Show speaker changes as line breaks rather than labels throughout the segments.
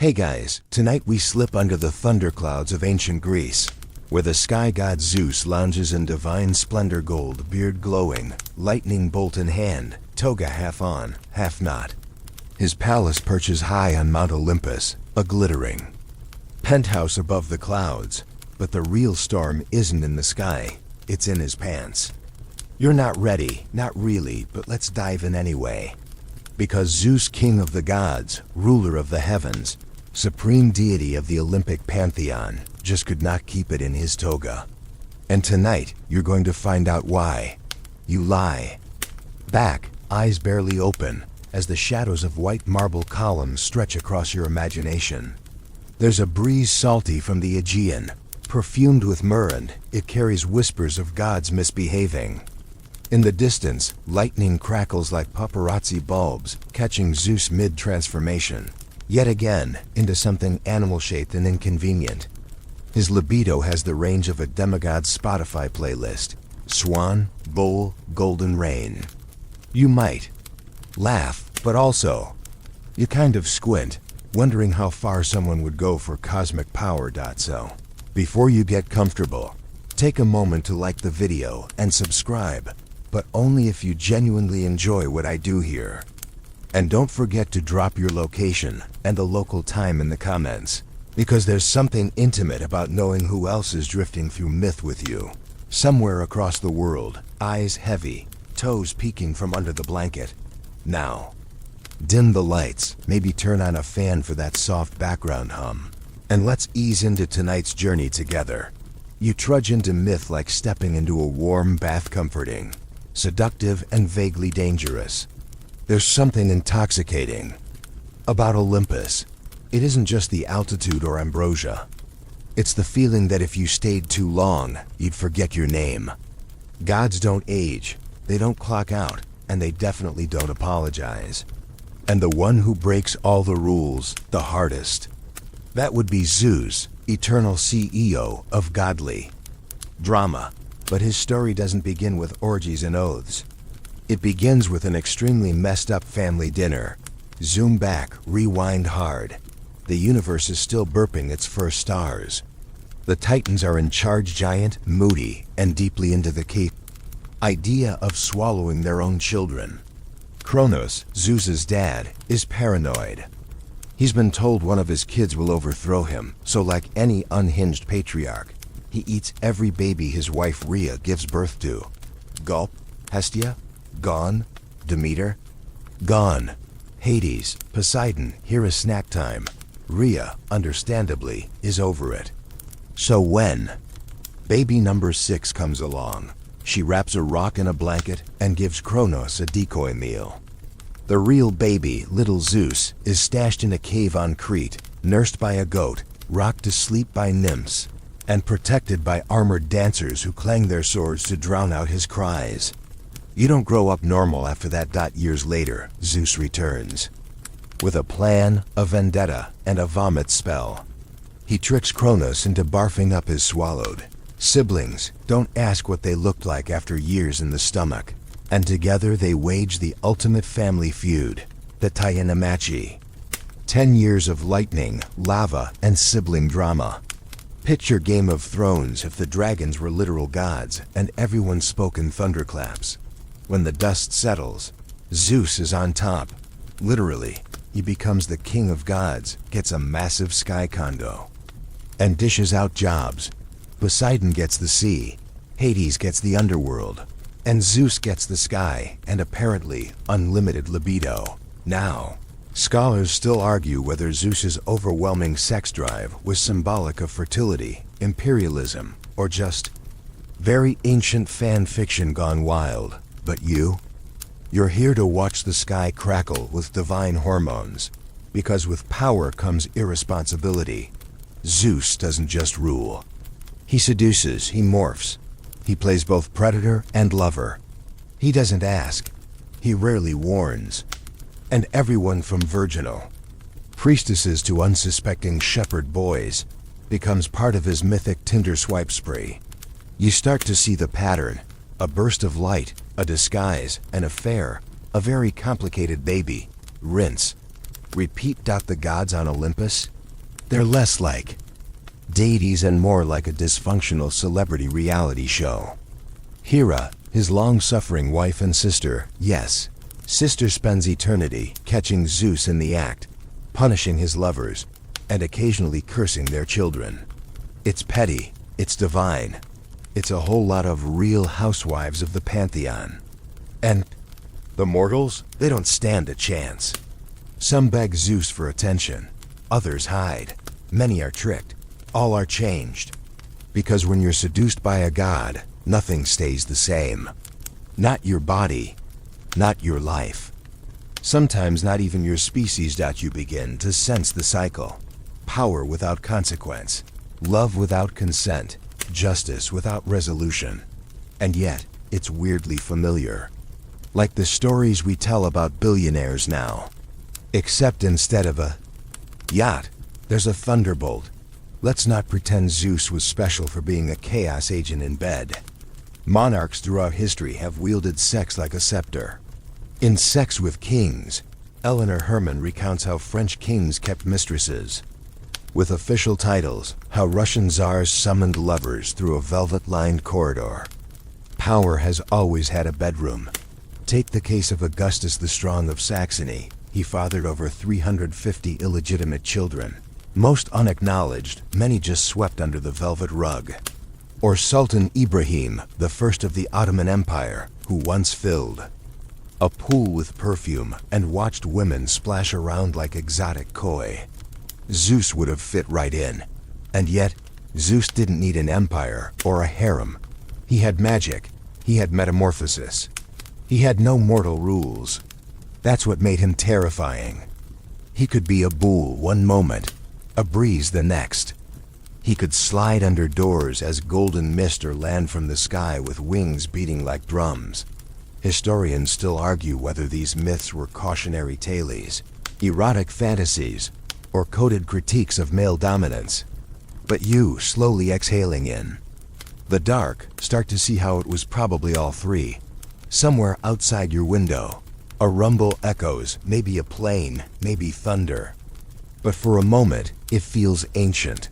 Hey guys, tonight we slip under the thunderclouds of ancient Greece, where the sky god Zeus lounges in divine splendor, gold beard glowing, lightning bolt in hand, toga half on, half not. His palace perches high on Mount Olympus, a glittering penthouse above the clouds, but the real storm isn't in the sky, it's in his pants. You're not ready, not really, but let's dive in anyway. Because Zeus, king of the gods, ruler of the heavens, supreme deity of the Olympic Pantheon, just could not keep it in his toga. And tonight, you're going to find out why. You lie back, eyes barely open, as the shadows of white marble columns stretch across your imagination. There's a breeze salty from the Aegean, perfumed with myrrh, and it carries whispers of gods misbehaving. In the distance, lightning crackles like paparazzi bulbs, catching Zeus mid-transformation, yet again, into something animal-shaped and inconvenient. His libido has the range of a demigod's Spotify playlist: swan, bull, golden rain. You might laugh, but also, you kind of squint, wondering how far someone would go for cosmic power. So, before you get comfortable, take a moment to like the video and subscribe, but only if you genuinely enjoy what I do here. And don't forget to drop your location and the local time in the comments, because there's something intimate about knowing who else is drifting through myth with you. Somewhere across the world, eyes heavy, toes peeking from under the blanket. Now, dim the lights, maybe turn on a fan for that soft background hum, and let's ease into tonight's journey together. You trudge into myth like stepping into a warm bath, comforting, seductive, and vaguely dangerous. There's something intoxicating about Olympus. It isn't just the altitude or ambrosia. It's the feeling that if you stayed too long, you'd forget your name. Gods don't age, they don't clock out, and they definitely don't apologize. And the one who breaks all the rules the hardest, that would be Zeus, eternal CEO of godly drama. But his story doesn't begin with orgies and oaths. It begins with an extremely messed up family dinner. Zoom back, rewind hard. The universe is still burping its first stars. The Titans are in charge, giant, moody, and deeply into the idea of swallowing their own children. Kronos, Zeus's dad, is paranoid. He's been told one of his kids will overthrow him, so like any unhinged patriarch, he eats every baby his wife Rhea gives birth to. Gulp, Hestia, gone. Demeter, gone. Hades, Poseidon, Hera snack time. Rhea, understandably, is over it. So when baby number 6 comes along, she wraps a rock in a blanket and gives Kronos a decoy meal. The real baby, little Zeus, is stashed in a cave on Crete, nursed by a goat, rocked to sleep by nymphs, and protected by armored dancers who clang their swords to drown out his cries. You don't grow up normal after that. Years later, Zeus returns with a plan, a vendetta, and a vomit spell. He tricks Kronos into barfing up his swallowed siblings. Don't ask what they looked like after years in the stomach. And together they wage the ultimate family feud, the Tayanamachi. 10 years of lightning, lava, and sibling drama. Picture Game of Thrones if the dragons were literal gods and everyone spoke in thunderclaps. When the dust settles, Zeus is on top. Literally, he becomes the king of gods, gets a massive sky condo, and dishes out jobs. Poseidon gets the sea, Hades gets the underworld, and Zeus gets the sky and apparently unlimited libido. Now, scholars still argue whether Zeus's overwhelming sex drive was symbolic of fertility, imperialism, or just very ancient fan fiction gone wild. But you're here to watch the sky crackle with divine hormones, because with power comes irresponsibility. Zeus doesn't just rule. He seduces, he morphs. He plays both predator and lover. He doesn't ask. He rarely warns. And everyone from virginal priestesses to unsuspecting shepherd boys becomes part of his mythic Tinder swipe spree. You start to see the pattern: a burst of light, a disguise, an affair, a very complicated baby, rinse, Repeat. The gods on Olympus? They're less like deities and more like a dysfunctional celebrity reality show. Hera, his long-suffering wife and sister, yes, sister spends eternity catching Zeus in the act, punishing his lovers, and occasionally cursing their children. It's petty, it's divine, it's a whole lot of real housewives of the Pantheon. And the mortals, they don't stand a chance. Some beg Zeus for attention, others hide, many are tricked, all are changed. Because when you're seduced by a god, nothing stays the same. Not your body, not your life. Sometimes not even your species. You begin to sense the cycle. Power without consequence, love without consent, justice without resolution. And yet, it's weirdly familiar. Like the stories we tell about billionaires now. Except instead of a yacht, there's a thunderbolt. Let's not pretend Zeus was special for being a chaos agent in bed. Monarchs throughout history have wielded sex like a scepter. In Sex with Kings, Eleanor Herman recounts how French kings kept mistresses. With official titles, how Russian czars summoned lovers through a velvet-lined corridor. Power has always had a bedroom. Take the case of Augustus the Strong of Saxony. He fathered over 350 illegitimate children. Most unacknowledged, many just swept under the velvet rug. Or Sultan Ibrahim, the first of the Ottoman Empire, who once filled a pool with perfume and watched women splash around like exotic koi. Zeus would have fit right in. And yet, Zeus didn't need an empire or a harem. He had magic. He had metamorphosis. He had no mortal rules. That's what made him terrifying. He could be a bull one moment, a breeze the next. He could slide under doors as golden mist or land from the sky with wings beating like drums. Historians still argue whether these myths were cautionary tales, erotic fantasies, or coded critiques of male dominance. But you, slowly exhaling in the dark, start to see how it was probably all three. Somewhere outside your window, a rumble echoes, maybe a plane, maybe thunder. But for a moment, it feels ancient.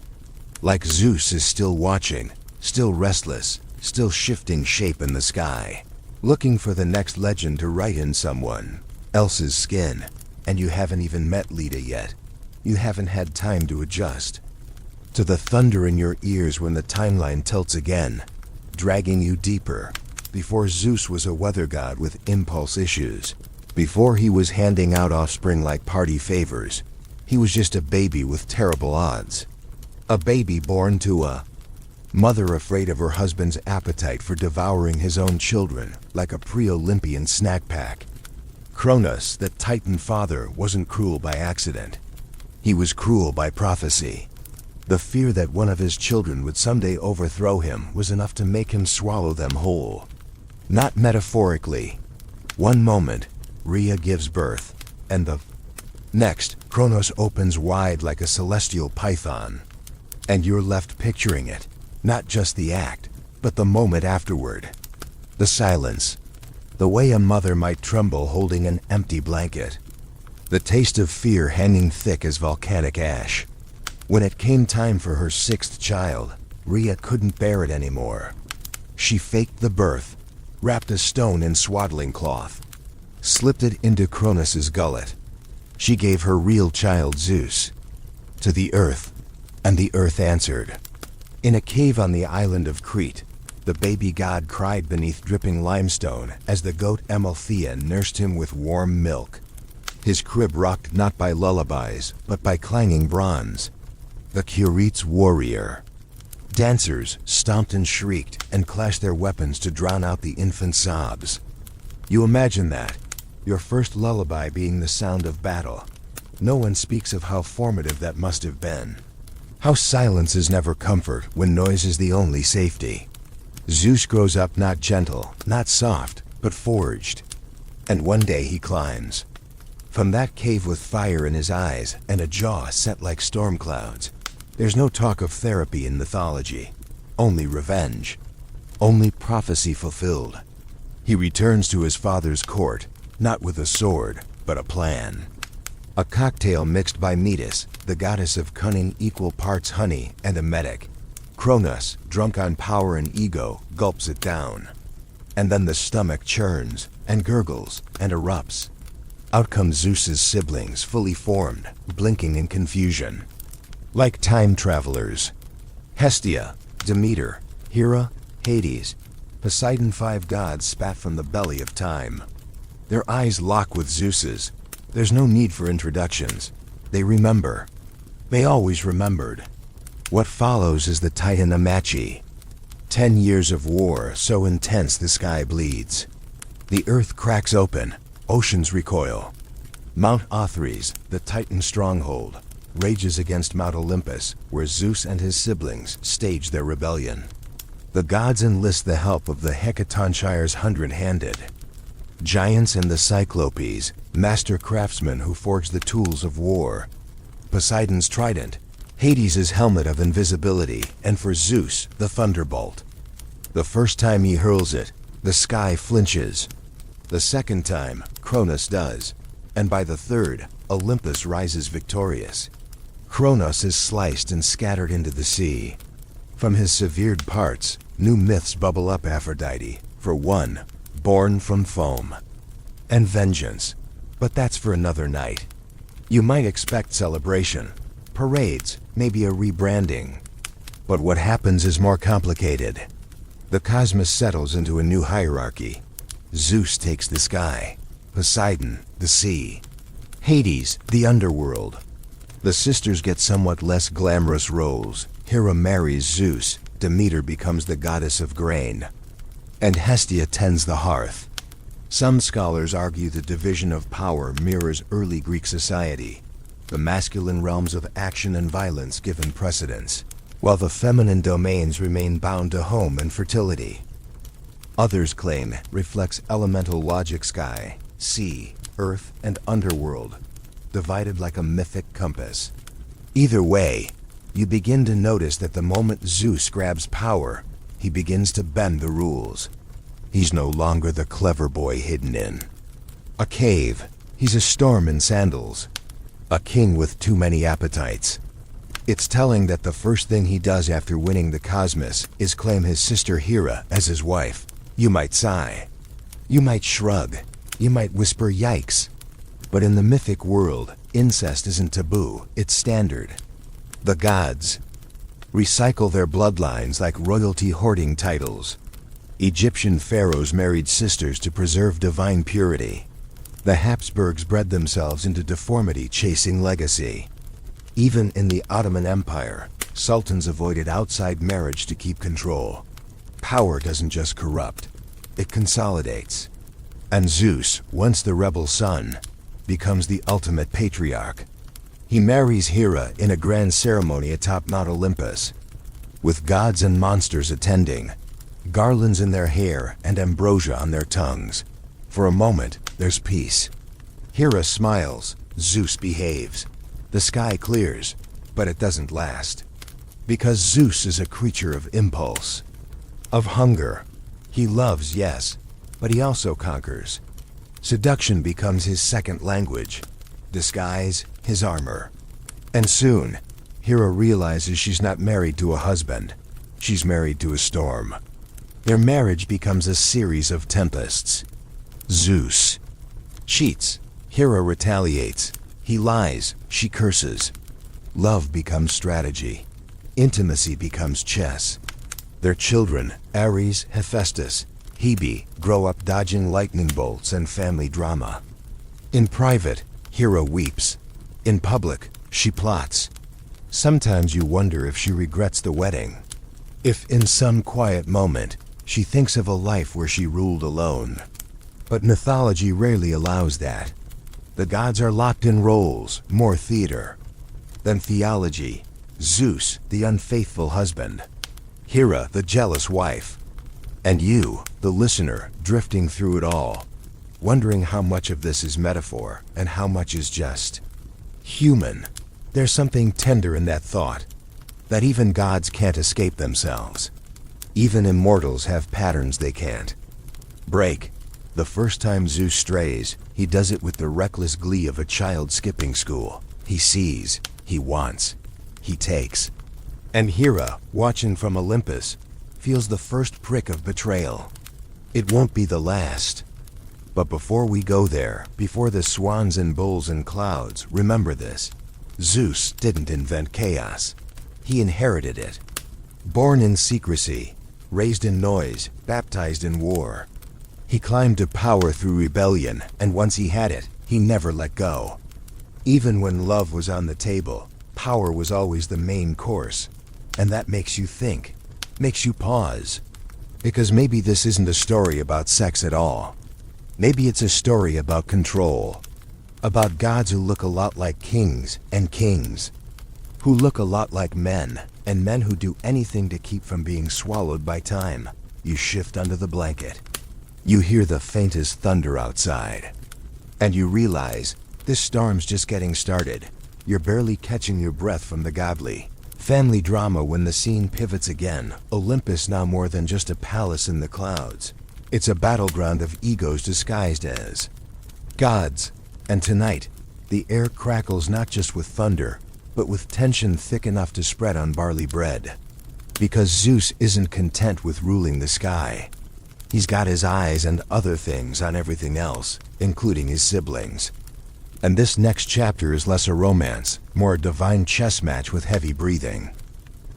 Like Zeus is still watching, still restless, still shifting shape in the sky, looking for the next legend to write in someone else's skin. And you haven't even met Leda yet. You haven't had time to adjust to the thunder in your ears when the timeline tilts again, dragging you deeper. Before Zeus was a weather god with impulse issues, before he was handing out offspring like party favors, he was just a baby with terrible odds. A baby born to a mother afraid of her husband's appetite for devouring his own children like a pre-Olympian snack pack. Cronus, that Titan father, wasn't cruel by accident. He was cruel by prophecy. The fear that one of his children would someday overthrow him was enough to make him swallow them whole. Not metaphorically. One moment, Rhea gives birth, and the next, Kronos opens wide like a celestial python. And you're left picturing it, not just the act, but the moment afterward. The silence. The way a mother might tremble holding an empty blanket. The taste of fear hanging thick as volcanic ash. When it came time for her sixth child, Rhea couldn't bear it anymore. She faked the birth, wrapped a stone in swaddling cloth, slipped it into Cronus's gullet. She gave her real child Zeus to the earth, and the earth answered. In a cave on the island of Crete, the baby god cried beneath dripping limestone as the goat Amalthea nursed him with warm milk. His crib rocked not by lullabies, but by clanging bronze. The Curetes' warrior. Dancers stomped and shrieked and clashed their weapons to drown out the infant sobs. You imagine that, your first lullaby being the sound of battle. No one speaks of how formative that must have been. How silence is never comfort when noise is the only safety. Zeus grows up not gentle, not soft, but forged. And one day he climbs. From that cave with fire in his eyes and a jaw set like storm clouds, there's no talk of therapy in mythology. Only revenge. Only prophecy fulfilled. He returns to his father's court, not with a sword, but a plan. A cocktail mixed by Metis, the goddess of cunning, equal parts honey and emetic. Cronus, drunk on power and ego, gulps it down. And then the stomach churns, and gurgles, and erupts. Out come Zeus's siblings, fully formed, blinking in confusion. Like time travelers. Hestia, Demeter, Hera, Hades, Poseidon, 5 gods spat from the belly of time. Their eyes lock with Zeus's. There's no need for introductions. They remember. They always remembered. What follows is the Titan Amachi. 10 years of war so intense the sky bleeds. The earth cracks open, oceans recoil. Mount Othrys, the Titan stronghold, rages against Mount Olympus, where Zeus and his siblings stage their rebellion. The gods enlist the help of the Hecatonthire's 100-handed. Giants and the Cyclopes, master craftsmen who forge the tools of war. Poseidon's trident, Hades' helmet of invisibility, and for Zeus, the thunderbolt. The first time he hurls it, the sky flinches. The second time, Cronus does. And by the third, Olympus rises victorious. Kronos is sliced and scattered into the sea. From his severed parts, new myths bubble up Aphrodite, for one, born from foam. And vengeance. But that's for another night. You might expect celebration, parades, maybe a rebranding. But what happens is more complicated. The cosmos settles into a new hierarchy. Zeus takes the sky, Poseidon, the sea, Hades, the underworld. The sisters get somewhat less glamorous roles. Hera marries Zeus, Demeter becomes the goddess of grain, and Hestia tends the hearth. Some scholars argue the division of power mirrors early Greek society, the masculine realms of action and violence given precedence, while the feminine domains remain bound to home and fertility. Others claim reflects elemental logic: sky, sea, earth, and underworld, divided like a mythic compass. Either way, you begin to notice that the moment Zeus grabs power, he begins to bend the rules. He's no longer the clever boy hidden in a cave. He's a storm in sandals, a king with too many appetites. It's telling that the first thing he does after winning the cosmos is claim his sister Hera as his wife. You might sigh. You might shrug. You might whisper yikes. But in the mythic world, incest isn't taboo, it's standard. The gods recycle their bloodlines like royalty hoarding titles. Egyptian pharaohs married sisters to preserve divine purity. The Habsburgs bred themselves into deformity chasing legacy. Even in the Ottoman Empire, sultans avoided outside marriage to keep control. Power doesn't just corrupt, it consolidates. And Zeus, once the rebel son, becomes the ultimate patriarch. He marries Hera in a grand ceremony atop Mount Olympus, with gods and monsters attending, garlands in their hair and ambrosia on their tongues. For a moment, there's peace. Hera smiles, Zeus behaves. The sky clears, but it doesn't last. Because Zeus is a creature of impulse, of hunger. He loves, yes, but he also conquers. Seduction becomes his second language, disguise his armor. And soon, Hera realizes she's not married to a husband. She's married to a storm. Their marriage becomes a series of tempests. Zeus cheats. Hera retaliates. He lies. She curses. Love becomes strategy. Intimacy becomes chess. Their children, Ares, Hephaestus, Hebe, grow up dodging lightning bolts and family drama. In private, Hera weeps. In public, she plots. Sometimes you wonder if she regrets the wedding. If in some quiet moment, she thinks of a life where she ruled alone. But mythology rarely allows that. The gods are locked in roles, more theater than theology. Zeus, the unfaithful husband. Hera, the jealous wife. And you, the listener, drifting through it all, wondering how much of this is metaphor and how much is just human. There's something tender in that thought, that even gods can't escape themselves. Even immortals have patterns they can't break. The first time Zeus strays, he does it with the reckless glee of a child skipping school. He sees, he wants, he takes. And Hera, watching from Olympus, feels the first prick of betrayal. It won't be the last. But before we go there, before the swans and bulls and clouds, remember this. Zeus didn't invent chaos. He inherited it. Born in secrecy, raised in noise, baptized in war. He climbed to power through rebellion, and once he had it, he never let go. Even when love was on the table, power was always the main course. And that makes you think, makes you pause. Because maybe this isn't a story about sex at all. Maybe it's a story about control. About gods who look a lot like kings and kings. Who look a lot like men, and men who do anything to keep from being swallowed by time. You shift under the blanket. You hear the faintest thunder outside. And you realize, this storm's just getting started. You're barely catching your breath from the godly. Family drama when the scene pivots again. Olympus now more than just a palace in the clouds. It's a battleground of egos disguised as gods. And tonight, the air crackles not just with thunder, but with tension thick enough to spread on barley bread. Because Zeus isn't content with ruling the sky. He's got his eyes and other things on everything else, including his siblings. And this next chapter is less a romance, more a divine chess match with heavy breathing.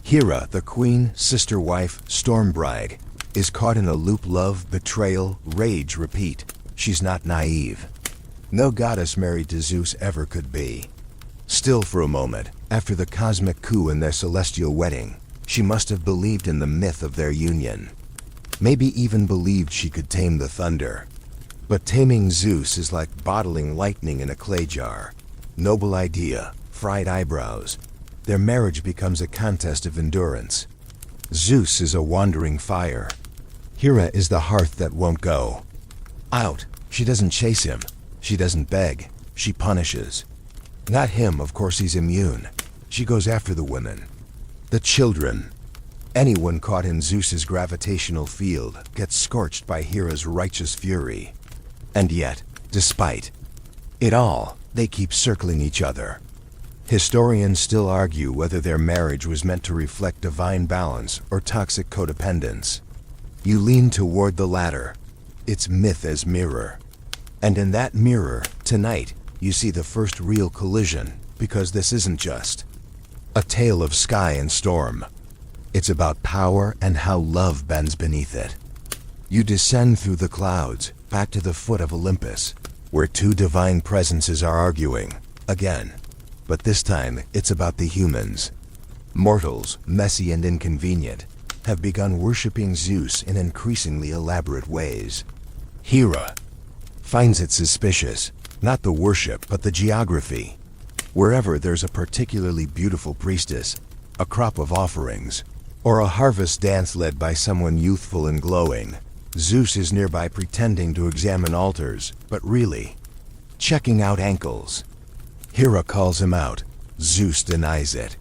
Hera, the queen, sister wife, storm bride, is caught in a loop. Love, betrayal, rage repeat. She's not naive. No goddess married to Zeus ever could be. Still for a moment, after the cosmic coup and their celestial wedding, she must have believed in the myth of their union. Maybe even believed she could tame the thunder. But taming Zeus is like bottling lightning in a clay jar. Noble idea, fried eyebrows. Their marriage becomes a contest of endurance. Zeus is a wandering fire. Hera is the hearth that won't go out. She doesn't chase him. She doesn't beg. She punishes. Not him, of course he's immune. She goes after the women. The children. Anyone caught in Zeus's gravitational field gets scorched by Hera's righteous fury. And yet, despite it all, they keep circling each other. Historians still argue whether their marriage was meant to reflect divine balance or toxic codependence. You lean toward the latter. It's myth as mirror. And in that mirror, tonight, you see the first real collision, because this isn't just a tale of sky and storm. It's about power and how love bends beneath it. You descend through the clouds, back to the foot of Olympus, where two divine presences are arguing, again. But this time, it's about the humans. Mortals, messy and inconvenient, have begun worshipping Zeus in increasingly elaborate ways. Hera finds it suspicious, not the worship, but the geography. Wherever there's a particularly beautiful priestess, a crop of offerings, or a harvest dance led by someone youthful and glowing, Zeus is nearby pretending to examine altars, but really checking out ankles. Hera calls him out. Zeus denies it.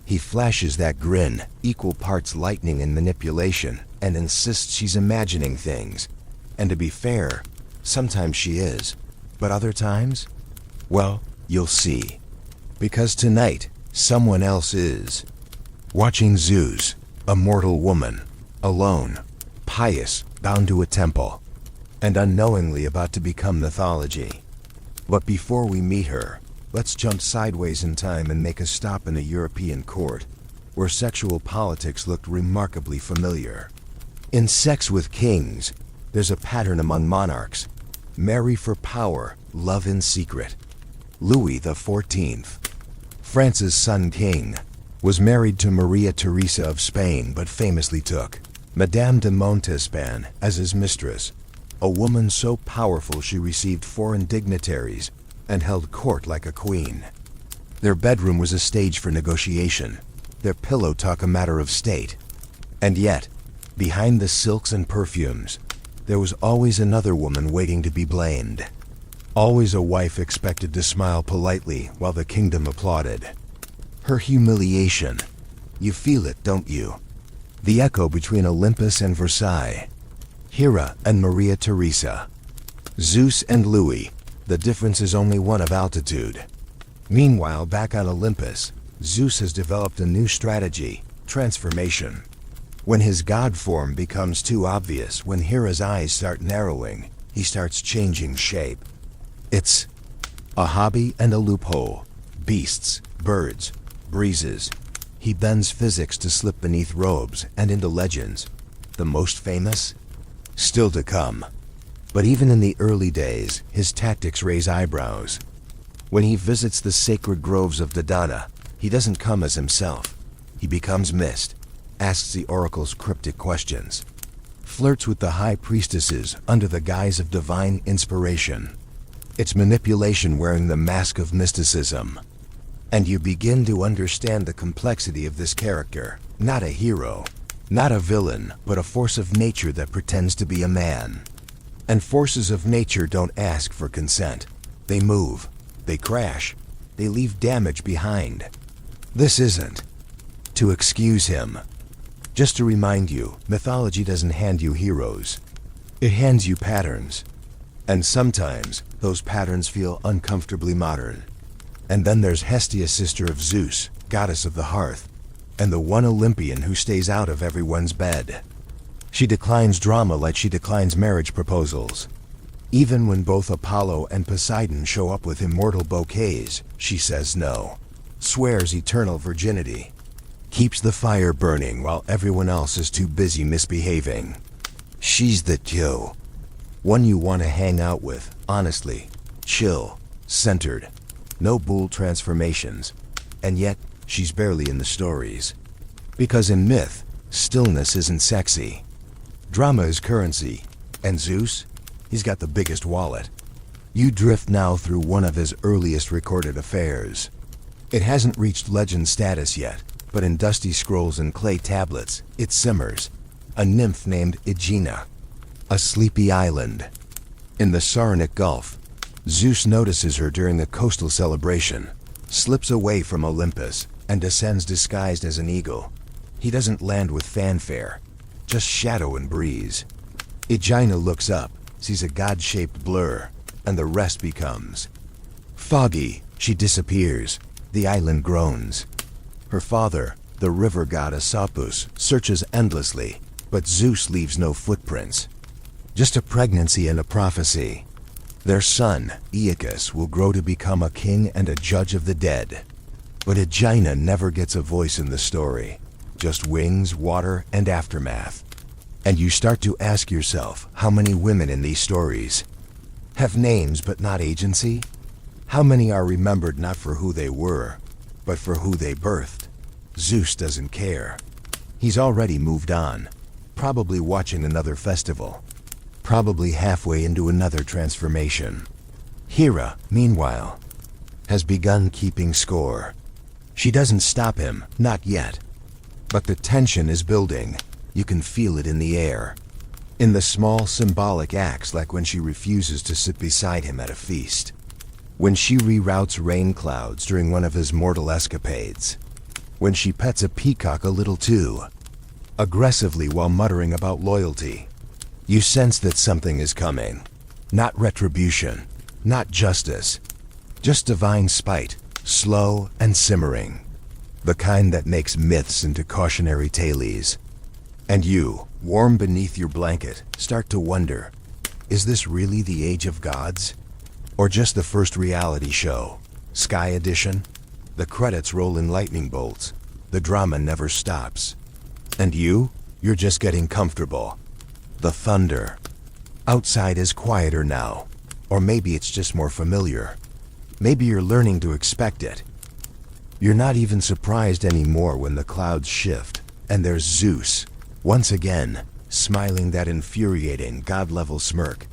He flashes that grin, equal parts lightning and manipulation, and insists she's imagining things. And to be fair, sometimes she is. But other times? Well, you'll see. Because tonight, someone else is. Watching Zeus, a mortal woman, alone, pious, bound to a temple, and unknowingly about to become mythology. But before we meet her, let's jump sideways in time and make a stop in a European court, where sexual politics looked remarkably familiar. In Sex with Kings, there's a pattern among monarchs. Marry for power, love in secret. Louis XIV, France's son king, was married to Maria Theresa of Spain but famously took Madame de Montespan as his mistress, a woman so powerful she received foreign dignitaries and held court like a queen. Their bedroom was a stage for negotiation, their pillow talk a matter of state. And yet, behind the silks and perfumes, there was always another woman waiting to be blamed. Always a wife expected to smile politely while the kingdom applauded. Her humiliation. You feel it, don't you? The echo between Olympus and Versailles. Hera and Maria Theresa. Zeus and Louis, the difference is only one of altitude. Meanwhile, back on Olympus, Zeus has developed a new strategy, transformation. When his god form becomes too obvious, when Hera's eyes start narrowing, he starts changing shape. It's a hobby and a loophole. Beasts, birds, breezes. He bends physics to slip beneath robes and into legends. The most famous? Still to come. But even in the early days, his tactics raise eyebrows. When he visits the sacred groves of Dodona, he doesn't come as himself. He becomes mist, asks the oracles cryptic questions, flirts with the high priestesses under the guise of divine inspiration. It's manipulation wearing the mask of mysticism. And you begin to understand the complexity of this character. Not a hero, not a villain, but a force of nature that pretends to be a man. And forces of nature don't ask for consent. They move, they crash, they leave damage behind. This isn't to excuse him. Just to remind you, mythology doesn't hand you heroes. It hands you patterns. And sometimes, those patterns feel uncomfortably modern. And then there's Hestia, sister of Zeus, goddess of the hearth, and the one Olympian who stays out of everyone's bed. She declines drama like she declines marriage proposals. Even when both Apollo and Poseidon show up with immortal bouquets, she says no, swears eternal virginity, keeps the fire burning while everyone else is too busy misbehaving. She's the Joe, one you want to hang out with, honestly, chill, centered, no bull transformations, and yet she's barely in the stories. Because in myth, stillness isn't sexy. Drama is currency, and Zeus, he's got the biggest wallet. You drift now through one of his earliest recorded affairs. It hasn't reached legend status yet, but in dusty scrolls and clay tablets, it simmers. A nymph named Aegina, a sleepy island. In the Saronic Gulf, Zeus notices her during the coastal celebration, slips away from Olympus, and descends disguised as an eagle. He doesn't land with fanfare, just shadow and breeze. Aegina looks up, sees a god-shaped blur, and the rest becomes foggy. She disappears. The island groans. Her father, the river god Olympus, searches endlessly, but Zeus leaves no footprints. Just a pregnancy and a prophecy. Their son, Aeacus, will grow to become a king and a judge of the dead. But Aegina never gets a voice in the story. Just wings, water, and aftermath. And you start to ask yourself, how many women in these stories have names but not agency? How many are remembered not for who they were, but for who they birthed? Zeus doesn't care. He's already moved on, probably watching another festival, probably halfway into another transformation. Hera, meanwhile, has begun keeping score. She doesn't stop him, not yet. But the tension is building. You can feel it in the air. In the small symbolic acts, like when she refuses to sit beside him at a feast. When she reroutes rain clouds during one of his mortal escapades. When she pets a peacock a little too aggressively while muttering about loyalty. You sense that something is coming. Not retribution, not justice, just divine spite, slow and simmering. The kind that makes myths into cautionary tales. And you, warm beneath your blanket, start to wonder, is this really the age of gods? Or just the first reality show? Sky Edition? The credits roll in lightning bolts. The drama never stops. And you're just getting comfortable. The thunder. Outside is quieter now. Or maybe it's just more familiar. Maybe you're learning to expect it. You're not even surprised anymore when the clouds shift, and there's Zeus, once again, smiling that infuriating god-level smirk,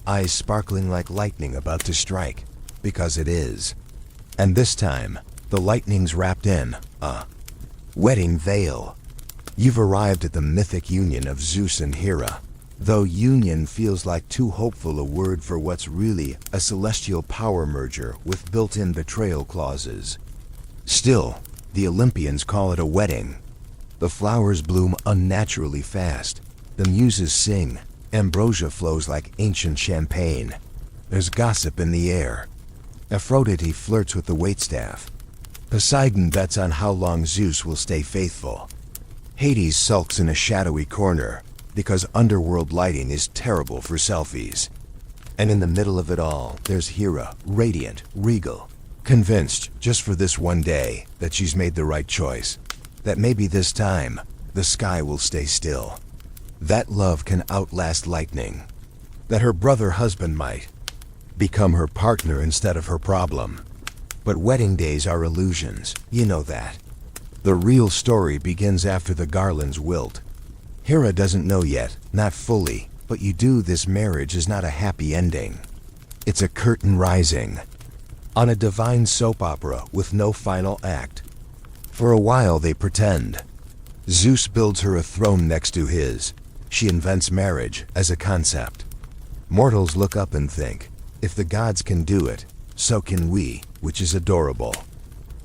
eyes sparkling like lightning about to strike, because it is. And this time, the lightning's wrapped in a wedding veil. You've arrived at the mythic union of Zeus and Hera, though union feels like too hopeful a word for what's really a celestial power merger with built-in betrayal clauses. Still, the Olympians call it a wedding. The flowers bloom unnaturally fast. The muses sing. Ambrosia flows like ancient champagne. There's gossip in the air. Aphrodite flirts with the waitstaff. Poseidon bets on how long Zeus will stay faithful. Hades sulks in a shadowy corner because underworld lighting is terrible for selfies. And in the middle of it all, there's Hera, radiant, regal, convinced, just for this one day, that she's made the right choice. That maybe this time, the sky will stay still. That love can outlast lightning. That her brother husband might become her partner instead of her problem. But wedding days are illusions, you know that. The real story begins after the garlands wilt. Hera doesn't know yet, not fully, but you do. This marriage is not a happy ending. It's a curtain rising on a divine soap opera with no final act. For a while they pretend. Zeus builds her a throne next to his. She invents marriage as a concept. Mortals look up and think, if the gods can do it, so can we, which is adorable.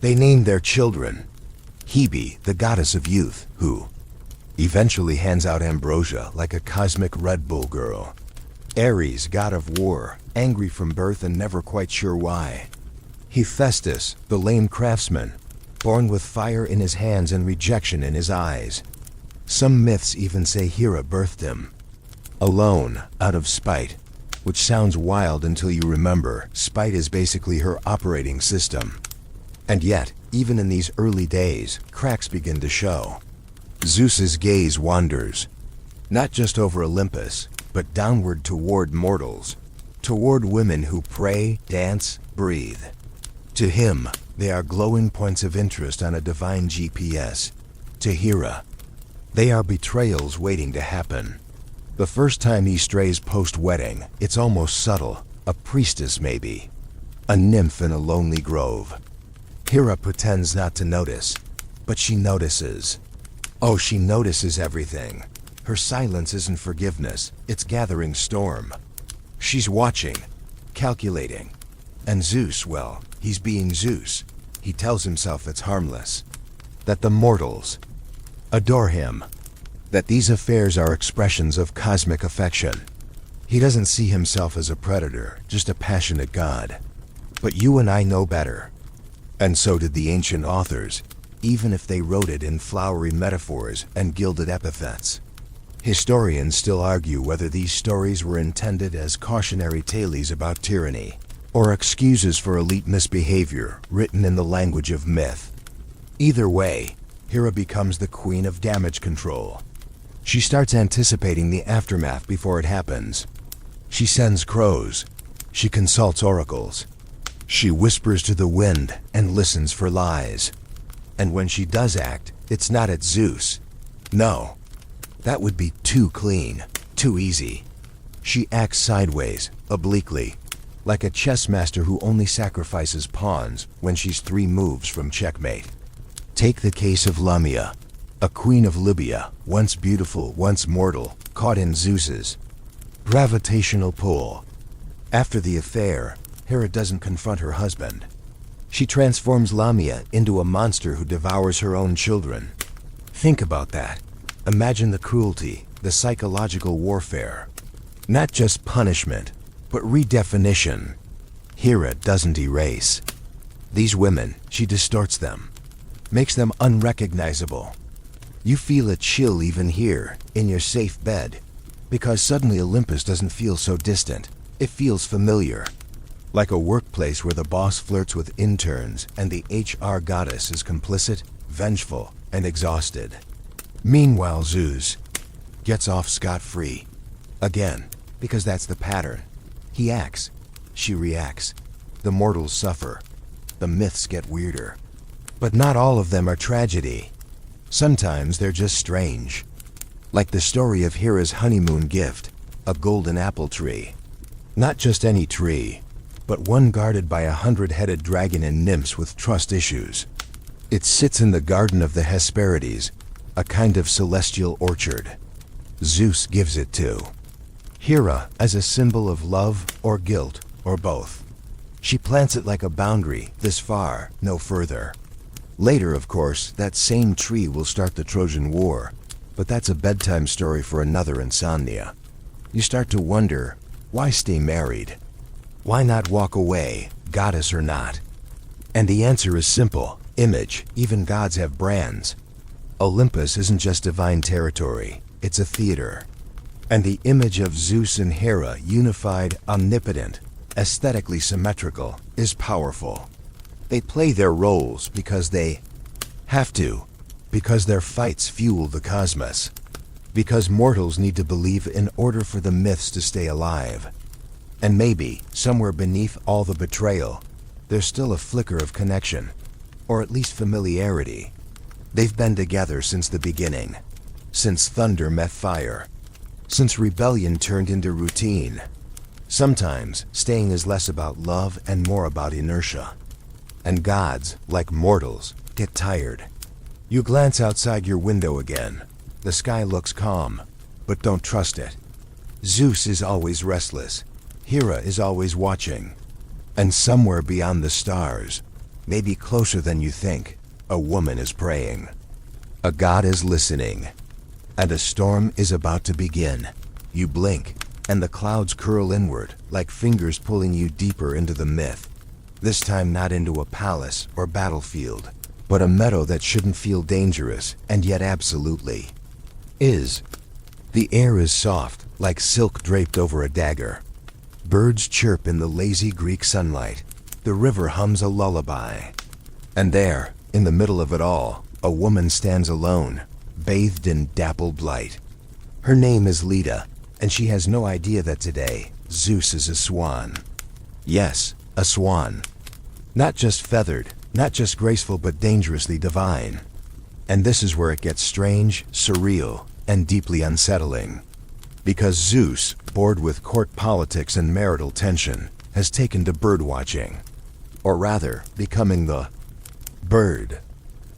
They name their children. Hebe, the goddess of youth, who eventually hands out ambrosia like a cosmic Red Bull girl. Ares, god of war, angry from birth and never quite sure why. Hephaestus, the lame craftsman, born with fire in his hands and rejection in his eyes. Some myths even say Hera birthed him. Alone, out of spite, which sounds wild until you remember, spite is basically her operating system. And yet, even in these early days, cracks begin to show. Zeus's gaze wanders, not just over Olympus, but downward toward mortals, toward women who pray, dance, breathe. To him, they are glowing points of interest on a divine GPS. To Hera, they are betrayals waiting to happen. The first time he strays post-wedding, it's almost subtle, a priestess maybe, a nymph in a lonely grove. Hera pretends not to notice, but she notices. Oh, she notices everything. Her silence isn't forgiveness, it's gathering storm. She's watching, calculating. And Zeus, well, he's being Zeus. He tells himself it's harmless. That the mortals adore him. That these affairs are expressions of cosmic affection. He doesn't see himself as a predator, just a passionate god. But you and I know better. And so did the ancient authors, even if they wrote it in flowery metaphors and gilded epithets. Historians still argue whether these stories were intended as cautionary tales about tyranny, or excuses for elite misbehavior written in the language of myth. Either way, Hera becomes the queen of damage control. She starts anticipating the aftermath before it happens. She sends crows. She consults oracles. She whispers to the wind and listens for lies. And when she does act, it's not at Zeus. No, that would be too clean, too easy. She acts sideways, obliquely, like a chess master who only sacrifices pawns when she's 3 moves from checkmate. Take the case of Lamia, a queen of Libya, once beautiful, once mortal, caught in Zeus's gravitational pull. After the affair, Hera doesn't confront her husband. She transforms Lamia into a monster who devours her own children. Think about that. Imagine the cruelty, the psychological warfare. Not just punishment, but redefinition. Hera doesn't erase. These women, she distorts them, makes them unrecognizable. You feel a chill even here, in your safe bed, because suddenly Olympus doesn't feel so distant. It feels familiar. Like a workplace where the boss flirts with interns and the HR goddess is complicit, vengeful, and exhausted. Meanwhile, Zeus gets off scot-free. Again, because that's the pattern. He acts, she reacts. The mortals suffer. The myths get weirder. But not all of them are tragedy. Sometimes they're just strange. Like the story of Hera's honeymoon gift, a golden apple tree. Not just any tree, but one guarded by 100-headed dragon and nymphs with trust issues. It sits in the garden of the Hesperides, a kind of celestial orchard. Zeus gives it to Hera as a symbol of love or guilt or both. She plants it like a boundary, this far, no further. Later, of course, that same tree will start the Trojan War, but that's a bedtime story for another insomnia. You start to wonder, why stay married? Why not walk away, goddess or not? And the answer is simple. Image. Even gods have brands. Olympus isn't just divine territory, it's a theater. And the image of Zeus and Hera, unified, omnipotent, aesthetically symmetrical, is powerful. They play their roles because they have to, because their fights fuel the cosmos, because mortals need to believe in order for the myths to stay alive. And maybe, somewhere beneath all the betrayal, there's still a flicker of connection, or at least familiarity. They've been together since the beginning, since thunder met fire, since rebellion turned into routine. Sometimes, staying is less about love and more about inertia. And gods, like mortals, get tired. You glance outside your window again. The sky looks calm, but don't trust it. Zeus is always restless. Hera is always watching. And somewhere beyond the stars, maybe closer than you think, a woman is praying. A god is listening. And a storm is about to begin. You blink, and the clouds curl inward, like fingers pulling you deeper into the myth. This time not into a palace or battlefield, but a meadow that shouldn't feel dangerous, and yet absolutely is. The air is soft, like silk draped over a dagger. Birds chirp in the lazy Greek sunlight. The river hums a lullaby. And there, in the middle of it all, a woman stands alone, bathed in dappled light. Her name is Leda, and she has no idea that today, Zeus is a swan. Yes, a swan. Not just feathered, not just graceful, but dangerously divine. And this is where it gets strange, surreal, and deeply unsettling. Because Zeus, bored with court politics and marital tension, has taken to birdwatching. Or rather, becoming the bird.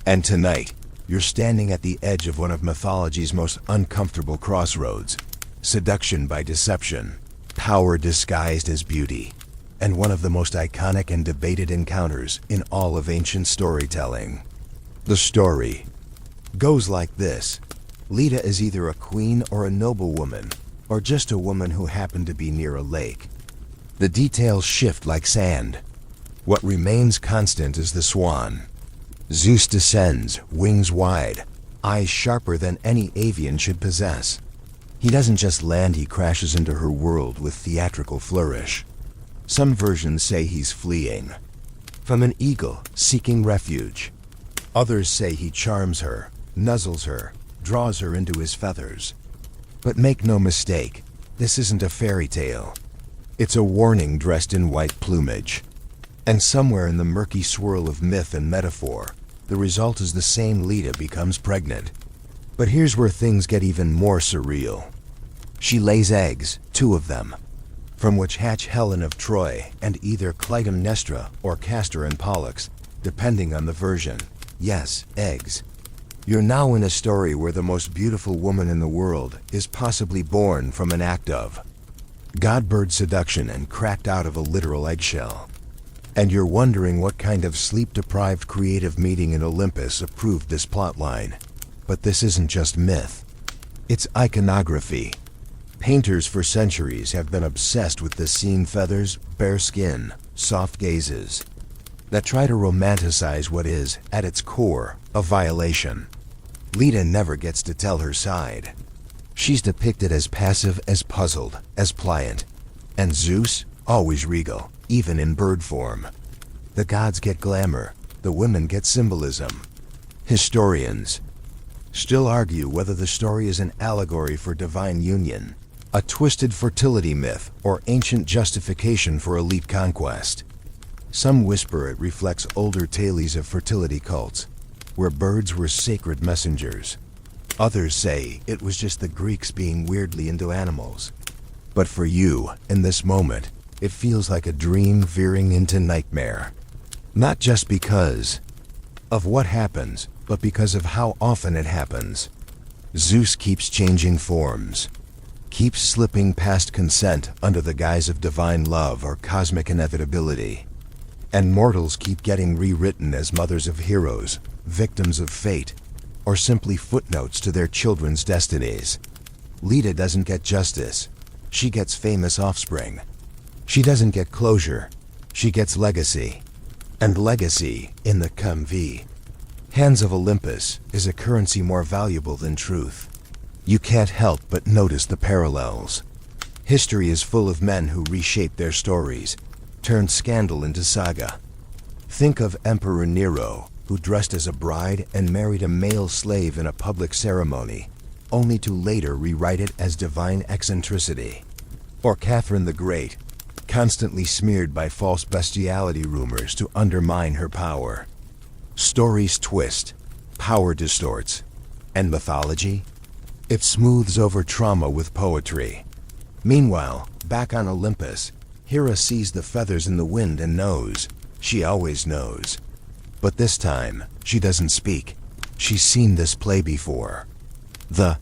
And tonight, you're standing at the edge of one of mythology's most uncomfortable crossroads. Seduction by deception, power disguised as beauty, and one of the most iconic and debated encounters in all of ancient storytelling. The story goes like this. Leda is either a queen or a noblewoman, or just a woman who happened to be near a lake. The details shift like sand. What remains constant is the swan. Zeus descends, wings wide, eyes sharper than any avian should possess. He doesn't just land, he crashes into her world with theatrical flourish. Some versions say he's fleeing from an eagle seeking refuge. Others say he charms her, nuzzles her, draws her into his feathers. But make no mistake, this isn't a fairy tale. It's a warning dressed in white plumage. And somewhere in the murky swirl of myth and metaphor, the result is the same. Leda becomes pregnant. But here's where things get even more surreal. She lays eggs, 2 of them, from which hatch Helen of Troy and either Clytemnestra or Castor and Pollux, depending on the version. Yes, eggs. You're now in a story where the most beautiful woman in the world is possibly born from an act of godbird seduction and cracked out of a literal eggshell. And you're wondering what kind of sleep-deprived creative meeting in Olympus approved this plotline. But this isn't just myth. It's iconography. Painters for centuries have been obsessed with the scene: feathers, bare skin, soft gazes, that try to romanticize what is, at its core, a violation. Leda never gets to tell her side. She's depicted as passive, as puzzled, as pliant. And Zeus, always regal, even in bird form. The gods get glamour, the women get symbolism. Historians still argue whether the story is an allegory for divine union, a twisted fertility myth, or ancient justification for elite conquest. Some whisper it reflects older tales of fertility cults, where birds were sacred messengers. Others say it was just the Greeks being weirdly into animals. But for you, in this moment, it feels like a dream veering into nightmare. Not just because of what happens, but because of how often it happens. Zeus keeps changing forms, keeps slipping past consent under the guise of divine love or cosmic inevitability. And mortals keep getting rewritten as mothers of heroes, victims of fate, or simply footnotes to their children's destinies. Leda doesn't get justice. She gets famous offspring. She doesn't get closure, she gets legacy. And legacy, in the Kumvi hands of Olympus, is a currency more valuable than truth. You can't help but notice the parallels. History is full of men who reshaped their stories, turned scandal into saga. Think of Emperor Nero, who dressed as a bride and married a male slave in a public ceremony, only to later rewrite it as divine eccentricity. Or Catherine the Great, constantly smeared by false bestiality rumors to undermine her power. Stories twist, power distorts, and mythology? It smooths over trauma with poetry. Meanwhile, back on Olympus, Hera sees the feathers in the wind and knows. She always knows. But this time, she doesn't speak. She's seen this play before. The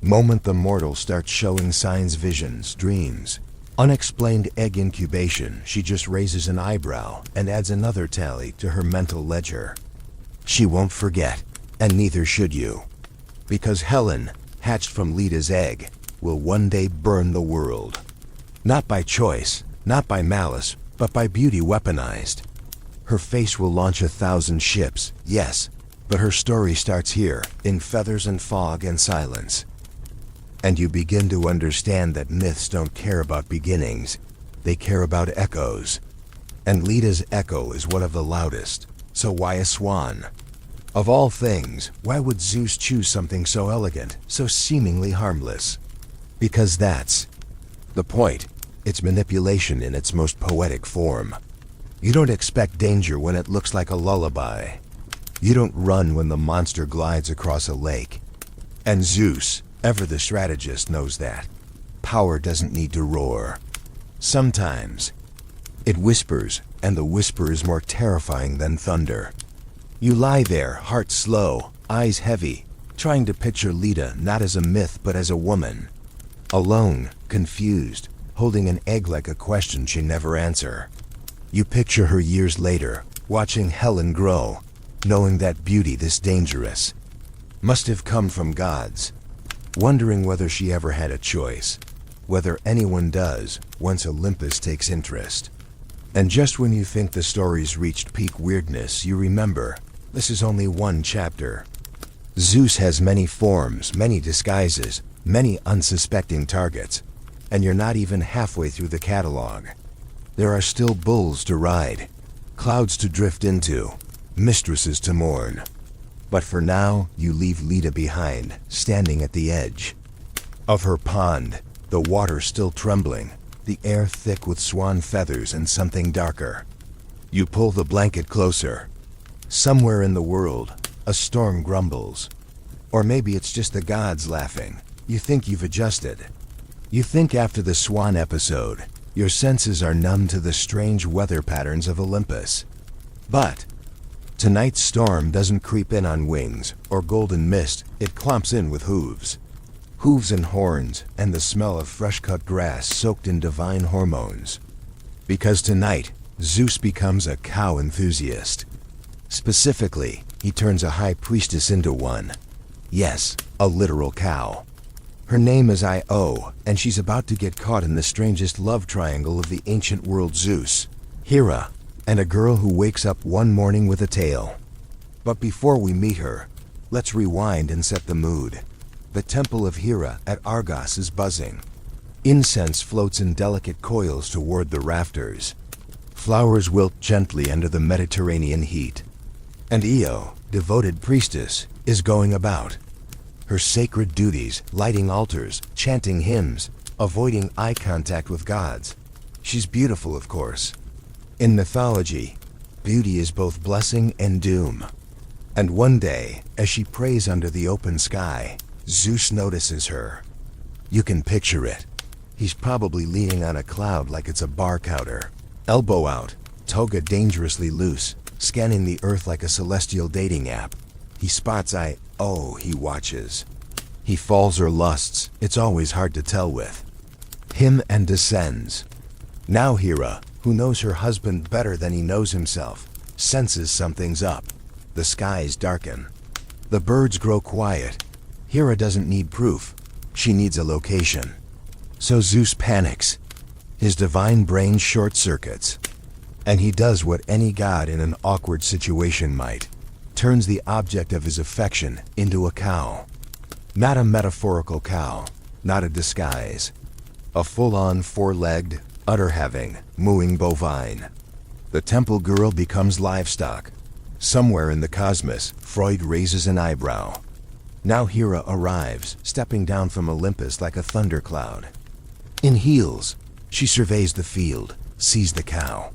moment the mortal starts showing signs, visions, dreams, unexplained egg incubation, she just raises an eyebrow and adds another tally to her mental ledger. She won't forget, and neither should you. Because Helen, hatched from Leda's egg, will one day burn the world. Not by choice, not by malice, but by beauty weaponized. Her face will launch 1,000 ships, yes, but her story starts here, in feathers and fog and silence. And you begin to understand that myths don't care about beginnings, they care about echoes. And Leda's echo is one of the loudest, so why a swan? Of all things, why would Zeus choose something so elegant, so seemingly harmless? Because that's the point. It's manipulation in its most poetic form. You don't expect danger when it looks like a lullaby. You don't run when the monster glides across a lake. And Zeus, ever the strategist, knows that. Power doesn't need to roar. Sometimes it whispers, and the whisper is more terrifying than thunder. You lie there, heart slow, eyes heavy, trying to picture Leda not as a myth but as a woman. Alone, confused, holding an egg like a question she never answer. You picture her years later, watching Helen grow, knowing that beauty this dangerous must have come from gods, wondering whether she ever had a choice, whether anyone does once Olympus takes interest. And just when you think the story's reached peak weirdness, you remember, this is only one chapter. Zeus has many forms, many disguises, many unsuspecting targets, and you're not even halfway through the catalog. There are still bulls to ride, clouds to drift into, mistresses to mourn. But for now, you leave Leda behind, standing at the edge of her pond, the water still trembling, the air thick with swan feathers and something darker. You pull the blanket closer. Somewhere in the world, a storm grumbles. Or maybe it's just the gods laughing. You think you've adjusted. You think after the swan episode, your senses are numb to the strange weather patterns of Olympus. But tonight's storm doesn't creep in on wings or golden mist, it clomps in with hooves. Hooves and horns, and the smell of fresh-cut grass soaked in divine hormones. Because tonight, Zeus becomes a cow enthusiast. Specifically, he turns a high priestess into one. Yes, a literal cow. Her name is Io, and she's about to get caught in the strangest love triangle of the ancient world: Zeus, Hera, and a girl who wakes up one morning with a tail. But before we meet her, let's rewind and set the mood. The temple of Hera at Argos is buzzing. Incense floats in delicate coils toward the rafters. Flowers wilt gently under the Mediterranean heat. And Io, devoted priestess, is going about her sacred duties, lighting altars, chanting hymns, avoiding eye contact with gods. She's beautiful, of course. In mythology, beauty is both blessing and doom. And one day, as she prays under the open sky, Zeus notices her. You can picture it. He's probably leaning on a cloud like it's a bar counter, elbow out, toga dangerously loose, scanning the earth like a celestial dating app. He spots he watches. He falls or lusts, it's always hard to tell with him, and descends. Now Hera, who knows her husband better than he knows himself, senses something's up. The skies darken. The birds grow quiet. Hera doesn't need proof. She needs a location. So Zeus panics. His divine brain short-circuits, and he does what any god in an awkward situation might. Turns the object of his affection into a cow. Not a metaphorical cow, not a disguise. A full-on four-legged, udder-having, mooing bovine. The temple girl becomes livestock. Somewhere in the cosmos, Freud raises an eyebrow. Now Hera arrives, stepping down from Olympus like a thundercloud. In heels, she surveys the field, sees the cow,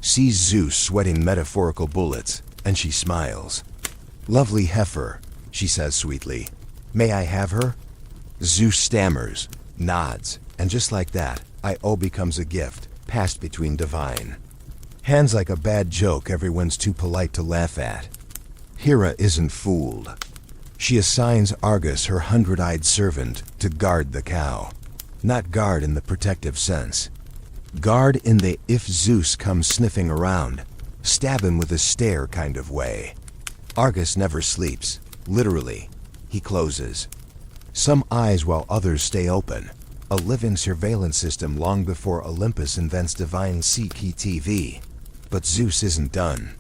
sees Zeus sweating metaphorical bullets, and she smiles. "Lovely heifer," she says sweetly. "May I have her?" Zeus stammers, nods, and just like that, Io becomes a gift, passed between divine. Hands like a bad joke everyone's too polite to laugh at. Hera isn't fooled. She assigns Argus, her 100-eyed servant, to guard the cow. Not guard in the protective sense. Guard in the if Zeus comes sniffing around, stab him with a stare kind of way. Argus never sleeps, literally. He closes. Some eyes while others stay open. A living surveillance system long before Olympus invents divine CCTV. But Zeus isn't done.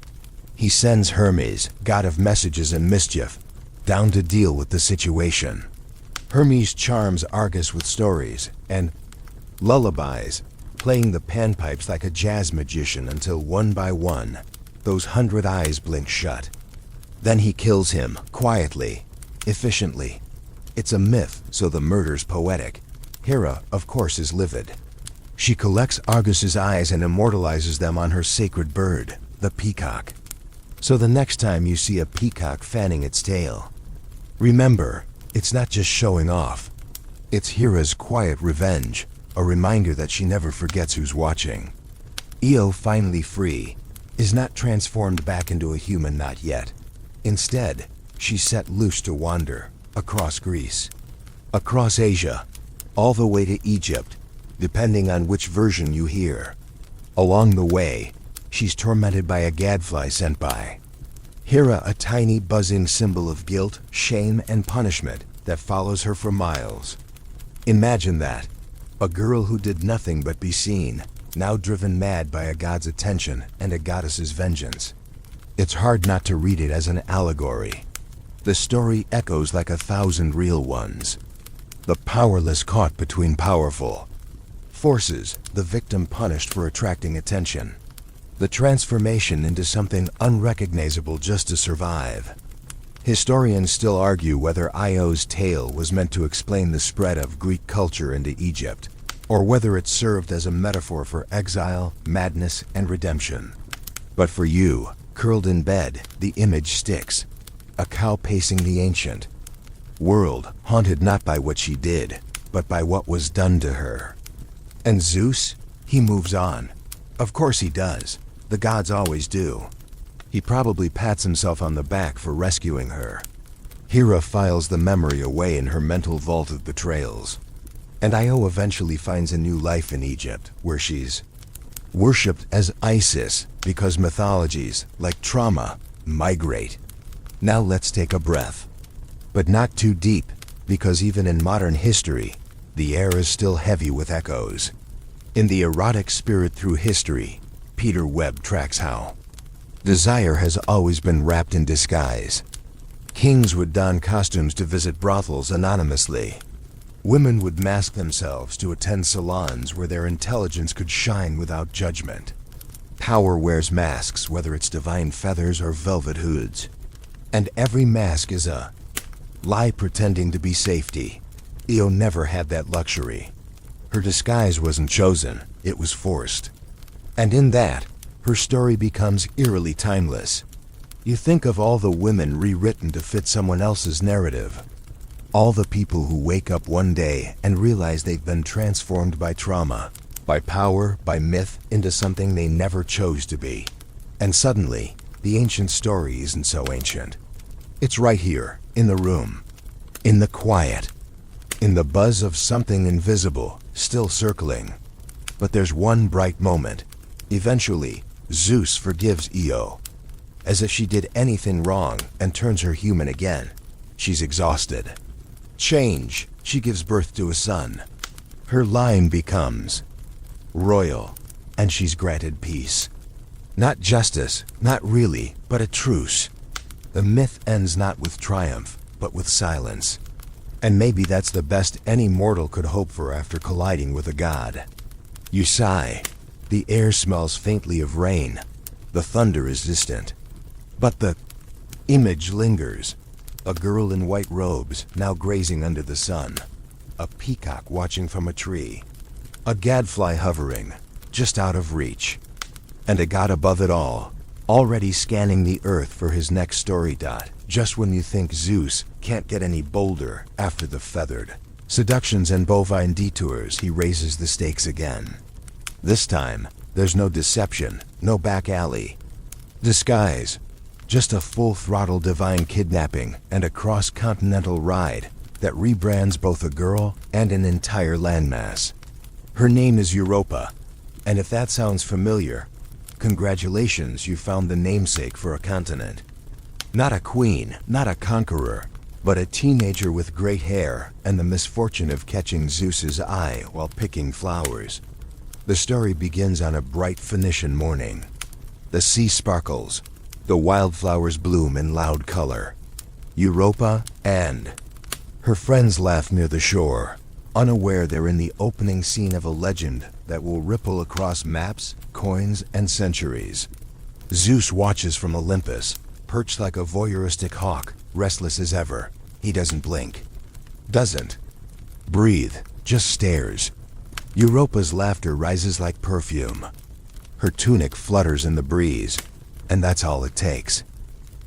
He sends Hermes, god of messages and mischief, down to deal with the situation. Hermes charms Argus with stories and lullabies, playing the panpipes like a jazz magician until one by one, those 100 eyes blink shut. Then he kills him, quietly, efficiently. It's a myth, so the murder's poetic. Hera, of course, is livid. She collects Argus's eyes and immortalizes them on her sacred bird, the peacock. So the next time you see a peacock fanning its tail, remember, it's not just showing off. It's Hera's quiet revenge, a reminder that she never forgets who's watching. Io, finally free, is not transformed back into a human, not yet. Instead, she's set loose to wander, across Greece, across Asia, all the way to Egypt, depending on which version you hear. Along the way, she's tormented by a gadfly sent by Hera, a tiny buzzing symbol of guilt, shame, and punishment that follows her for miles. Imagine that. A girl who did nothing but be seen, now driven mad by a god's attention and a goddess's vengeance. It's hard not to read it as an allegory. The story echoes like 1,000 real ones. The powerless caught between powerful forces, the victim punished for attracting attention. The transformation into something unrecognizable just to survive. Historians still argue whether Io's tale was meant to explain the spread of Greek culture into Egypt, or whether it served as a metaphor for exile, madness, and redemption. But for you, curled in bed, the image sticks. A cow pacing the ancient world, haunted not by what she did, but by what was done to her. And Zeus? He moves on. Of course he does. The gods always do. He probably pats himself on the back for rescuing her. Hera files the memory away in her mental vault of betrayals. And Io eventually finds a new life in Egypt, where she's worshipped as Isis because mythologies, like trauma, migrate. Now let's take a breath. But not too deep, because even in modern history, the air is still heavy with echoes. In the erotic spirit through history, Peter Webb tracks how desire has always been wrapped in disguise. Kings would don costumes to visit brothels anonymously. Women would mask themselves to attend salons where their intelligence could shine without judgment. Power wears masks, whether it's divine feathers or velvet hoods. And every mask is a lie pretending to be safety. Io never had that luxury. Her disguise wasn't chosen, it was forced. And in that, her story becomes eerily timeless. You think of all the women rewritten to fit someone else's narrative. All the people who wake up one day and realize they've been transformed by trauma, by power, by myth, into something they never chose to be. And suddenly, the ancient story isn't so ancient. It's right here, in the room, in the quiet, in the buzz of something invisible, still circling. But there's one bright moment. Eventually, Zeus forgives Io, as if she did anything wrong, and turns her human again. She's exhausted. Change. She gives birth to a son. Her line becomes, royal, and she's granted peace. Not justice, not really, but a truce. The myth ends not with triumph, but with silence. And maybe that's the best any mortal could hope for after colliding with a god. You sigh. The air smells faintly of rain. The thunder is distant. But the image lingers. A girl in white robes, now grazing under the sun. A peacock watching from a tree. A gadfly hovering, just out of reach. And a god above it all, already scanning the earth for his next story dot, just when you think Zeus can't get any bolder after the feathered seductions and bovine detours, he raises the stakes again. This time, there's no deception, no back alley. Disguise, just a full-throttle divine kidnapping and a cross-continental ride that rebrands both a girl and an entire landmass. Her name is Europa, and if that sounds familiar, congratulations, you found the namesake for a continent. Not a queen, not a conqueror, but a teenager with great hair and the misfortune of catching Zeus's eye while picking flowers. The story begins on a bright Phoenician morning. The sea sparkles, the wildflowers bloom in loud color. Europa and her friends laugh near the shore, unaware they're in the opening scene of a legend that will ripple across maps, coins, and centuries. Zeus watches from Olympus, perched like a voyeuristic hawk, restless as ever. He doesn't blink. Doesn't breathe, just stares. Europa's laughter rises like perfume. Her tunic flutters in the breeze, and that's all it takes.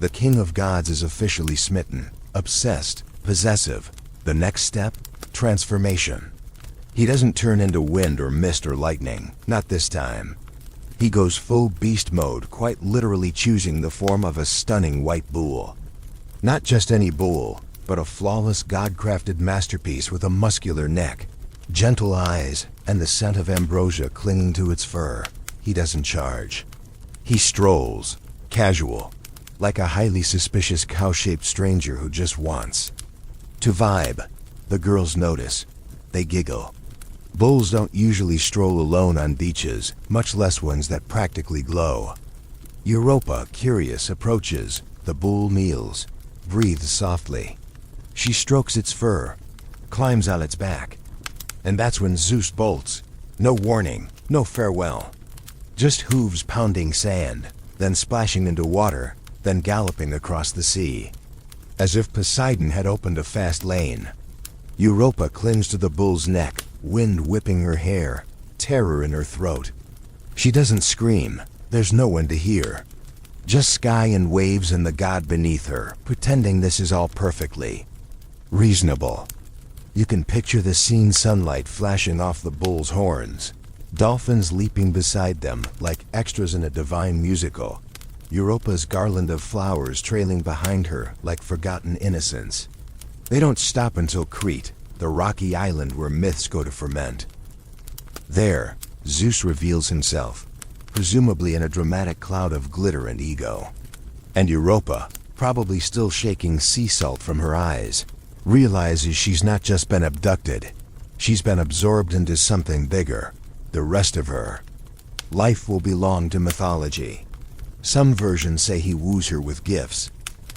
The king of gods is officially smitten, obsessed, possessive. The next step? Transformation. He doesn't turn into wind or mist or lightning, not this time. He goes full beast mode, quite literally choosing the form of a stunning white bull. Not just any bull, but a flawless god-crafted masterpiece with a muscular neck, gentle eyes, and the scent of ambrosia clinging to its fur. He doesn't charge. He strolls, casual, like a highly suspicious cow-shaped stranger who just wants to vibe. The girls notice. They giggle. Bulls don't usually stroll alone on beaches, much less ones that practically glow. Europa, curious, approaches. The bull kneels, breathes softly. She strokes its fur, climbs on its back. And that's when Zeus bolts. No warning, no farewell. Just hooves pounding sand, then splashing into water, then galloping across the sea. As if Poseidon had opened a fast lane. Europa clings to the bull's neck, wind whipping her hair, terror in her throat. She doesn't scream, there's no one to hear. Just sky and waves and the god beneath her, pretending this is all perfectly reasonable. You can picture the scene, sunlight flashing off the bull's horns, dolphins leaping beside them like extras in a divine musical, Europa's garland of flowers trailing behind her like forgotten innocence. They don't stop until Crete, the rocky island where myths go to ferment. There, Zeus reveals himself, presumably in a dramatic cloud of glitter and ego. And Europa, probably still shaking sea salt from her eyes, realizes she's not just been abducted, she's been absorbed into something bigger, the rest of her. Life will belong to mythology. Some versions say he woos her with gifts,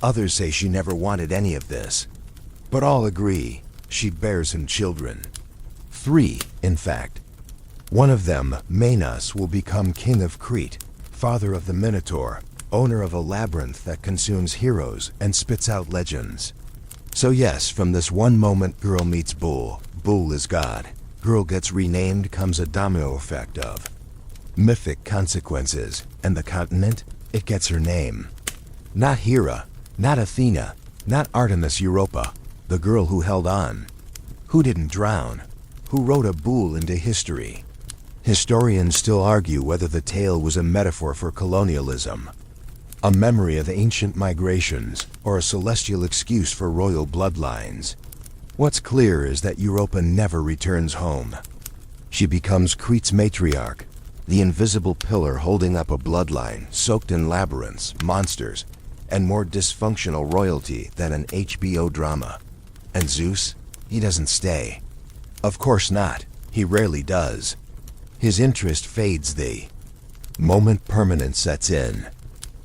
others say she never wanted any of this. But all agree, she bears him children. 3, in fact. One of them, Minos, will become king of Crete, father of the Minotaur, owner of a labyrinth that consumes heroes and spits out legends. So yes, from this one moment girl meets bull, bull is god, girl gets renamed, comes a domino effect of mythic consequences, and the continent, it gets her name. Not Hera, not Athena, not Artemis, Europa, the girl who held on, who didn't drown, who wrote a bull into history. Historians still argue whether the tale was a metaphor for colonialism, a memory of ancient migrations, or a celestial excuse for royal bloodlines. What's clear is that Europa never returns home. She becomes Crete's matriarch, the invisible pillar holding up a bloodline soaked in labyrinths, monsters, and more dysfunctional royalty than an HBO drama. And Zeus, he doesn't stay. Of course not, he rarely does. His interest fades, the moment permanence sets in.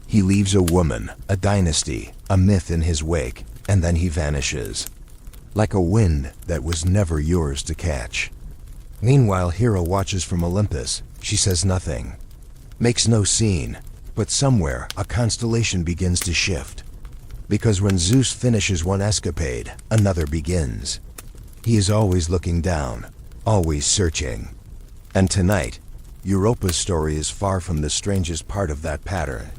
He leaves a woman, a dynasty, a myth in his wake, and then he vanishes. Like a wind that was never yours to catch. Meanwhile, Hera watches from Olympus. She says nothing, makes no scene, but somewhere a constellation begins to shift. Because when Zeus finishes one escapade, another begins. He is always looking down, always searching. And tonight, Europa's story is far from the strangest part of that pattern.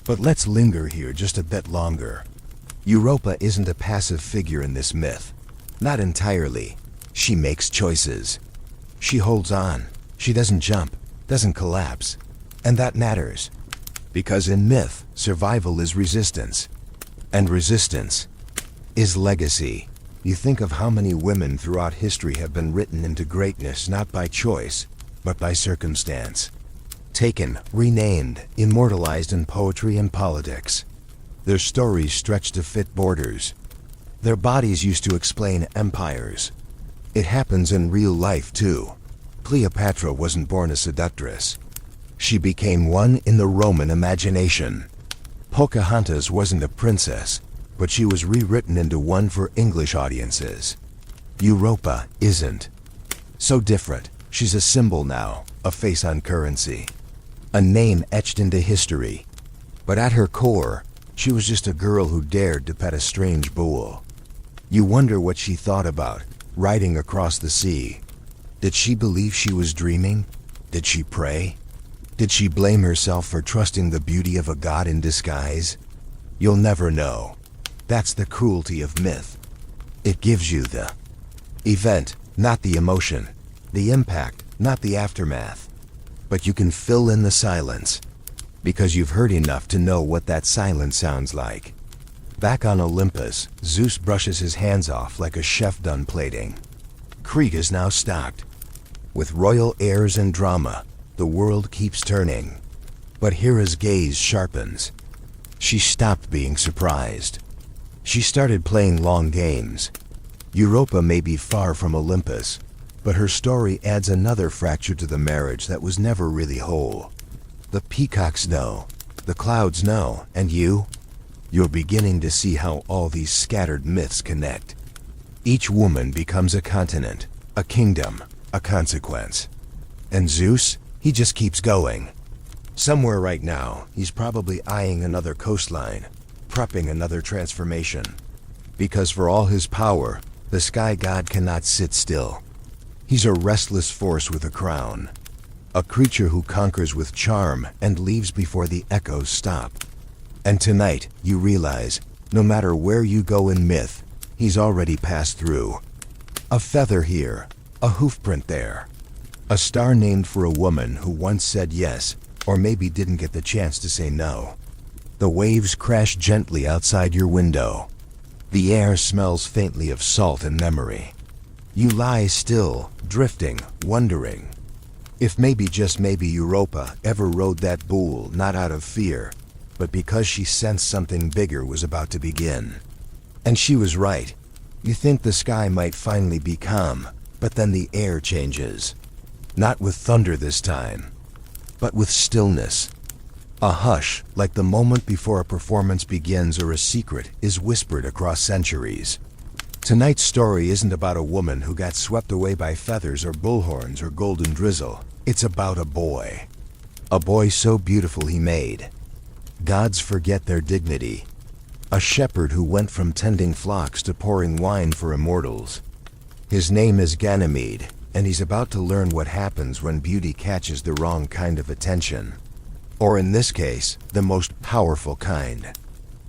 But let's linger here just a bit longer. Europa isn't a passive figure in this myth. Not entirely. She makes choices. She holds on. She doesn't jump, doesn't collapse. And that matters. Because in myth, survival is resistance. And resistance is legacy. You think of how many women throughout history have been written into greatness not by choice, but by circumstance. Taken, renamed, immortalized in poetry and politics. Their stories stretch to fit borders. Their bodies used to explain empires. It happens in real life too. Cleopatra wasn't born a seductress. She became one in the Roman imagination. Pocahontas wasn't a princess, but she was rewritten into one for English audiences. Europa isn't. So different. She's a symbol now, a face on currency. A name etched into history. But at her core, she was just a girl who dared to pet a strange bull. You wonder what she thought about, riding across the sea. Did she believe she was dreaming? Did she pray? Did she blame herself for trusting the beauty of a god in disguise? You'll never know. That's the cruelty of myth. It gives you the event, not the emotion. The impact, not the aftermath. But you can fill in the silence. Because you've heard enough to know what that silence sounds like. Back on Olympus, Zeus brushes his hands off like a chef done plating. Crete is now stocked. With royal airs and drama, the world keeps turning. But Hera's gaze sharpens. She stopped being surprised. She started playing long games. Europa may be far from Olympus, but her story adds another fracture to the marriage that was never really whole. The peacocks know, the clouds know, and you? You're beginning to see how all these scattered myths connect. Each woman becomes a continent, a kingdom, a consequence. And Zeus, he just keeps going. Somewhere right now, he's probably eyeing another coastline, prepping another transformation. Because for all his power, the sky god cannot sit still. He's a restless force with a crown. A creature who conquers with charm and leaves before the echoes stop. And tonight, you realize, no matter where you go in myth, he's already passed through. A feather here, a hoofprint there. A star named for a woman who once said yes, or maybe didn't get the chance to say no. The waves crash gently outside your window. The air smells faintly of salt and memory. You lie still, drifting, wondering. If maybe, just maybe, Europa ever rode that bull not out of fear, but because she sensed something bigger was about to begin. And she was right. You think the sky might finally be calm, but then the air changes. Not with thunder this time, but with stillness. A hush, like the moment before a performance begins or a secret is whispered across centuries. Tonight's story isn't about a woman who got swept away by feathers or bullhorns or golden drizzle. It's about a boy. A boy so beautiful he made gods forget their dignity. A shepherd who went from tending flocks to pouring wine for immortals. His name is Ganymede, and he's about to learn what happens when beauty catches the wrong kind of attention. Or in this case, the most powerful kind.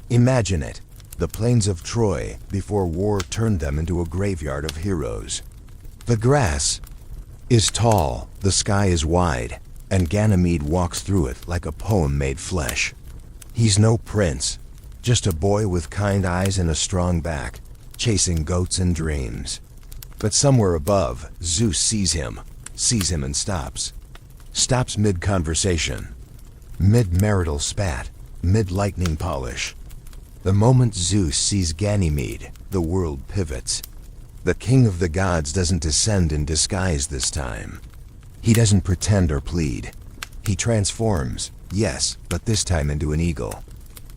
Imagine it, the plains of Troy before war turned them into a graveyard of heroes. The grass is tall, the sky is wide, and Ganymede walks through it like a poem made flesh. He's no prince, just a boy with kind eyes and a strong back, chasing goats and dreams. But somewhere above, Zeus sees him and stops. Stops mid-conversation, mid-marital spat, mid-lightning polish. The moment Zeus sees Ganymede, the world pivots. The king of the gods doesn't descend in disguise this time. He doesn't pretend or plead. He transforms, yes, but this time into an eagle.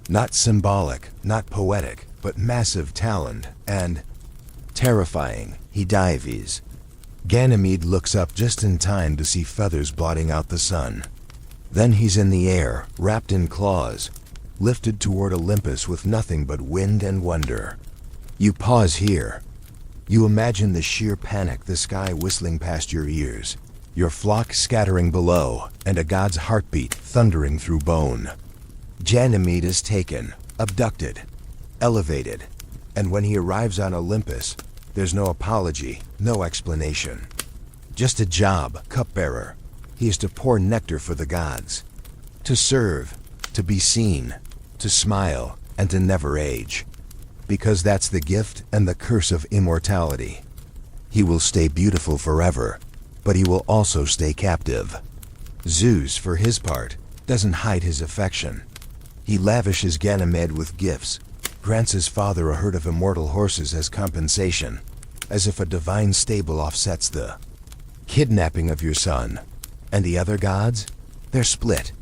Not symbolic, not poetic, but massive talent, and terrifying. He dives. Ganymede looks up just in time to see feathers blotting out the sun. Then he's in the air, wrapped in claws, lifted toward Olympus with nothing but wind and wonder. You pause here. You imagine the sheer panic, the sky whistling past your ears, your flock scattering below, and a god's heartbeat thundering through bone. Ganymede is taken, abducted, elevated, and when he arrives on Olympus, there's no apology, no explanation. Just a job, cupbearer. He is to pour nectar for the gods, to serve, to be seen, to smile, and to never age. Because that's the gift and the curse of immortality. He will stay beautiful forever, but he will also stay captive. Zeus, for his part, doesn't hide his affection. He lavishes Ganymede with gifts, grants his father a herd of immortal horses as compensation, as if a divine stable offsets the kidnapping of your son. And the other gods? They're split.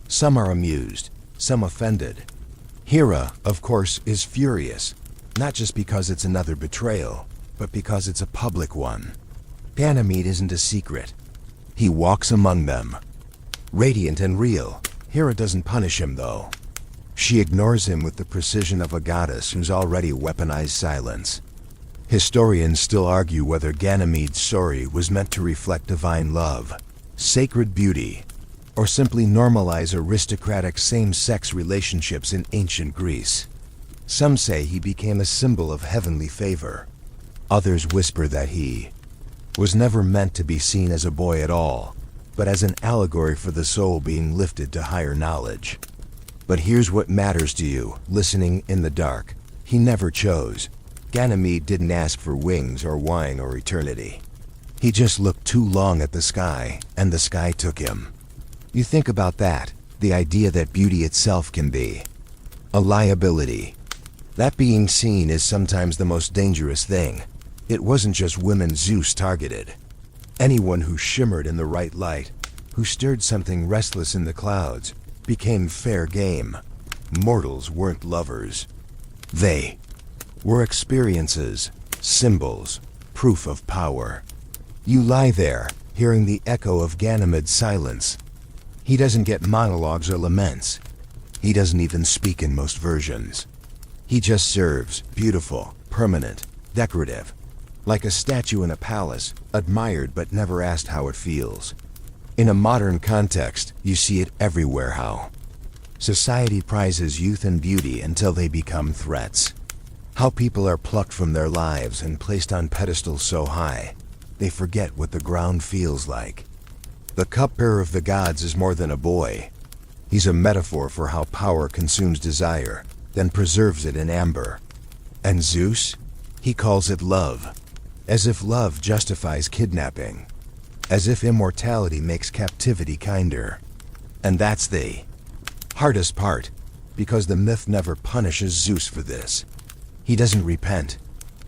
Some are amused, some offended. Hera, of course, is furious, not just because it's another betrayal, but because it's a public one. Ganymede isn't a secret. He walks among them. Radiant and real, Hera doesn't punish him though. She ignores him with the precision of a goddess who's already weaponized silence. Historians still argue whether Ganymede's story was meant to reflect divine love, sacred beauty, or simply normalize aristocratic same-sex relationships in ancient Greece. Some say he became a symbol of heavenly favor. Others whisper that he was never meant to be seen as a boy at all, but as an allegory for the soul being lifted to higher knowledge. But here's what matters to you, listening in the dark. He never chose. Ganymede didn't ask for wings or wine or eternity. He just looked too long at the sky, and the sky took him. You think about that, the idea that beauty itself can be a liability. That being seen is sometimes the most dangerous thing. It wasn't just women Zeus targeted. Anyone who shimmered in the right light, who stirred something restless in the clouds, became fair game. Mortals weren't lovers. They were experiences, symbols, proof of power. You lie there, hearing the echo of Ganymede's silence. He doesn't get monologues or laments. He doesn't even speak in most versions. He just serves, beautiful, permanent, decorative. Like a statue in a palace, admired but never asked how it feels. In a modern context, you see it everywhere how society prizes youth and beauty until they become threats. How people are plucked from their lives and placed on pedestals so high, they forget what the ground feels like. The cupbearer of the gods is more than a boy. He's a metaphor for how power consumes desire, then preserves it in amber. And Zeus? He calls it love. As if love justifies kidnapping. As if immortality makes captivity kinder. And that's the hardest part, because the myth never punishes Zeus for this. He doesn't repent.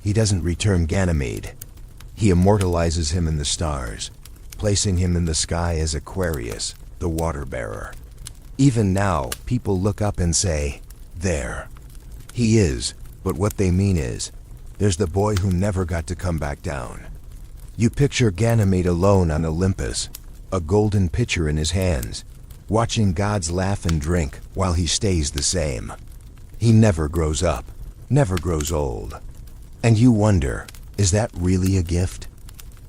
He doesn't return Ganymede. He immortalizes him in the stars, placing him in the sky as Aquarius, the water-bearer. Even now, people look up and say, there. He is, but what they mean is, there's the boy who never got to come back down. You picture Ganymede alone on Olympus, a golden pitcher in his hands, watching gods laugh and drink while he stays the same. He never grows up, never grows old. And you wonder, is that really a gift?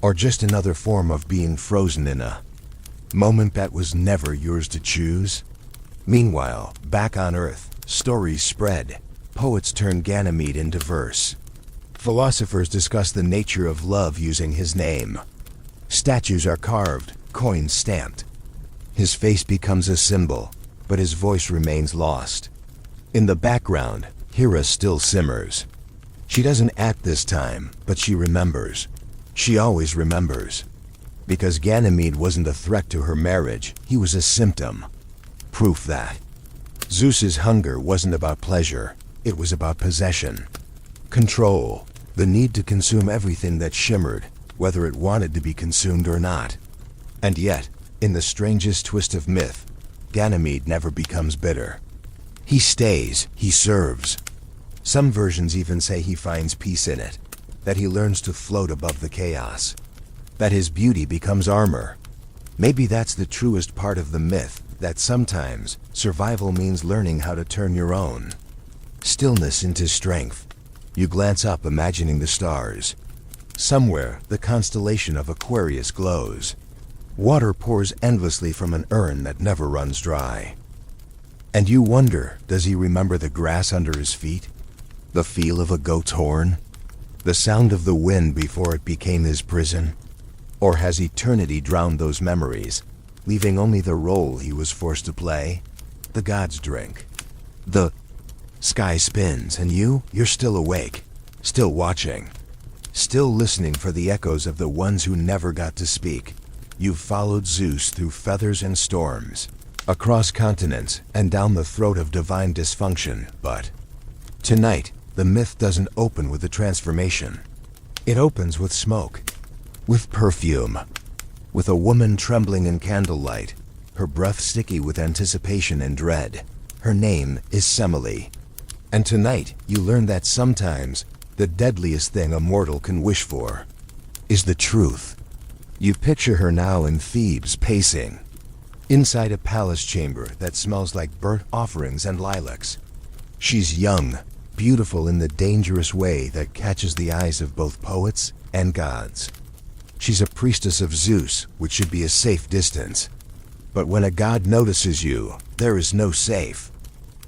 Or just another form of being frozen in a moment that was never yours to choose? Meanwhile, back on Earth, stories spread. Poets turn Ganymede into verse. Philosophers discuss the nature of love using his name. Statues are carved, coins stamped. His face becomes a symbol, but his voice remains lost. In the background, Hera still simmers. She doesn't act this time, but she remembers. She always remembers. Because Ganymede wasn't a threat to her marriage, he was a symptom. Proof that Zeus's hunger wasn't about pleasure, it was about possession. Control, the need to consume everything that shimmered, whether it wanted to be consumed or not. And yet, in the strangest twist of myth, Ganymede never becomes bitter. He stays, he serves. Some versions even say he finds peace in it, that he learns to float above the chaos, that his beauty becomes armor. Maybe that's the truest part of the myth, that sometimes survival means learning how to turn your own stillness into strength. You glance up, imagining the stars. Somewhere, the constellation of Aquarius glows. Water pours endlessly from an urn that never runs dry. And you wonder, does he remember the grass under his feet? The feel of a goat's horn? The sound of the wind before it became his prison? Or has eternity drowned those memories, leaving only the role he was forced to play? The gods drink. The sky spins, and you're still awake, still watching, still listening for the echoes of the ones who never got to speak. You've followed Zeus through feathers and storms, across continents and down the throat of divine dysfunction, but tonight, the myth doesn't open with a transformation. It opens with smoke, with perfume, with a woman trembling in candlelight, her breath sticky with anticipation and dread. Her name is Semele. And tonight, you learn that sometimes the deadliest thing a mortal can wish for is the truth. You picture her now in Thebes, pacing inside a palace chamber that smells like burnt offerings and lilacs. She's young, beautiful in the dangerous way that catches the eyes of both poets and gods. She's a priestess of Zeus, which should be a safe distance. But when a god notices you, there is no safe.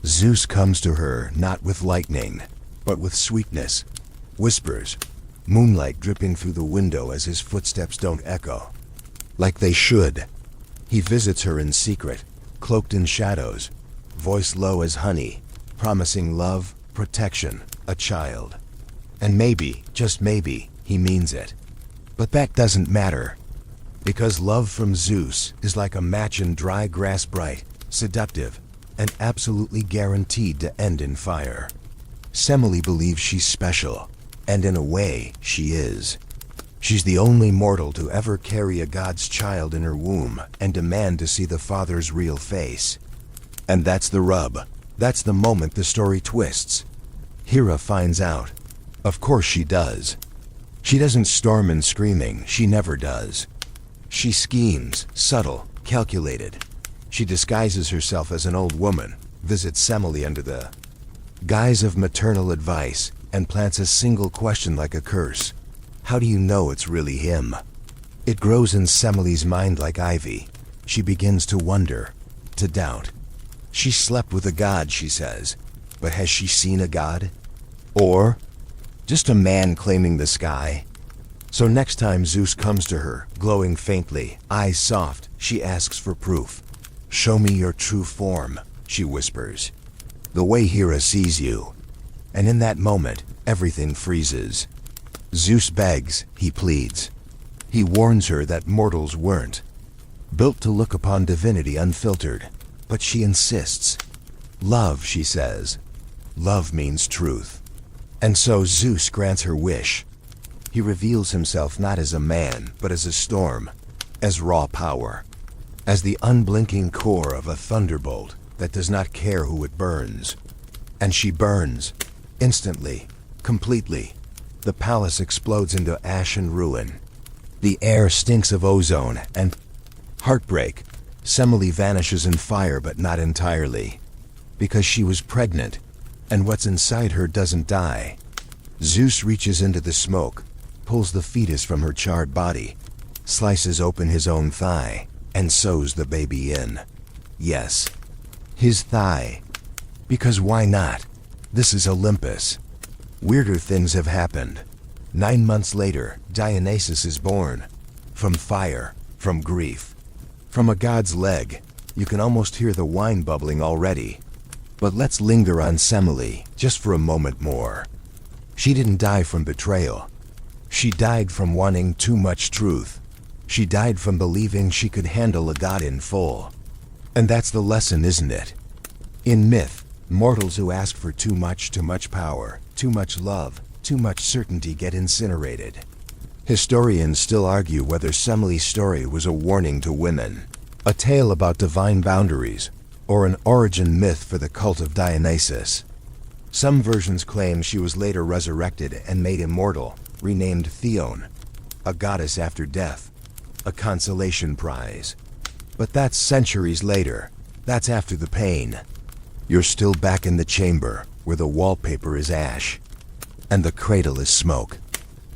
Zeus comes to her not with lightning, but with sweetness, whispers, moonlight dripping through the window as his footsteps don't echo like they should. He visits her in secret, cloaked in shadows, voice low as honey, promising love, protection, a child. And maybe, just maybe, he means it. But that doesn't matter, because love from Zeus is like a match in dry grass, bright, seductive, and absolutely guaranteed to end in fire. Semele believes she's special, and in a way, she is. She's the only mortal to ever carry a god's child in her womb and demand to see the father's real face. And that's the rub. That's the moment the story twists. Hera finds out. Of course she does. She doesn't storm in screaming, she never does. She schemes, subtle, calculated. She disguises herself as an old woman, visits Semele under the guise of maternal advice, and plants a single question like a curse. How do you know it's really him? It grows in Semele's mind like ivy. She begins to wonder, to doubt. She slept with a god, she says, but has she seen a god? Or just a man claiming the sky? So next time Zeus comes to her, glowing faintly, eyes soft, she asks for proof. "Show me your true form," she whispers. "The way Hera sees you." And in that moment, everything freezes. Zeus begs, he pleads. He warns her that mortals weren't built to look upon divinity unfiltered, but she insists. Love, she says. Love means truth. And so Zeus grants her wish. He reveals himself not as a man, but as a storm, as raw power, as the unblinking core of a thunderbolt that does not care who it burns. And she burns, instantly, completely. The palace explodes into ash and ruin. The air stinks of ozone and heartbreak. Semele vanishes in fire, but not entirely, because she was pregnant, and what's inside her doesn't die. Zeus reaches into the smoke, pulls the fetus from her charred body, slices open his own thigh, and sews the baby in. Yes, his thigh. Because why not? This is Olympus. Weirder things have happened. 9 months later, Dionysus is born. From fire, from grief, from a god's leg. You can almost hear the wine bubbling already. But let's linger on Semele, just for a moment more. She didn't die from betrayal. She died from wanting too much truth. She died from believing she could handle a god in full. And that's the lesson, isn't it? In myth, mortals who ask for too much power, too much love, too much certainty get incinerated. Historians still argue whether Semele's story was a warning to women, a tale about divine boundaries, or an origin myth for the cult of Dionysus. Some versions claim she was later resurrected and made immortal, renamed Theon, a goddess after death, a consolation prize. But that's centuries later. That's after the pain. You're still back in the chamber, where the wallpaper is ash, and the cradle is smoke,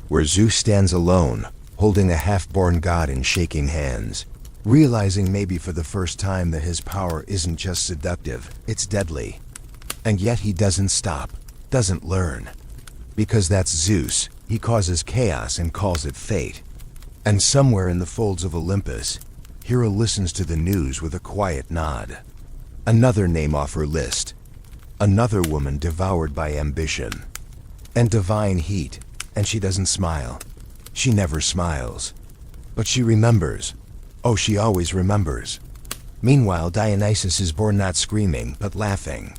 where Zeus stands alone, holding a half-born god in shaking hands, realizing maybe for the first time that his power isn't just seductive, it's deadly. And yet he doesn't stop, doesn't learn. Because that's Zeus, he causes chaos and calls it fate. And somewhere in the folds of Olympus, Hera listens to the news with a quiet nod. Another name off her list. Another woman devoured by ambition and divine heat, and she doesn't smile. She never smiles. But she remembers. Oh, she always remembers. Meanwhile, Dionysus is born not screaming, but laughing.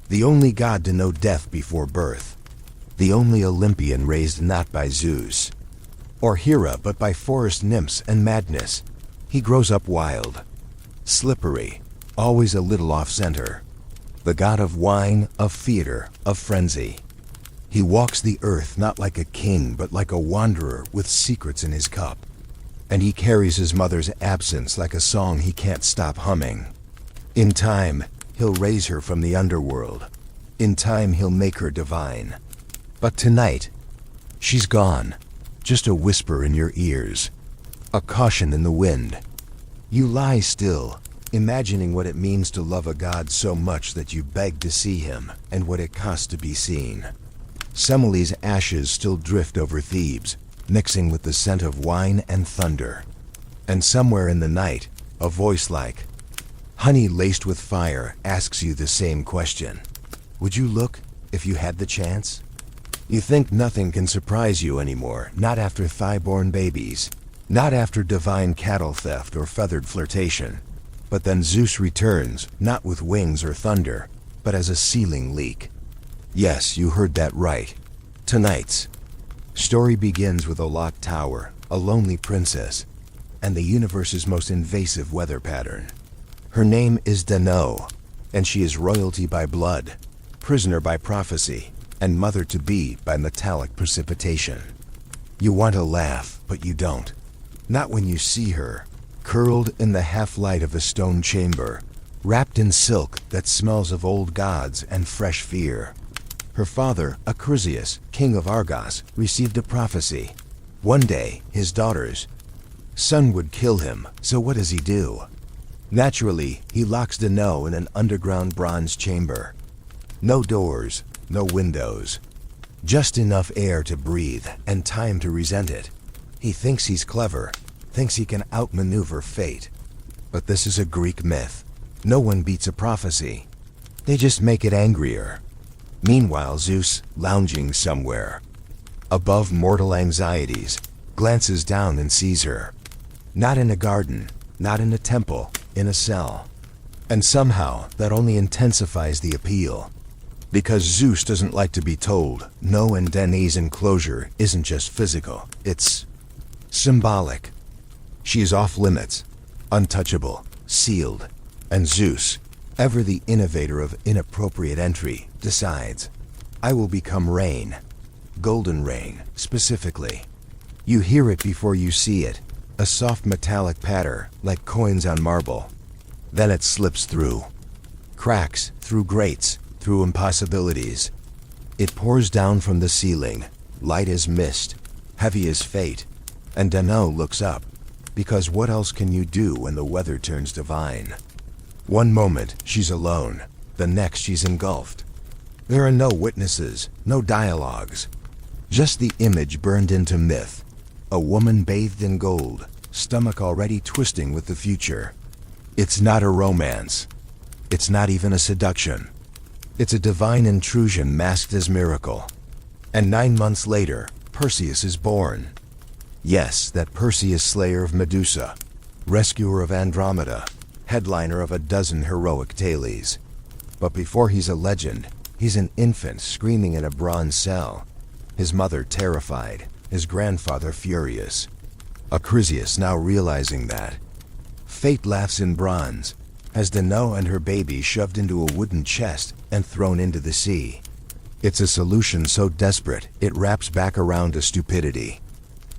The only god to know death before birth. The only Olympian raised not by Zeus or Hera, but by forest nymphs and madness. He grows up wild, slippery, always a little off-center. The god of wine, of theater, of frenzy. He walks the earth not like a king, but like a wanderer with secrets in his cup. And he carries his mother's absence like a song he can't stop humming. In time, he'll raise her from the underworld. In time, he'll make her divine. But tonight, she's gone. Just a whisper in your ears. A caution in the wind. You lie still, imagining what it means to love a god so much that you beg to see him, and what it costs to be seen. Semele's ashes still drift over Thebes, mixing with the scent of wine and thunder. And somewhere in the night, a voice like honey laced with fire asks you the same question. Would you look if you had the chance? You think nothing can surprise you anymore, not after thigh-born babies, not after divine cattle theft or feathered flirtation. But then Zeus returns, not with wings or thunder, but as a ceiling leak. Yes, you heard that right. Tonight's story begins with a locked tower, a lonely princess, and the universe's most invasive weather pattern. Her name is Dano, and she is royalty by blood, prisoner by prophecy, and mother-to-be by metallic precipitation. You want to laugh, but you don't. Not when you see her, curled in the half-light of a stone chamber, wrapped in silk that smells of old gods and fresh fear. Her father, Acrisius, king of Argos, received a prophecy. One day, his daughter's son would kill him, so what does he do? Naturally, he locks Dano in an underground bronze chamber. No doors, no windows. Just enough air to breathe and time to resent it. He thinks he's clever, thinks he can outmaneuver fate. But this is a Greek myth. No one beats a prophecy. They just make it angrier. Meanwhile, Zeus, lounging somewhere, above mortal anxieties, glances down and sees her. Not in a garden, not in a temple, in a cell. And somehow, that only intensifies the appeal. Because Zeus doesn't like to be told, no, and Danae's enclosure isn't just physical, it's symbolic. She is off limits, untouchable, sealed, and Zeus, ever the innovator of inappropriate entry, decides, I will become rain. Golden rain, specifically. You hear it before you see it, a soft metallic patter, like coins on marble. Then it slips through cracks, through grates, through impossibilities. It pours down from the ceiling, light as mist, heavy as fate, and Dano looks up, because what else can you do when the weather turns divine? One moment, she's alone, the next she's engulfed. There are no witnesses, no dialogues, just the image burned into myth. A woman bathed in gold, stomach already twisting with the future. It's not a romance. It's not even a seduction. It's a divine intrusion masked as miracle. And 9 months later, Perseus is born. Yes, that Perseus, slayer of Medusa, rescuer of Andromeda, headliner of a dozen heroic tales. But before he's a legend, he's an infant screaming in a bronze cell, his mother terrified, his grandfather furious. Acrisius, now realizing that, fate laughs in bronze, has Danae and her baby shoved into a wooden chest and thrown into the sea. It's a solution so desperate, it wraps back around to stupidity.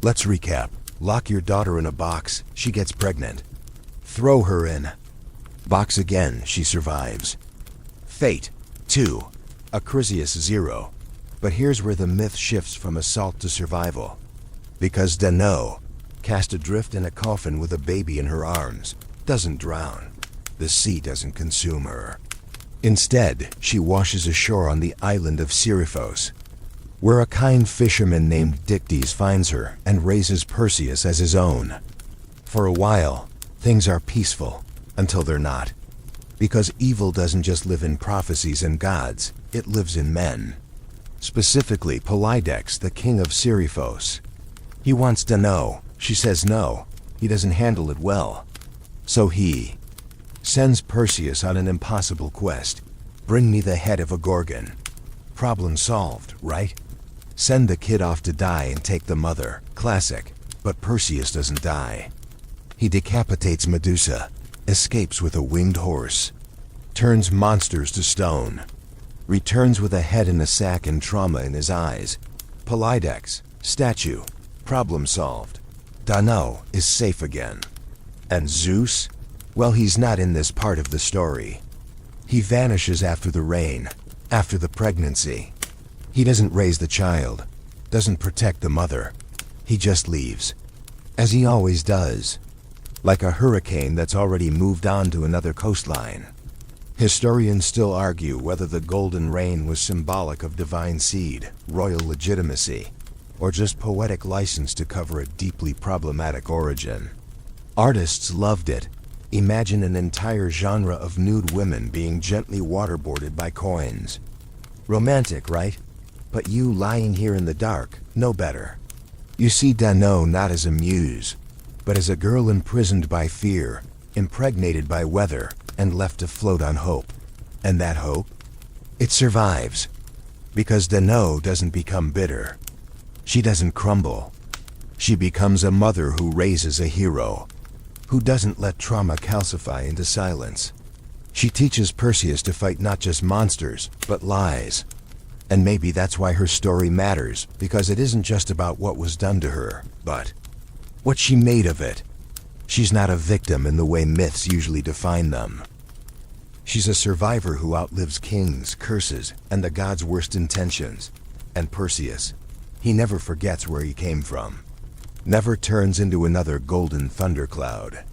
Let's recap. Lock your daughter in a box, she gets pregnant. Throw her in. Box again, she survives. Fate, 2. Acrisius, 0. But here's where the myth shifts from assault to survival. Because Danae, cast adrift in a coffin with a baby in her arms, doesn't drown. The sea doesn't consume her. Instead, she washes ashore on the island of Seriphos, where a kind fisherman named Deities finds her and raises Perseus as his own. For a while, things are peaceful, until they're not. Because evil doesn't just live in prophecies and gods, it lives in men. Specifically, Polydex, the king of Seriphos. He wants Danae. She says no, he doesn't handle it well. So he sends Perseus on an impossible quest. Bring me the head of a Gorgon. Problem solved, right? Send the kid off to die and take the mother. Classic. But Perseus doesn't die. He decapitates Medusa, escapes with a winged horse, turns monsters to stone, returns with a head in a sack and trauma in his eyes. Polydex, statue. Problem solved. Danae is safe again. And Zeus? Well, he's not in this part of the story. He vanishes after the rain, after the pregnancy. He doesn't raise the child, doesn't protect the mother. He just leaves. As he always does. Like a hurricane that's already moved on to another coastline. Historians still argue whether the golden rain was symbolic of divine seed, royal legitimacy, or just poetic license to cover a deeply problematic origin. Artists loved it. Imagine an entire genre of nude women being gently waterboarded by coins. Romantic, right? But you lying here in the dark, know better. You see Danae not as a muse, but as a girl imprisoned by fear, impregnated by weather, and left to float on hope. And that hope? It survives. Because Danae doesn't become bitter. She doesn't crumble. She becomes a mother who raises a hero, who doesn't let trauma calcify into silence. She teaches Perseus to fight not just monsters, but lies. And maybe that's why her story matters, because it isn't just about what was done to her, but what she made of it. She's not a victim in the way myths usually define them. She's a survivor who outlives kings, curses, and the gods' worst intentions. And Perseus, he never forgets where he came from. Never turns into another golden thundercloud.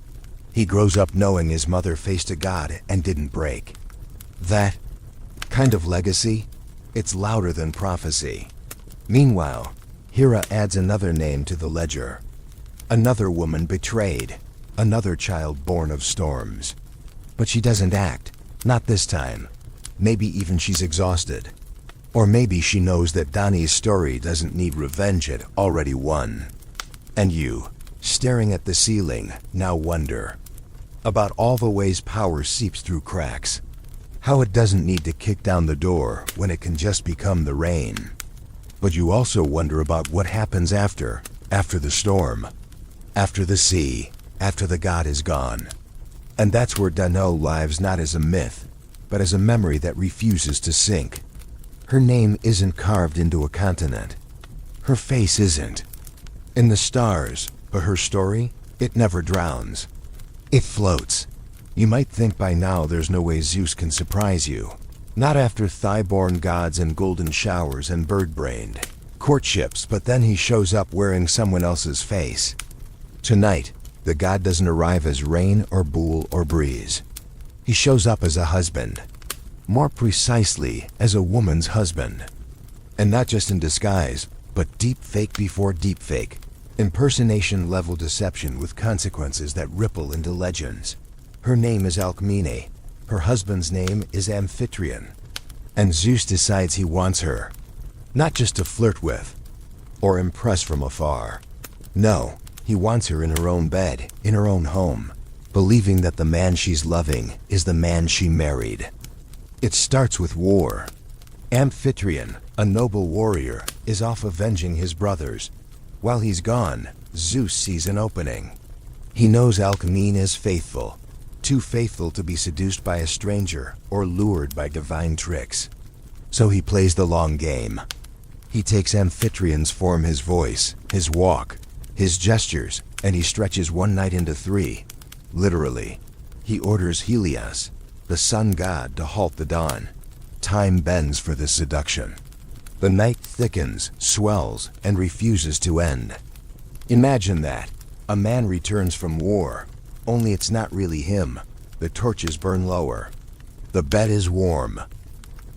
He grows up knowing his mother faced a god and didn't break. That kind of legacy, it's louder than prophecy. Meanwhile, Hera adds another name to the ledger. Another woman betrayed. Another child born of storms. But she doesn't act. Not this time. Maybe even she's exhausted. Or maybe she knows that Danae's story doesn't need revenge, it already won. And you, staring at the ceiling, now wonder about all the ways power seeps through cracks. How it doesn't need to kick down the door when it can just become the rain. But you also wonder about what happens after the storm, after the sea, after the god is gone. And that's where Danae lives not as a myth, but as a memory that refuses to sink. Her name isn't carved into a continent. Her face isn't in the stars, but her story, it never drowns. It floats. You might think by now there's no way Zeus can surprise you. Not after thigh-born gods and golden showers and bird-brained courtships, but then he shows up wearing someone else's face. Tonight, the god doesn't arrive as rain or bool or breeze. He shows up as a husband. More precisely, as a woman's husband. And not just in disguise, but deep fake before deep fake. Impersonation-level deception with consequences that ripple into legends. Her name is Alcmene. Her husband's name is Amphitryon. And Zeus decides he wants her. Not just to flirt with, or impress from afar. No, he wants her in her own bed, in her own home, believing that the man she's loving is the man she married. It starts with war. Amphitryon, a noble warrior, is off avenging his brothers. While he's gone, Zeus sees an opening. He knows Alcmene is faithful, too faithful to be seduced by a stranger or lured by divine tricks. So he plays the long game. He takes Amphitryon's form, his voice, his walk, his gestures, and he stretches one night into 3. Literally. He orders Helios, the sun god, to halt the dawn. Time bends for this seduction. The night thickens, swells, and refuses to end. Imagine that. A man returns from war, only it's not really him. The torches burn lower. The bed is warm.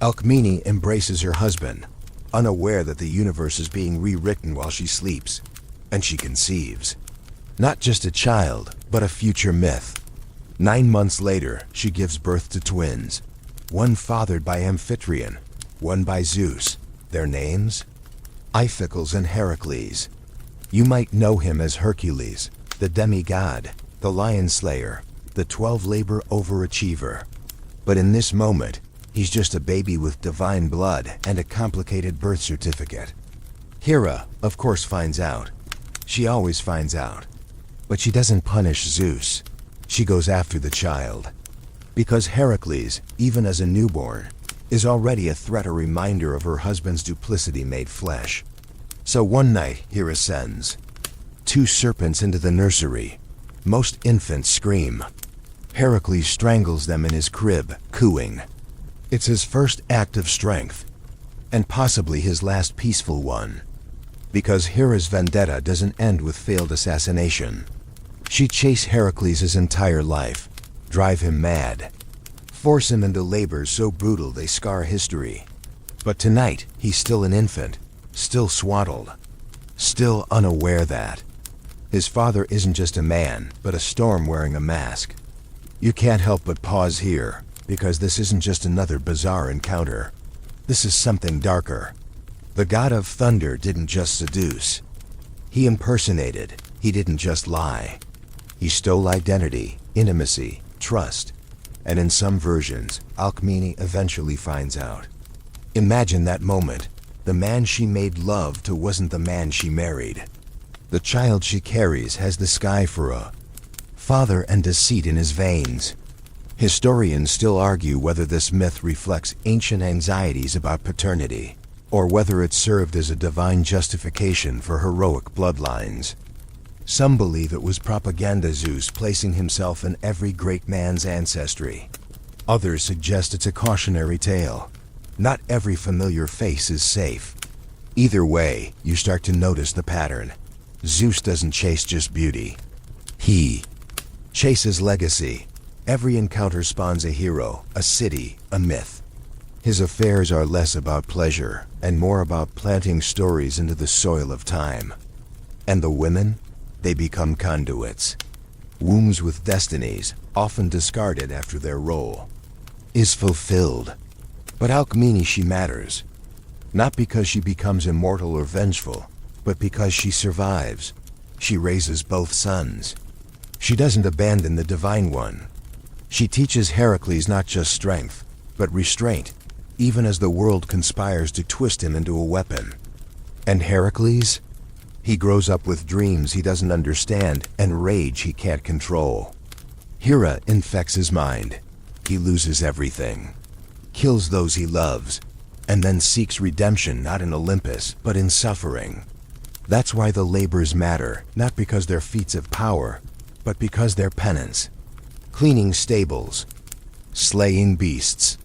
Alcmene embraces her husband, unaware that the universe is being rewritten while she sleeps, and she conceives. Not just a child, but a future myth. 9 months later, she gives birth to twins, one fathered by Amphitryon, one by Zeus. Their names? Iphicles and Heracles. You might know him as Hercules, the demigod, the lion slayer, the 12-labor overachiever. But in this moment, he's just a baby with divine blood and a complicated birth certificate. Hera, of course, finds out. She always finds out. But she doesn't punish Zeus. She goes after the child. Because Heracles, even as a newborn, is already a threat, a reminder of her husband's duplicity made flesh. So one night, Hera sends 2 serpents into the nursery. Most infants scream. Heracles strangles them in his crib, cooing. It's his first act of strength, and possibly his last peaceful one. Because Hera's vendetta doesn't end with failed assassination. She chased Heracles his entire life, drive him mad, force him into labors so brutal they scar history. But tonight, he's still an infant, still swaddled, still unaware that his father isn't just a man, but a storm wearing a mask. You can't help but pause here, because this isn't just another bizarre encounter. This is something darker. The god of thunder didn't just seduce. He impersonated. He didn't just lie. He stole identity, intimacy, trust, and in some versions, Alcmene eventually finds out. Imagine that moment. The man she made love to wasn't the man she married. The child she carries has the sky for a father and deceit in his veins. Historians still argue whether this myth reflects ancient anxieties about paternity, or whether it served as a divine justification for heroic bloodlines. Some believe it was propaganda, Zeus placing himself in every great man's ancestry. Others suggest it's a cautionary tale. Not every familiar face is safe. Either way, you start to notice the pattern. Zeus doesn't chase just beauty. He chases legacy. Every encounter spawns a hero, a city, a myth. His affairs are less about pleasure and more about planting stories into the soil of time. And the women? They become conduits. Wombs with destinies, often discarded after their role is fulfilled. But Alcmene, she matters. Not because she becomes immortal or vengeful, but because she survives. She raises both sons. She doesn't abandon the divine one. She teaches Heracles not just strength, but restraint, even as the world conspires to twist him into a weapon. And Heracles? He grows up with dreams he doesn't understand and rage he can't control. Hera infects his mind. He loses everything, kills those he loves, and then seeks redemption not in Olympus, but in suffering. That's why the labors matter, not because they're feats of power, but because they're penance. Cleaning stables, slaying beasts,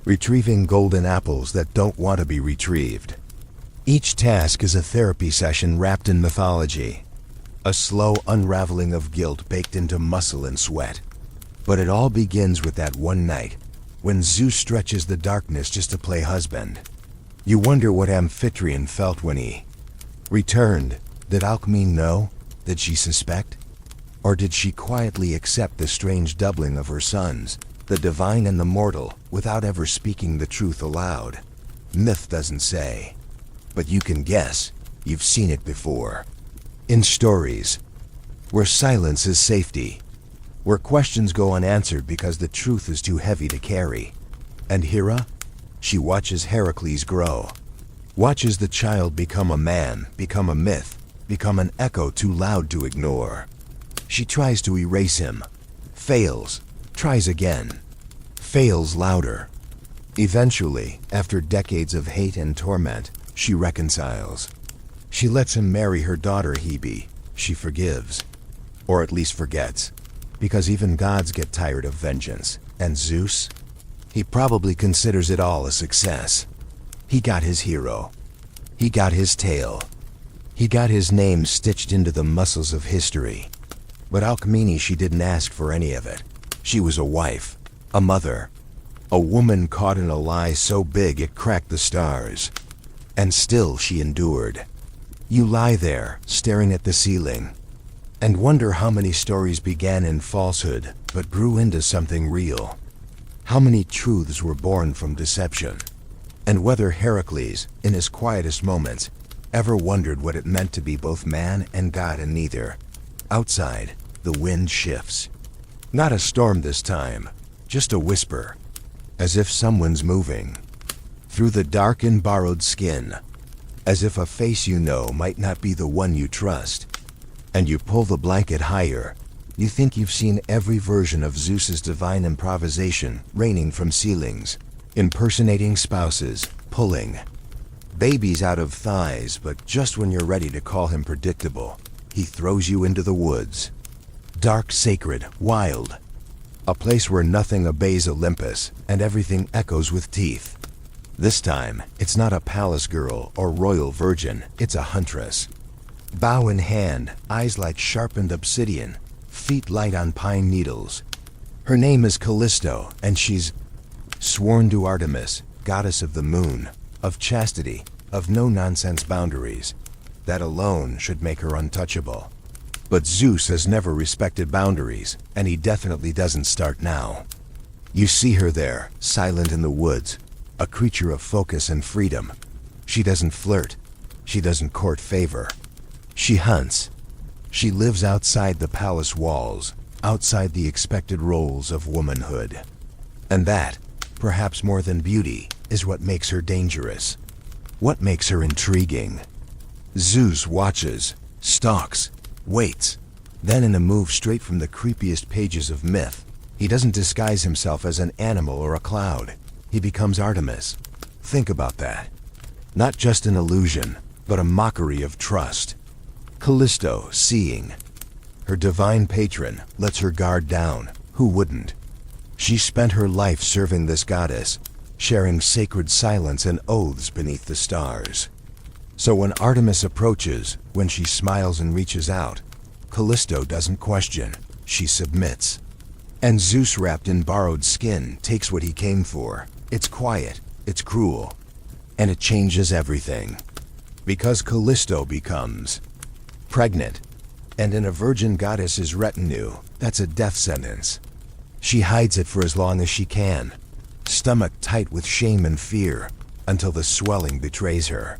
retrieving golden apples that don't want to be retrieved. Each task is a therapy session wrapped in mythology, a slow unraveling of guilt baked into muscle and sweat. But it all begins with that one night, when Zeus stretches the darkness just to play husband. You wonder what Amphitryon felt when he returned. Did Alcmene know? Did she suspect? Or did she quietly accept the strange doubling of her sons, the divine and the mortal, without ever speaking the truth aloud? Myth doesn't say. But you can guess. You've seen it before. In stories, where silence is safety, where questions go unanswered because the truth is too heavy to carry. And Hera? She watches Heracles grow, watches the child become a man, become a myth, become an echo too loud to ignore. She tries to erase him, fails, tries again, fails louder. Eventually, after decades of hate and torment, she reconciles. She lets him marry her daughter Hebe. She forgives. Or at least forgets. Because even gods get tired of vengeance. And Zeus? He probably considers it all a success. He got his hero. He got his tale. He got his name stitched into the muscles of history. But Alcmene, she didn't ask for any of it. She was a wife, a mother, a woman caught in a lie so big it cracked the stars. And still she endured. You lie there, staring at the ceiling, and wonder how many stories began in falsehood but grew into something real. How many truths were born from deception. And whether Heracles, in his quietest moments, ever wondered what it meant to be both man and god in neither. Outside, the wind shifts. Not a storm this time, just a whisper, as if someone's moving. Through the dark and borrowed skin, as if a face you know might not be the one you trust. And you pull the blanket higher. You think you've seen every version of Zeus's divine improvisation raining from ceilings, impersonating spouses, pulling babies out of thighs, but just when you're ready to call him predictable, he throws you into the woods. Dark, sacred, wild. A place where nothing obeys Olympus and everything echoes with teeth. This time, it's not a palace girl or royal virgin, it's a huntress. Bow in hand, eyes like sharpened obsidian, feet light on pine needles. Her name is Callisto, and she's sworn to Artemis, goddess of the moon, of chastity, of no-nonsense boundaries. That alone should make her untouchable. But Zeus has never respected boundaries, and he definitely doesn't start now. You see her there, silent in the woods, a creature of focus and freedom. She doesn't flirt. She doesn't court favor. She hunts. She lives outside the palace walls, outside the expected roles of womanhood. And that, perhaps more than beauty, is what makes her dangerous. What makes her intriguing. Zeus watches, stalks, waits. Then in a move straight from the creepiest pages of myth, he doesn't disguise himself as an animal or a cloud. He becomes Artemis. Think about that. Not just an illusion, but a mockery of trust. Callisto, seeing. Her divine patron lets her guard down. Who wouldn't? She spent her life serving this goddess, sharing sacred silence and oaths beneath the stars. So when Artemis approaches, when she smiles and reaches out, Callisto doesn't question. She submits. And Zeus, wrapped in borrowed skin, takes what he came for. It's quiet, it's cruel, and it changes everything. Because Callisto becomes pregnant, and in a virgin goddess's retinue, that's a death sentence. She hides it for as long as she can, stomach tight with shame and fear, until the swelling betrays her.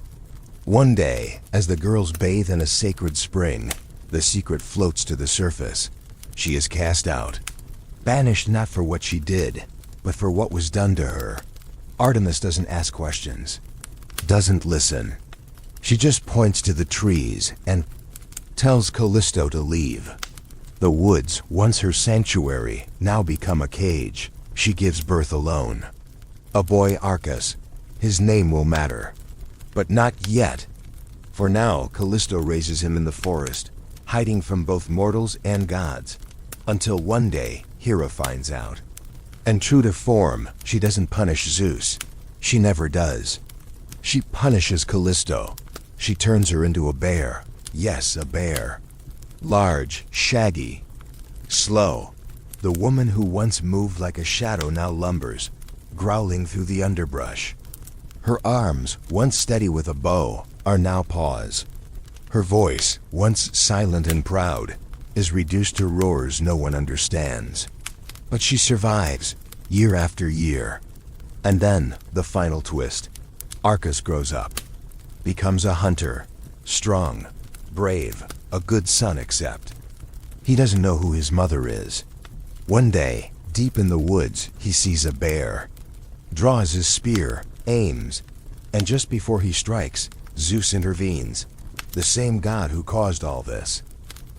One day, as the girls bathe in a sacred spring, the secret floats to the surface. She is cast out, banished not for what she did, but for what was done to her. Artemis doesn't ask questions, doesn't listen. She just points to the trees and tells Callisto to leave. The woods, once her sanctuary, now become a cage. She gives birth alone. A boy, Arcas. His name will matter. But not yet. For now, Callisto raises him in the forest, hiding from both mortals and gods. Until one day, Hera finds out. And true to form, she doesn't punish Zeus. She never does. She punishes Callisto. She turns her into a bear. Yes, a bear. Large, shaggy, slow. The woman who once moved like a shadow now lumbers, growling through the underbrush. Her arms, once steady with a bow, are now paws. Her voice, once silent and proud, is reduced to roars no one understands. But she survives, year after year. And then, the final twist. Arcas grows up, becomes a hunter, strong, brave, a good son except. He doesn't know who his mother is. One day, deep in the woods, he sees a bear. Draws his spear, aims, and just before he strikes, Zeus intervenes. the same god who caused all this.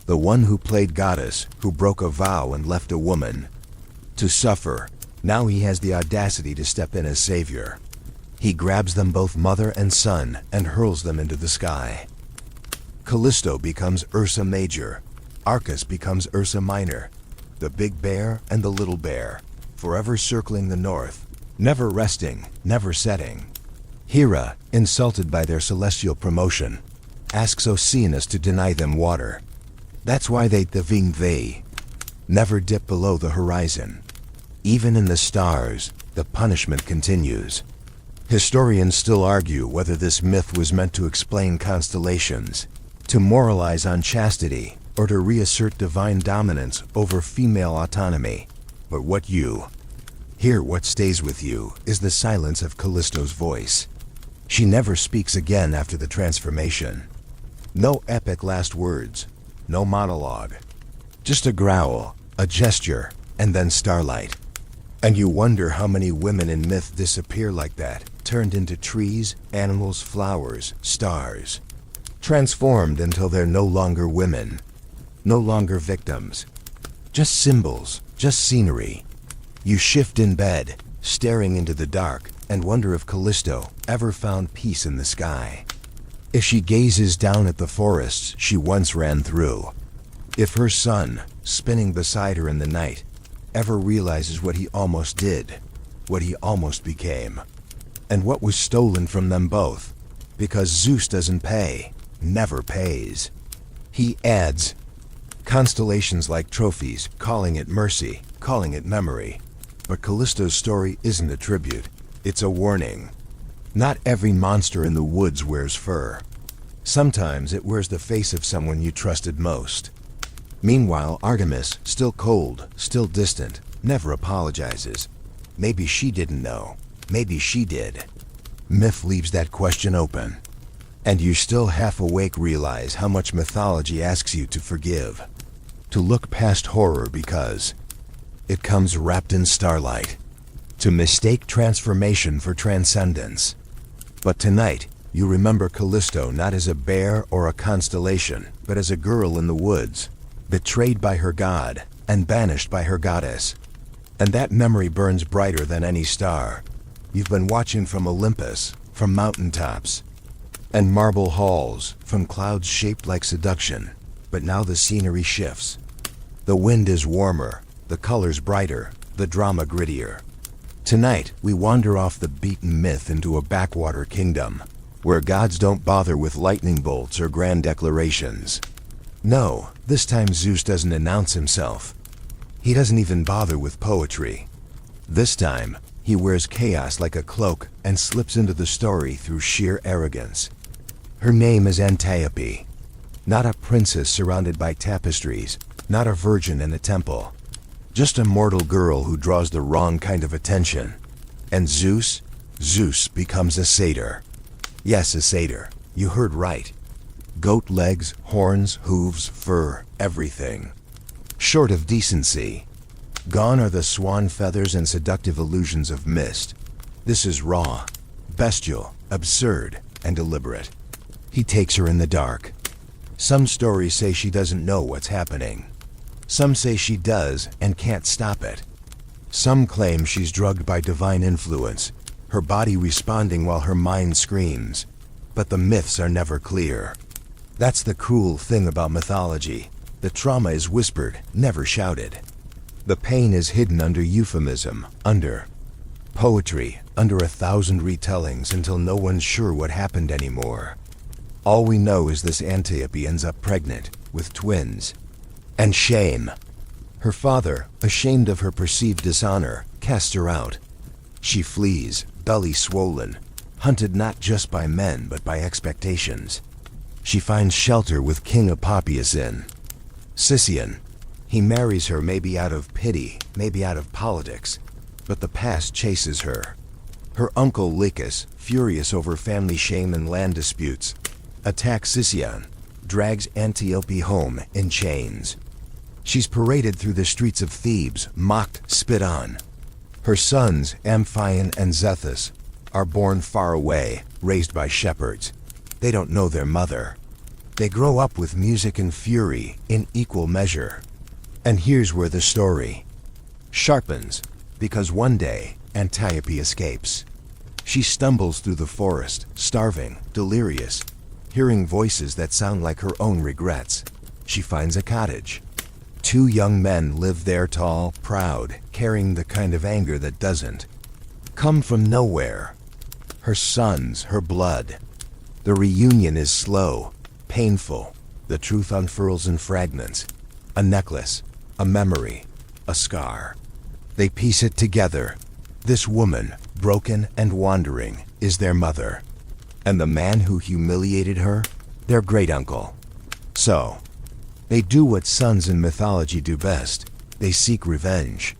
The one who played goddess, who broke a vow and left a woman to suffer. Now he has the audacity to step in as savior. He grabs them both, mother and son, and hurls them into the sky. Callisto becomes Ursa Major. Arcas becomes Ursa Minor. The big bear and the little bear, forever circling the north, never resting, never setting. Hera, insulted by their celestial promotion, asks Oceanus to deny them water. That's why they never dip below the horizon. Even in the stars, the punishment continues. Historians still argue whether this myth was meant to explain constellations, to moralize on chastity, or to reassert divine dominance over female autonomy. But what stays with you is the silence of Callisto's voice. She never speaks again after the transformation. No epic last words, no monologue. Just a growl, a gesture, and then starlight. And you wonder how many women in myth disappear like that, turned into trees, animals, flowers, stars. Transformed until they're no longer women, no longer victims. Just symbols, just scenery. You shift in bed, staring into the dark, and wonder if Callisto ever found peace in the sky. If she gazes down at the forests she once ran through. If her son, spinning beside her in the night, ever realizes what he almost did, what he almost became, and what was stolen from them both, because Zeus doesn't pay, never pays. He adds, constellations like trophies, calling it mercy, calling it memory. But Callisto's story isn't a tribute, it's a warning. Not every monster in the woods wears fur. Sometimes it wears the face of someone you trusted most. Meanwhile, Artemis, still cold, still distant, never apologizes. Maybe she didn't know. Maybe she did. Myth leaves that question open. And you still half awake realize how much mythology asks you to forgive. To look past horror because it comes wrapped in starlight. To mistake transformation for transcendence. But tonight, you remember Callisto not as a bear or a constellation, but as a girl in the woods, betrayed by her god and banished by her goddess. And that memory burns brighter than any star. You've been watching from Olympus, from mountaintops, and marble halls, from clouds shaped like seduction. But now the scenery shifts. The wind is warmer, the colors brighter, the drama grittier. Tonight, we wander off the beaten myth into a backwater kingdom, where gods don't bother with lightning bolts or grand declarations. No, this time Zeus doesn't announce himself. He doesn't even bother with poetry. This time, he wears chaos like a cloak and slips into the story through sheer arrogance. Her name is Antiope. Not a princess surrounded by tapestries, not a virgin in a temple. Just a mortal girl who draws the wrong kind of attention. And Zeus becomes a satyr. Yes, a satyr. You heard right. Goat legs, horns, hooves, fur, everything. Short of decency. Gone are the swan feathers and seductive illusions of mist. This is raw, bestial, absurd, and deliberate. He takes her in the dark. Some stories say she doesn't know what's happening. Some say she does and can't stop it. Some claim she's drugged by divine influence, her body responding while her mind screams. But the myths are never clear. That's the cruel thing about mythology. The trauma is whispered, never shouted. The pain is hidden under euphemism, under poetry, under 1,000 retellings until no one's sure what happened anymore. All we know is this Antiope ends up pregnant, with twins. And shame. Her father, ashamed of her perceived dishonor, casts her out. She flees, belly swollen, hunted not just by men but by expectations. She finds shelter with King Apopius in Sicyon. He marries her maybe out of pity, maybe out of politics, but the past chases her. Her uncle Lycus, furious over family shame and land disputes, attacks Sicyon, drags Antiope home in chains. She's paraded through the streets of Thebes, mocked, spit on. Her sons, Amphion and Zethus, are born far away, raised by shepherds. They don't know their mother. They grow up with music and fury in equal measure. And here's where the story sharpens, because one day, Antiope escapes. She stumbles through the forest, starving, delirious, hearing voices that sound like her own regrets. She finds a cottage. Two young men live there, tall, proud, carrying the kind of anger that doesn't come from nowhere. Her sons, her blood. The reunion is slow, painful. The truth unfurls in fragments. A necklace, a memory, a scar. They piece it together. This woman, broken and wandering, is their mother. And the man who humiliated her, their great-uncle. So, they do what sons in mythology do best. They seek revenge.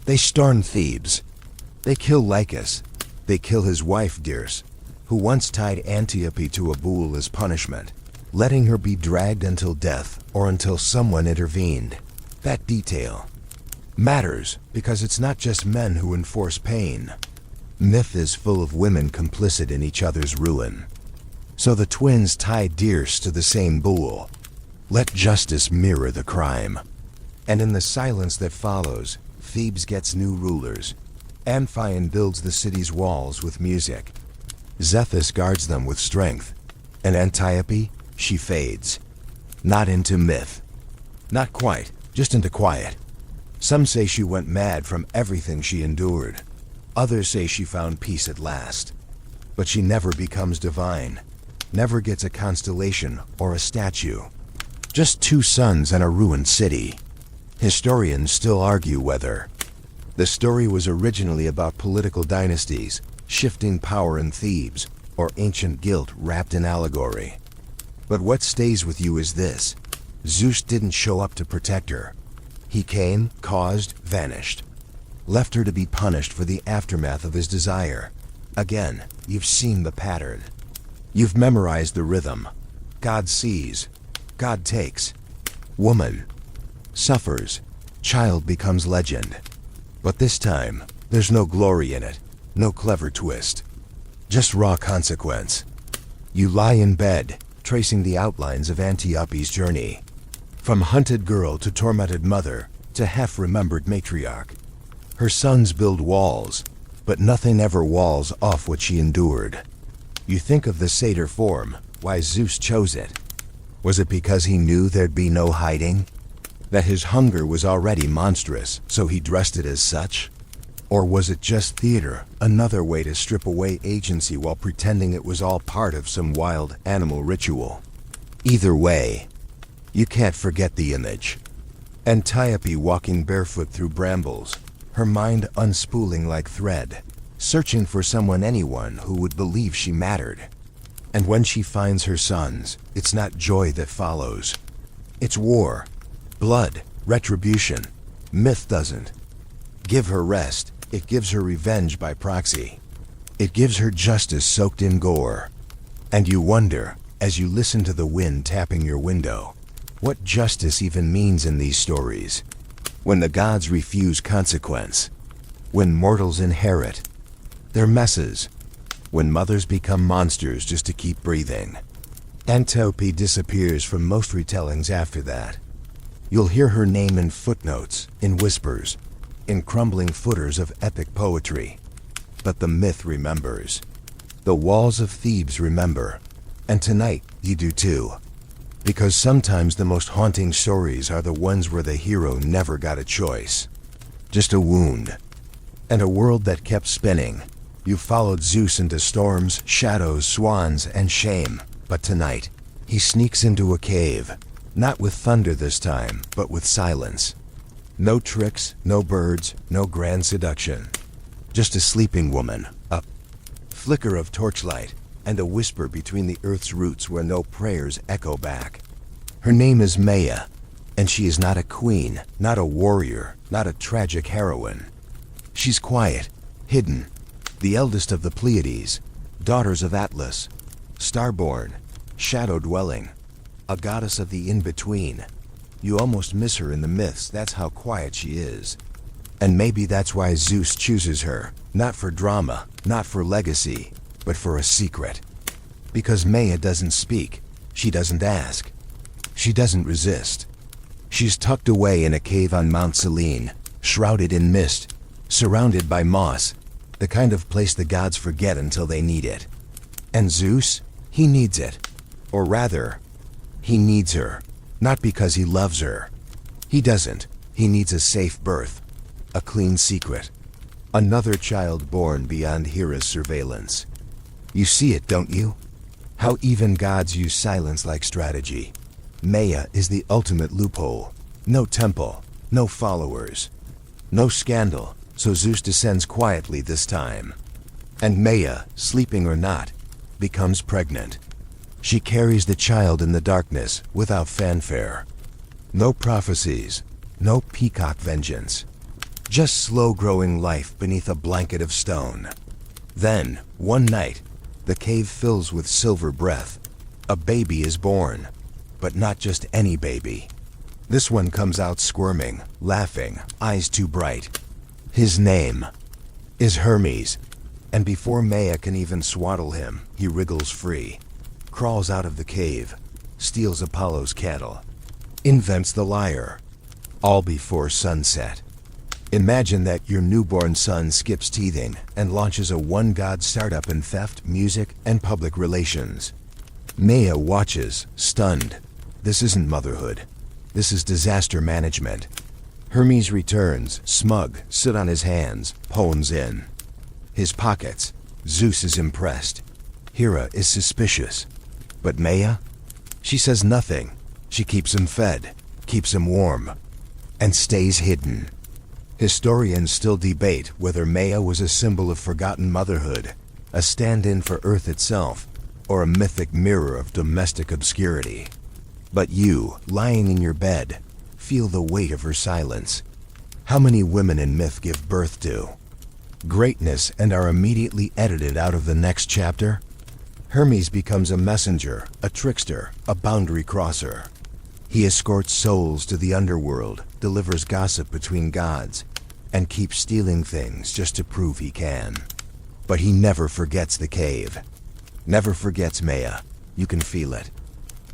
They storm Thebes. They kill Lycus. They kill his wife, Dirce, who once tied Antiope to a bull as punishment, letting her be dragged until death or until someone intervened. That detail matters because it's not just men who enforce pain. Myth is full of women complicit in each other's ruin. So the twins tied Dirce to the same bull. Let justice mirror the crime. And in the silence that follows, Thebes gets new rulers. Amphion builds the city's walls with music. Zeus guards them with strength. And Antiope, she fades. Not into myth. Not quite, just into quiet. Some say she went mad from everything she endured. Others say she found peace at last. But she never becomes divine. Never gets a constellation or a statue. Just two sons and a ruined city. Historians still argue whether the story was originally about political dynasties, shifting power in Thebes, or ancient guilt wrapped in allegory. But what stays with you is this. Zeus didn't show up to protect her. He came, caused, vanished. Left her to be punished for the aftermath of his desire. Again, you've seen the pattern. You've memorized the rhythm. God sees. God takes. Woman suffers. Child becomes legend. But this time, there's no glory in it, no clever twist. Just raw consequence. You lie in bed, tracing the outlines of Antiope's journey. From hunted girl to tormented mother, to half-remembered matriarch. Her sons build walls, but nothing ever walls off what she endured. You think of the satyr form, why Zeus chose it. Was it because he knew there'd be no hiding? That his hunger was already monstrous, so he dressed it as such? Or was it just theater, another way to strip away agency while pretending it was all part of some wild animal ritual? Either way, you can't forget the image. Antiope walking barefoot through brambles, her mind unspooling like thread, searching for anyone who would believe she mattered. And when she finds her sons, it's not joy that follows. It's war, blood, retribution. Myth doesn't give her rest, it gives her revenge by proxy. It gives her justice soaked in gore. And you wonder, as you listen to the wind tapping your window, what justice even means in these stories. When the gods refuse consequence. When mortals inherit their messes. When mothers become monsters just to keep breathing. Antiope disappears from most retellings after that. You'll hear her name in footnotes, in whispers, in crumbling footers of epic poetry. But the myth remembers. The walls of Thebes remember. And tonight, you do too. Because sometimes the most haunting stories are the ones where the hero never got a choice. Just a wound. And a world that kept spinning. You followed Zeus into storms, shadows, swans, and shame. But tonight, he sneaks into a cave. Not with thunder this time, but with silence. No tricks, no birds, no grand seduction. Just a sleeping woman, a flicker of torchlight, and a whisper between the earth's roots where no prayers echo back. Her name is Maya, and she is not a queen, not a warrior, not a tragic heroine. She's quiet, hidden, the eldest of the Pleiades, daughters of Atlas, starborn, shadow-dwelling, a goddess of the in-between. You almost miss her in the myths, that's how quiet she is. And maybe that's why Zeus chooses her, not for drama, not for legacy, but for a secret. Because Maya doesn't speak. She doesn't ask. She doesn't resist. She's tucked away in a cave on Mount Selene, shrouded in mist, surrounded by moss, the kind of place the gods forget until they need it. And Zeus, he needs it. Or rather, he needs her, not because he loves her. He doesn't. He needs a safe birth, a clean secret, another child born beyond Hera's surveillance. You see it, don't you? How even gods use silence like strategy. Maia is the ultimate loophole. No temple, no followers, no scandal, so Zeus descends quietly this time. And Maia, sleeping or not, becomes pregnant. She carries the child in the darkness without fanfare. No prophecies, no peacock vengeance. Just slow-growing life beneath a blanket of stone. Then, one night, the cave fills with silver breath. A baby is born, but not just any baby. This one comes out squirming, laughing, eyes too bright. His name is Hermes, and before Maia can even swaddle him, he wriggles free, crawls out of the cave, steals Apollo's cattle, invents the lyre, all before sunset. Imagine that your newborn son skips teething and launches a one-god startup in theft, music, and public relations. Maia watches, stunned. This isn't motherhood. This is disaster management. Hermes returns, smug, sit on his hands, poems in his pockets. Zeus is impressed. Hera is suspicious. But Maia? She says nothing. She keeps him fed, keeps him warm, and stays hidden. Historians still debate whether Maia was a symbol of forgotten motherhood, a stand-in for Earth itself, or a mythic mirror of domestic obscurity. But you, lying in your bed, feel the weight of her silence. How many women in myth give birth to greatness and are immediately edited out of the next chapter? Hermes becomes a messenger, a trickster, a boundary crosser. He escorts souls to the underworld, delivers gossip between gods, and keeps stealing things just to prove he can. But he never forgets the cave. Never forgets Maia. You can feel it.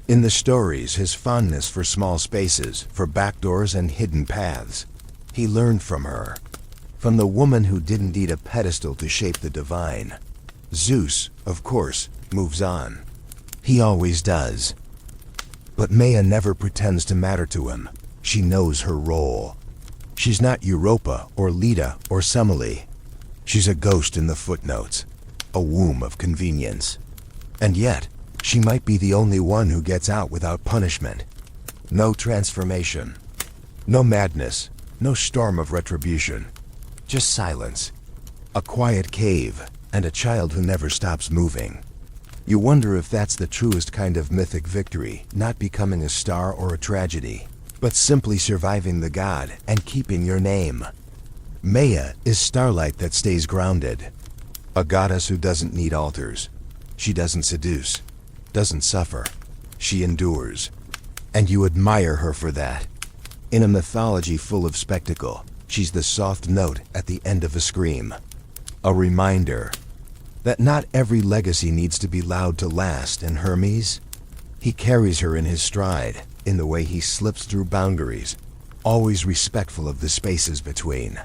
In the stories, his fondness for small spaces, for backdoors and hidden paths. He learned from her. From the woman who didn't need a pedestal to shape the divine. Zeus, of course, moves on. He always does. But Maia never pretends to matter to him. She knows her role. She's not Europa or Leda or Semele. She's a ghost in the footnotes, a womb of convenience. And yet, she might be the only one who gets out without punishment. No transformation. No madness. No storm of retribution. Just silence. A quiet cave, and a child who never stops moving. You wonder if that's the truest kind of mythic victory, not becoming a star or a tragedy, but simply surviving the god and keeping your name. Maia is starlight that stays grounded. A goddess who doesn't need altars. She doesn't seduce, doesn't suffer. She endures. And you admire her for that. In a mythology full of spectacle, she's the soft note at the end of a scream. A reminder that not every legacy needs to be loud to last, and Hermes, he carries her in his stride, in the way he slips through boundaries, always respectful of the spaces between.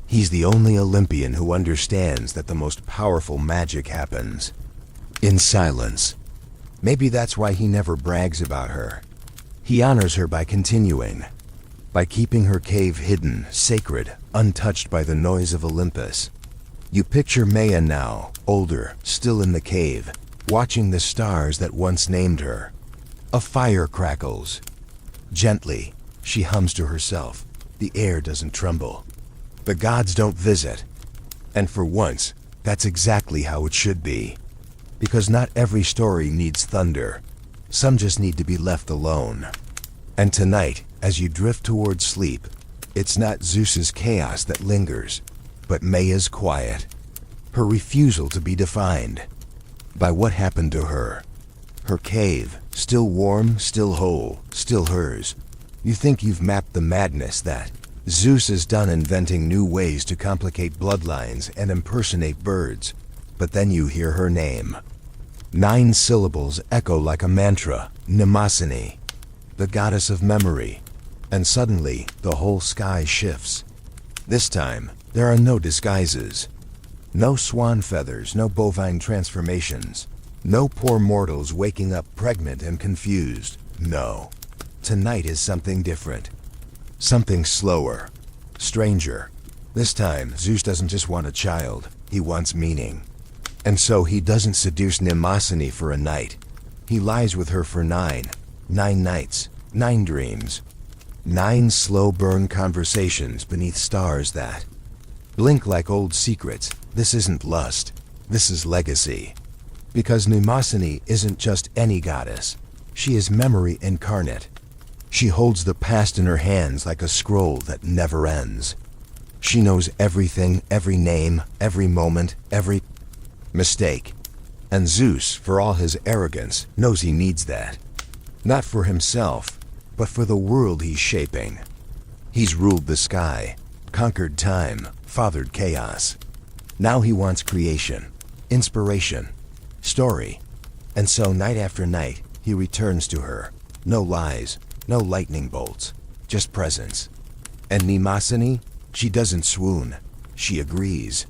He's the only Olympian who understands that the most powerful magic happens in silence. Maybe that's why he never brags about her. He honors her by continuing, by keeping her cave hidden, sacred, untouched by the noise of Olympus. You picture Maia now, older, still in the cave, watching the stars that once named her. A fire crackles. Gently, she hums to herself. The air doesn't tremble. The gods don't visit. And for once, that's exactly how it should be. Because not every story needs thunder. Some just need to be left alone. And tonight, as you drift towards sleep, it's not Zeus's chaos that lingers, but Maia's quiet. Her refusal to be defined by what happened to her. Her cave, still warm, still whole, still hers. You think you've mapped the madness that Zeus has done, inventing new ways to complicate bloodlines and impersonate birds. But then you hear her name. 9 syllables echo like a mantra. Mnemosyne, the goddess of memory. And suddenly, the whole sky shifts. This time, there are no disguises. No swan feathers, no bovine transformations. No poor mortals waking up pregnant and confused. No. Tonight is something different. Something slower. Stranger. This time, Zeus doesn't just want a child, he wants meaning. And so he doesn't seduce Mnemosyne for a night. He lies with her for 9 nights, 9 dreams. 9 slow burn conversations beneath stars that blink like old secrets. This isn't lust, this is legacy. Because Mnemosyne isn't just any goddess, she is memory incarnate. She holds the past in her hands like a scroll that never ends. She knows everything, every name, every moment, every mistake. And Zeus, for all his arrogance, knows he needs that. Not for himself, but for the world he's shaping. He's ruled the sky, conquered time, fathered chaos. Now he wants creation, inspiration, story. And so night after night, he returns to her. No lies, no lightning bolts, just presence. And Mnemosyne, she doesn't swoon, she agrees.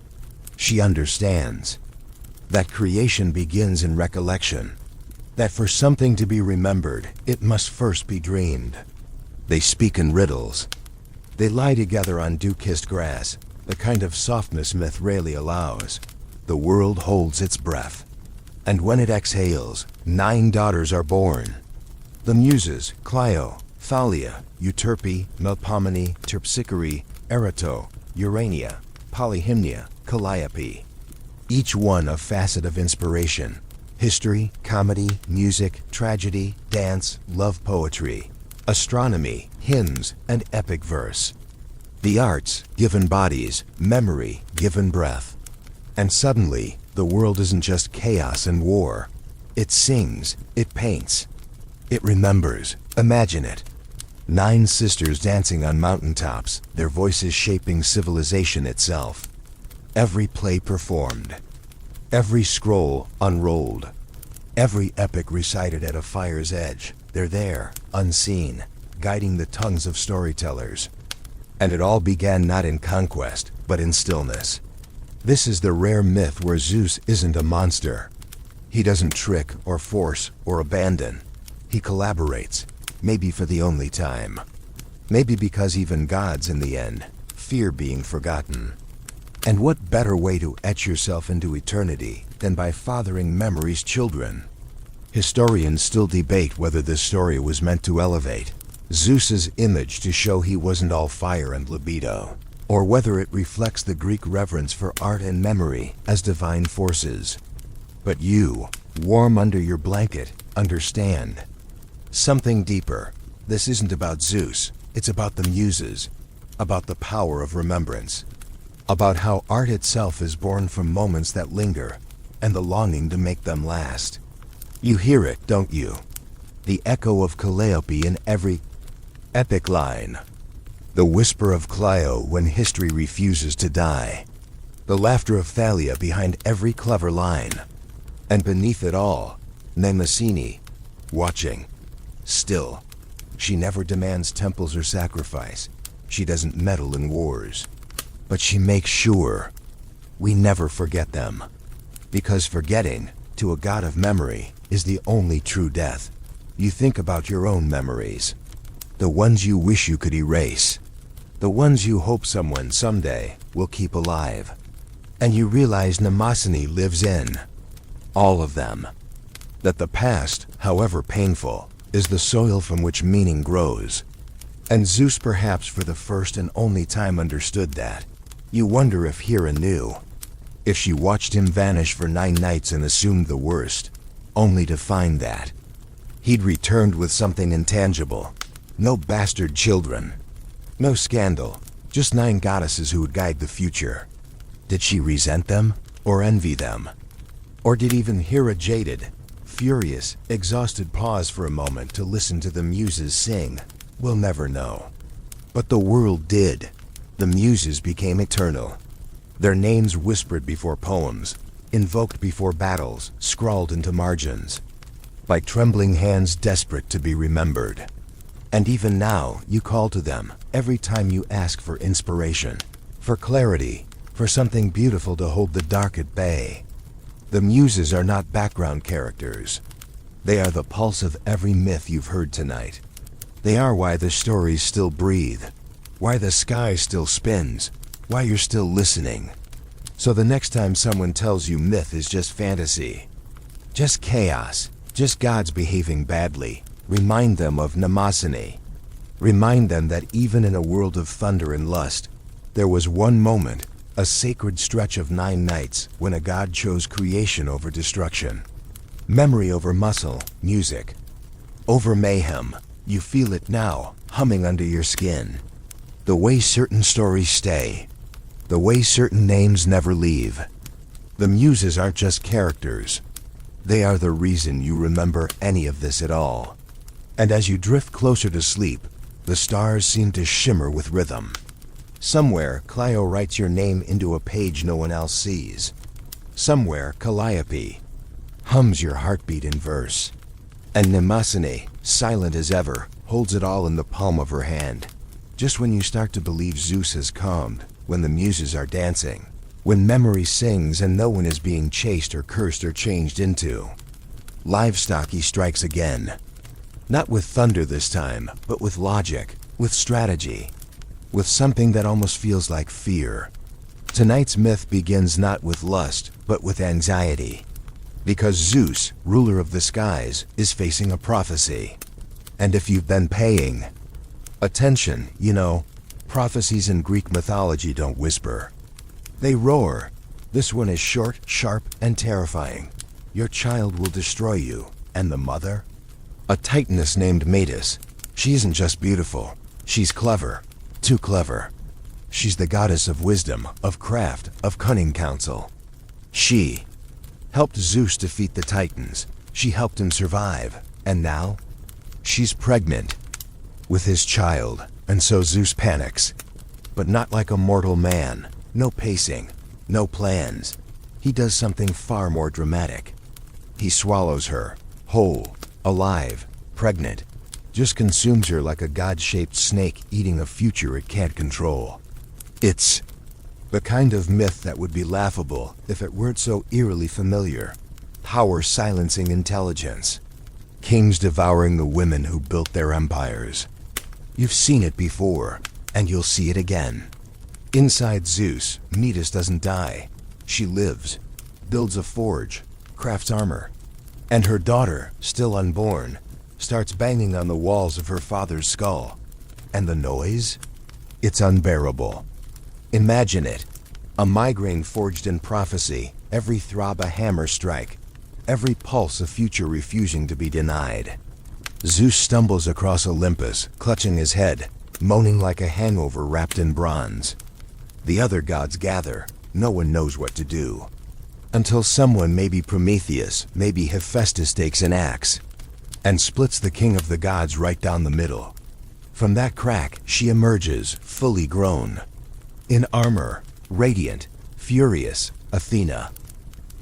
She understands that creation begins in recollection, that for something to be remembered, it must first be dreamed. They speak in riddles. They lie together on dew-kissed grass, the kind of softness myth rarely allows. The world holds its breath. And when it exhales, 9 daughters are born. The Muses, Clio, Thalia, Euterpe, Melpomene, Terpsichore, Erato, Urania, Polyhymnia, Calliope. Each one a facet of inspiration. History, comedy, music, tragedy, dance, love poetry, astronomy, hymns, and epic verse. The arts, given bodies, memory, given breath. And suddenly, the world isn't just chaos and war. It sings, it paints, it remembers. Imagine it. 9 sisters dancing on mountaintops, their voices shaping civilization itself. Every play performed. Every scroll unrolled. Every epic recited at a fire's edge. They're there, unseen, guiding the tongues of storytellers. And it all began not in conquest, but in stillness. This is the rare myth where Zeus isn't a monster. He doesn't trick or force or abandon. He collaborates, maybe for the only time. Maybe because even gods, in the end, fear being forgotten. And what better way to etch yourself into eternity than by fathering memory's children? Historians still debate whether this story was meant to elevate Zeus's image to show he wasn't all fire and libido, or whether it reflects the Greek reverence for art and memory as divine forces. But you, warm under your blanket, understand something deeper. This isn't about Zeus, it's about the Muses, about the power of remembrance, about how art itself is born from moments that linger, and the longing to make them last. You hear it, don't you? The echo of Calliope in every epic line. The whisper of Clio when history refuses to die. The laughter of Thalia behind every clever line. And beneath it all, Mnemosyne, watching. Still, she never demands temples or sacrifice. She doesn't meddle in wars. But she makes sure we never forget them. Because forgetting, to a god of memory, is the only true death. You think about your own memories. The ones you wish you could erase. The ones you hope someone someday will keep alive. And you realize Mnemosyne lives in all of them. That the past, however painful, is the soil from which meaning grows. And Zeus perhaps for the first and only time understood that. You wonder if Hera knew. If she watched him vanish for 9 nights and assumed the worst, only to find that he'd returned with something intangible. No bastard children. No scandal. Just 9 goddesses who would guide the future. Did she resent them? Or envy them? Or did even Hera, jaded, furious, exhausted, pause for a moment to listen to the Muses sing? We'll never know. But the world did. The Muses became eternal. Their names whispered before poems, invoked before battles, scrawled into margins. like trembling hands desperate to be remembered. And even now, you call to them every time you ask for inspiration, for clarity, for something beautiful to hold the dark at bay. The Muses are not background characters. They are the pulse of every myth you've heard tonight. They are why the stories still breathe, why the sky still spins, why you're still listening. So the next time someone tells you myth is just fantasy, just chaos, just gods behaving badly, remind them of Mnemosyne. Remind them that even in a world of thunder and lust, there was one moment, a sacred stretch of 9 nights, when a god chose creation over destruction. Memory over muscle, music over mayhem. You feel it now, humming under your skin. The way certain stories stay, the way certain names never leave. The Muses aren't just characters. They are the reason you remember any of this at all. And as you drift closer to sleep, the stars seem to shimmer with rhythm. Somewhere, Clio writes your name into a page no one else sees. Somewhere, Calliope hums your heartbeat in verse. And Mnemosyne, silent as ever, holds it all in the palm of her hand. Just when you start to believe Zeus has calmed, when the Muses are dancing, when memory sings and no one is being chased or cursed or changed into livestock, he strikes again. Not with thunder this time, but with logic, with strategy, with something that almost feels like fear. Tonight's myth begins not with lust, but with anxiety. Because Zeus, ruler of the skies, is facing a prophecy. And if you've been paying attention, you know, prophecies in Greek mythology don't whisper. They roar. This one is short, sharp, and terrifying. Your child will destroy you. And the mother? A titaness named Metis. She isn't just beautiful. She's clever. Too clever. She's the goddess of wisdom, of craft, of cunning counsel. She helped Zeus defeat the Titans. She helped him survive. And now? She's pregnant with his child. And so Zeus panics. But not like a mortal man. No pacing. No plans. He does something far more dramatic. He swallows her, whole, alive, pregnant. Just consumes her like a god-shaped snake eating a future it can't control. It's the kind of myth that would be laughable if it weren't so eerily familiar. Power silencing intelligence. Kings devouring the women who built their empires. You've seen it before, and you'll see it again. Inside Zeus, Metis doesn't die. She lives, builds a forge, crafts armor. And her daughter, still unborn, starts banging on the walls of her father's skull. And the noise? It's unbearable. Imagine it. A migraine forged in prophecy, every throb a hammer strike, every pulse a future refusing to be denied. Zeus stumbles across Olympus, clutching his head, moaning like a hangover wrapped in bronze. The other gods gather. No one knows what to do. Until someone, maybe Prometheus, maybe Hephaestus, takes an axe and splits the king of the gods right down the middle. From that crack, she emerges, fully grown. In armor, radiant, furious, Athena.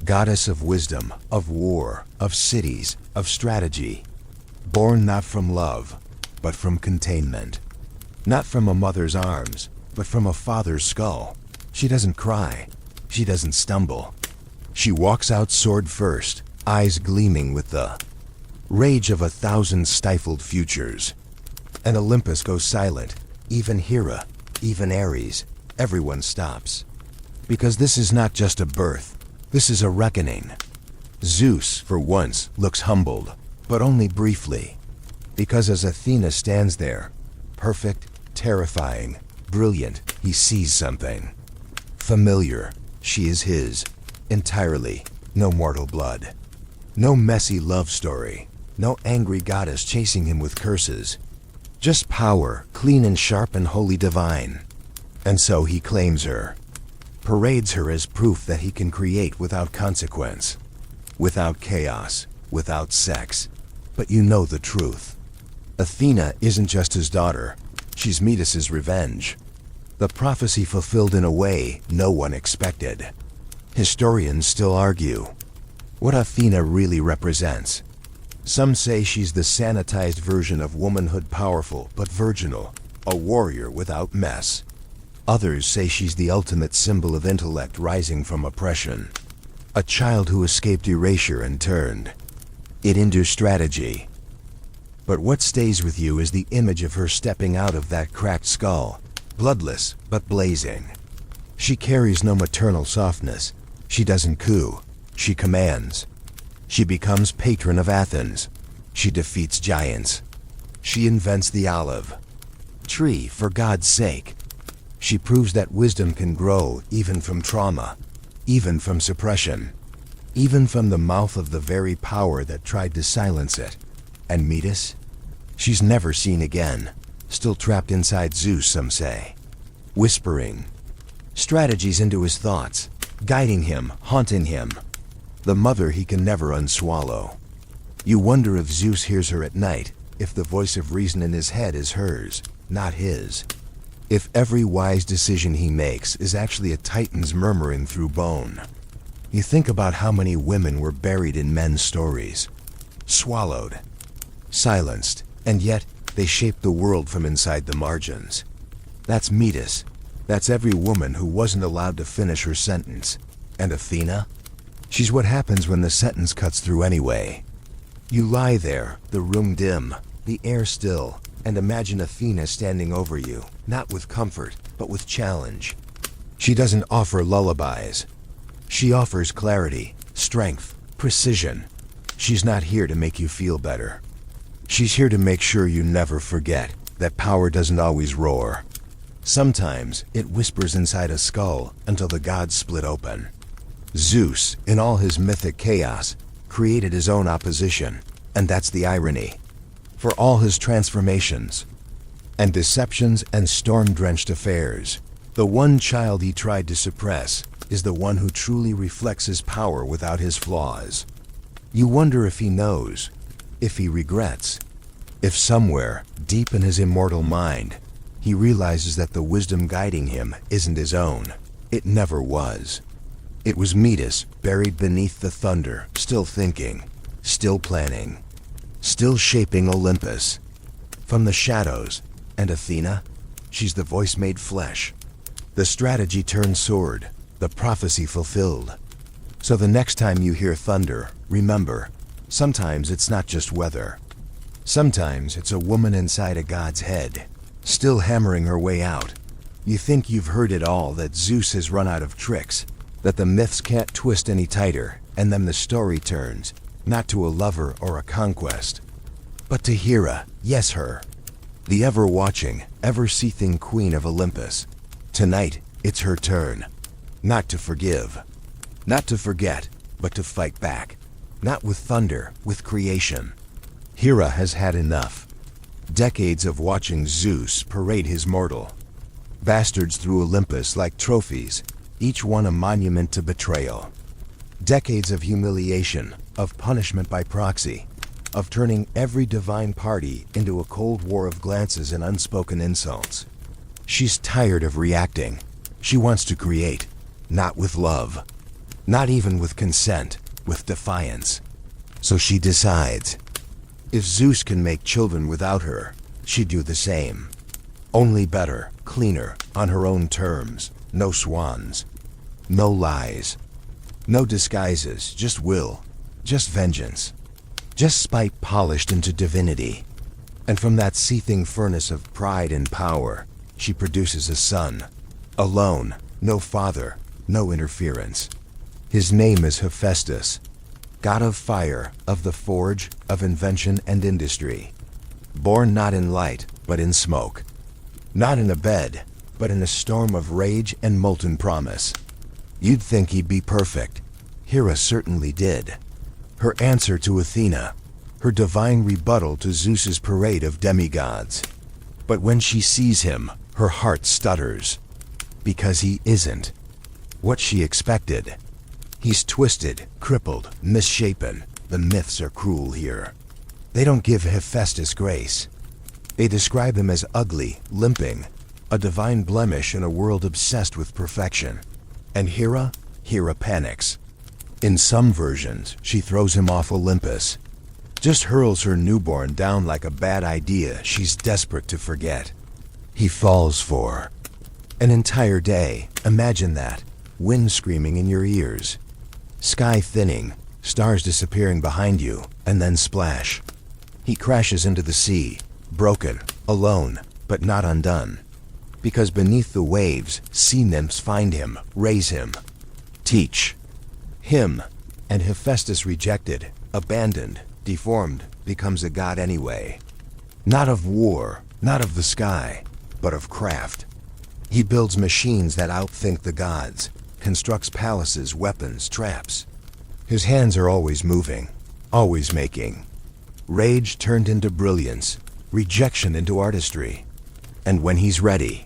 Goddess of wisdom, of war, of cities, of strategy. Born not from love, but from containment. Not from a mother's arms, but from a father's skull. She doesn't cry. She doesn't stumble. She walks out sword first, eyes gleaming with the rage of 1,000 stifled futures. And Olympus goes silent. Even Hera, even Ares, everyone stops. Because this is not just a birth. This is a reckoning. Zeus, for once, looks humbled, but only briefly. Because as Athena stands there, perfect, terrifying, brilliant, he sees something. Familiar. She is his. Entirely. No mortal blood. No messy love story. No angry goddess chasing him with curses. Just power, clean and sharp and wholly divine. And so he claims her. Parades her as proof that he can create without consequence. Without chaos. Without sex. But you know the truth. Athena isn't just his daughter. She's Metis's revenge. The prophecy fulfilled in a way no one expected. Historians still argue what Athena really represents. Some say she's the sanitized version of womanhood, powerful but virginal, a warrior without mess. Others say she's the ultimate symbol of intellect rising from oppression. A child who escaped erasure and turned it into strategy. But what stays with you is the image of her stepping out of that cracked skull, bloodless but blazing. She carries no maternal softness. She doesn't coo. She commands. She becomes patron of Athens. She defeats giants. She invents the olive tree, for God's sake. She proves that wisdom can grow even from trauma, even from suppression, even from the mouth of the very power that tried to silence it. And Metis? She's never seen again, still trapped inside Zeus, some say. Whispering strategies into his thoughts, guiding him, haunting him. The mother he can never unswallow. You wonder if Zeus hears her at night, if the voice of reason in his head is hers, not his. If every wise decision he makes is actually a titan's murmuring through bone. You think about how many women were buried in men's stories, swallowed, silenced, and yet they shaped the world from inside the margins. That's Metis. That's every woman who wasn't allowed to finish her sentence. And Athena? She's what happens when the sentence cuts through anyway. You lie there, the room dim, the air still, and imagine Athena standing over you, not with comfort, but with challenge. She doesn't offer lullabies. She offers clarity, strength, precision. She's not here to make you feel better. She's here to make sure you never forget that power doesn't always roar. Sometimes it whispers inside a skull until the gods split open. Zeus, in all his mythic chaos, created his own opposition, and that's the irony. For all his transformations and deceptions and storm-drenched affairs, the one child he tried to suppress is the one who truly reflects his power without his flaws. You wonder if he knows, if he regrets, if somewhere, deep in his immortal mind, he realizes that the wisdom guiding him isn't his own. It never was. It was Metis, buried beneath the thunder, still thinking, still planning, still shaping Olympus. From the shadows. And Athena? She's the voice made flesh. The strategy turned sword, the prophecy fulfilled. So the next time you hear thunder, remember, sometimes it's not just weather. Sometimes it's a woman inside a god's head, still hammering her way out. You think you've heard it all, that Zeus has run out of tricks, that the myths can't twist any tighter, and then the story turns, not to a lover or a conquest, but to Hera, yes, her. The ever-watching, ever-seething queen of Olympus. Tonight, it's her turn. Not to forgive, not to forget, but to fight back. Not with thunder, with creation. Hera has had enough. Decades of watching Zeus parade his mortal bastards through Olympus like trophies, each one a monument to betrayal. Decades of humiliation, of punishment by proxy, of turning every divine party into a cold war of glances and unspoken insults. She's tired of reacting. She wants to create, not with love, not even with consent, with defiance. So she decides, if Zeus can make children without her, she'd do the same. Only better, cleaner, on her own terms. No swans. No lies. No disguises, just will. Just vengeance. Just spite polished into divinity. And from that seething furnace of pride and power, she produces a son. Alone, no father, no interference. His name is Hephaestus, god of fire, of the forge, of invention and industry. Born not in light, but in smoke. Not in a bed, but in a storm of rage and molten promise. You'd think he'd be perfect. Hera certainly did. Her answer to Athena, her divine rebuttal to Zeus's parade of demigods. But when she sees him, her heart stutters. Because he isn't what she expected. He's twisted, crippled, misshapen. The myths are cruel here. They don't give Hephaestus grace. They describe him as ugly, limping, a divine blemish in a world obsessed with perfection. And Hera panics. In some versions, she throws him off Olympus. Just hurls her newborn down like a bad idea she's desperate to forget. He falls for an entire day. Imagine that. Wind screaming in your ears. Sky thinning, stars disappearing behind you, and then splash. He crashes into the sea, broken, alone, but not undone. Because beneath the waves, sea nymphs find him, raise him, teach him. And Hephaestus, rejected, abandoned, deformed, becomes a god anyway. Not of war, not of the sky, but of craft. He builds machines that outthink the gods, constructs palaces, weapons, traps. His hands are always moving, always making. Rage turned into brilliance, rejection into artistry. And when he's ready,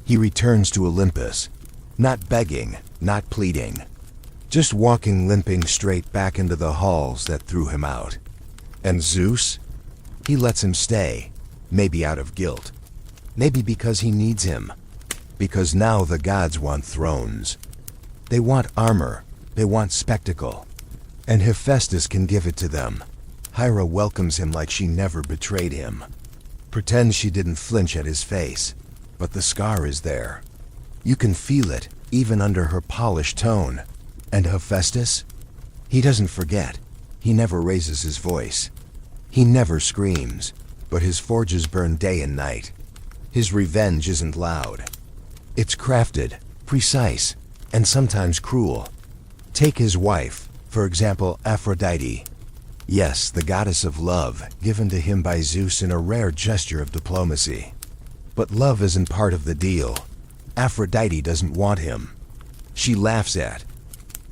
he returns to Olympus, not begging, not pleading, just walking limping straight back into the halls that threw him out. And Zeus? He lets him stay, maybe out of guilt, maybe because he needs him, because now the gods want thrones. They want armor, they want spectacle, and Hephaestus can give it to them. Hera welcomes him like she never betrayed him. Pretends she didn't flinch at his face, but the scar is there. You can feel it, even under her polished tone. And Hephaestus? He doesn't forget. He never raises his voice. He never screams, but his forges burn day and night. His revenge isn't loud. It's crafted, precise, and sometimes cruel. Take his wife, for example, Aphrodite. Yes, the goddess of love, given to him by Zeus in a rare gesture of diplomacy. But love isn't part of the deal. Aphrodite doesn't want him. She laughs at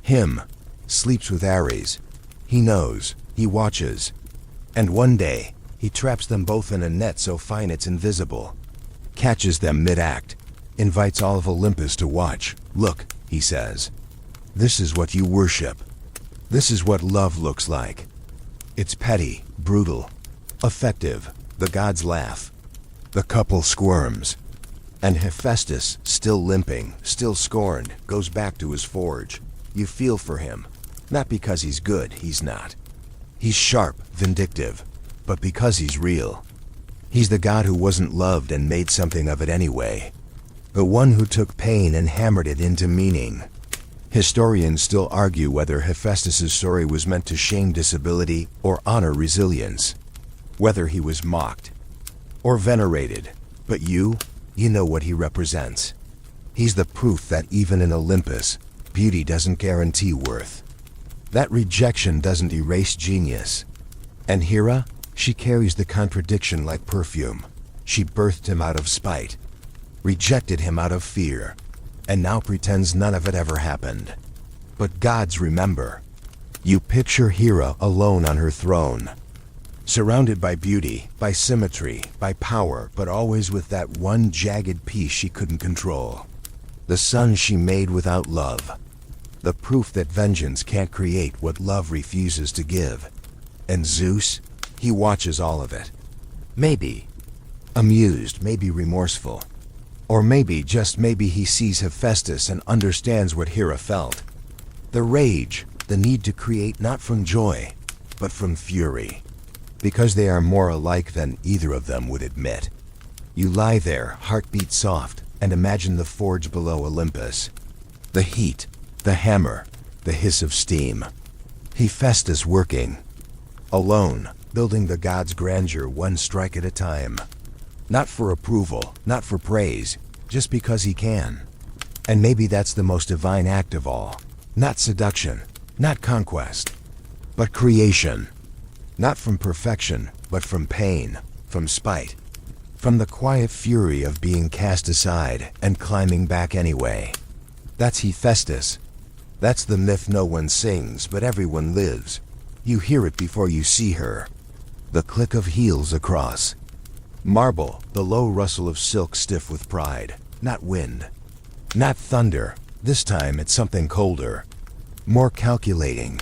him, sleeps with Ares. He knows, he watches. And one day, he traps them both in a net so fine it's invisible. Catches them mid-act, invites all of Olympus to watch. Look, he says. This is what you worship. This is what love looks like. It's petty, brutal, effective. The gods laugh. The couple squirms. And Hephaestus, still limping, still scorned, goes back to his forge. You feel for him. Not because he's good, he's not. He's sharp, vindictive, but because he's real. He's the god who wasn't loved and made something of it anyway. The one who took pain and hammered it into meaning. Historians still argue whether Hephaestus' story was meant to shame disability or honor resilience. Whether he was mocked or venerated. But you know what he represents. He's the proof that even in Olympus, beauty doesn't guarantee worth. That rejection doesn't erase genius. And Hera, she carries the contradiction like perfume. She birthed him out of spite, rejected him out of fear, and now pretends none of it ever happened. But gods remember. You picture Hera alone on her throne, surrounded by beauty, by symmetry, by power, but always with that one jagged piece she couldn't control. The sun she made without love. The proof that vengeance can't create what love refuses to give. And Zeus, he watches all of it. Maybe amused, maybe remorseful. Or maybe, just maybe, he sees Hephaestus and understands what Hera felt. The rage, the need to create not from joy, but from fury. Because they are more alike than either of them would admit. You lie there, heartbeat soft, and imagine the forge below Olympus. The heat, the hammer, the hiss of steam. Hephaestus working. Alone, building the god's grandeur one strike at a time. Not for approval, not for praise, just because he can. And maybe that's the most divine act of all. Not seduction, not conquest, but creation. Not from perfection, but from pain, from spite. From the quiet fury of being cast aside and climbing back anyway. That's Hephaestus. That's the myth no one sings, but everyone lives. You hear it before you see her. The click of heels across marble, the low rustle of silk stiff with pride. Not wind. Not thunder. This time it's something colder. More calculating.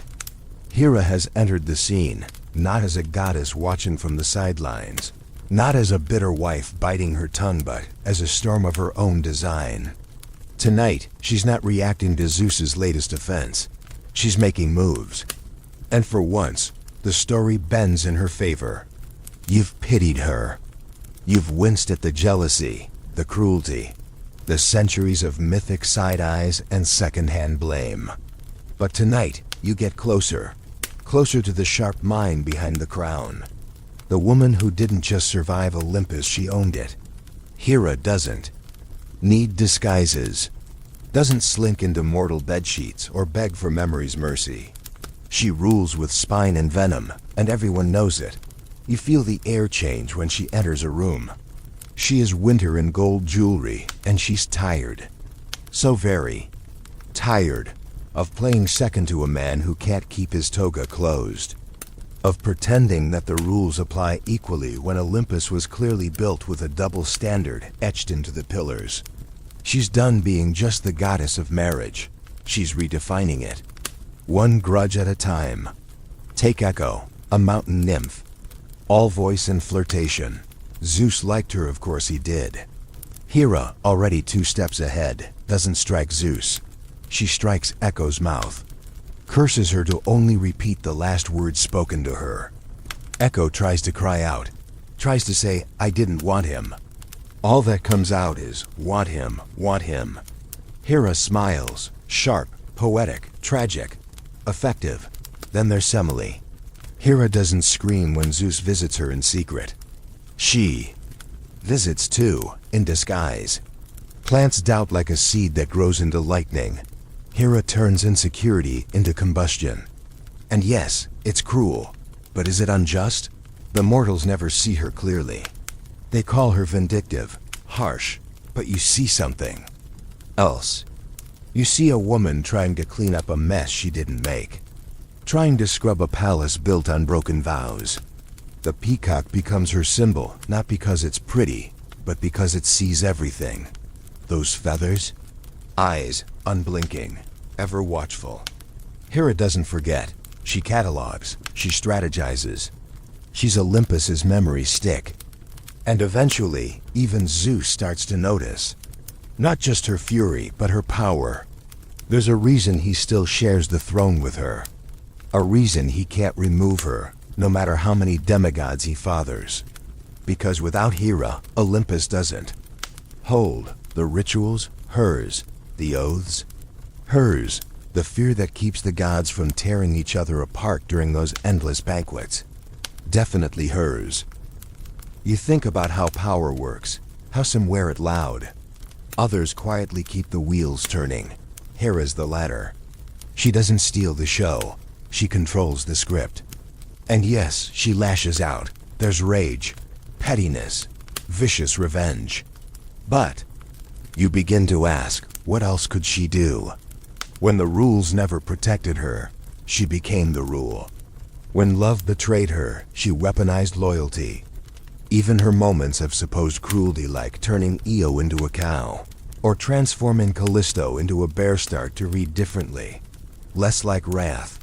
Hera has entered the scene, not as a goddess watching from the sidelines. Not as a bitter wife biting her tongue, but as a storm of her own design. Tonight, she's not reacting to Zeus's latest offense. She's making moves. And for once, the story bends in her favor. You've pitied her. You've winced at the jealousy, the cruelty, the centuries of mythic side eyes and second-hand blame. But tonight, you get closer. Closer to the sharp mind behind the crown. The woman who didn't just survive Olympus, she owned it. Hera doesn't need disguises. Doesn't slink into mortal bedsheets or beg for memory's mercy. She rules with spine and venom, and everyone knows it. You feel the air change when she enters a room. She is winter in gold jewelry, and she's tired. So very tired of playing second to a man who can't keep his toga closed. Of pretending that the rules apply equally when Olympus was clearly built with a double standard etched into the pillars. She's done being just the goddess of marriage. She's redefining it. One grudge at a time. Take Echo, a mountain nymph. All voice and flirtation. Zeus liked her, of course he did. Hera, already 2 steps ahead, doesn't strike Zeus. She strikes Echo's mouth. Curses her to only repeat the last words spoken to her. Echo tries to cry out. Tries to say, I didn't want him. All that comes out is, want him, want him. Hera smiles, sharp, poetic, tragic, effective. Then there's Semele. Hera doesn't scream when Zeus visits her in secret. She visits too, in disguise. Plants doubt like a seed that grows into lightning. Hera turns insecurity into combustion. And yes, it's cruel. But is it unjust? The mortals never see her clearly. They call her vindictive, harsh, but you see something else. You see a woman trying to clean up a mess she didn't make. Trying to scrub a palace built on broken vows. The peacock becomes her symbol, not because it's pretty, but because it sees everything. Those feathers, eyes, unblinking, ever watchful. Hera doesn't forget. She catalogs, she strategizes. She's Olympus's memory stick. And eventually, even Zeus starts to notice. Not just her fury, but her power. There's a reason he still shares the throne with her. A reason he can't remove her, no matter how many demigods he fathers. Because without Hera, Olympus doesn't hold the rituals, hers. The oaths, hers. The fear that keeps the gods from tearing each other apart during those endless banquets. Definitely hers. You think about how power works, how some wear it loud. Others quietly keep the wheels turning. Hera's the latter. She doesn't steal the show. She controls the script. And yes, she lashes out. There's rage, pettiness, vicious revenge. But you begin to ask, what else could she do? When the rules never protected her, she became the rule. When love betrayed her, she weaponized loyalty. Even her moments of supposed cruelty, like turning Io into a cow, or transforming Callisto into a bear, start to read differently. Less like wrath,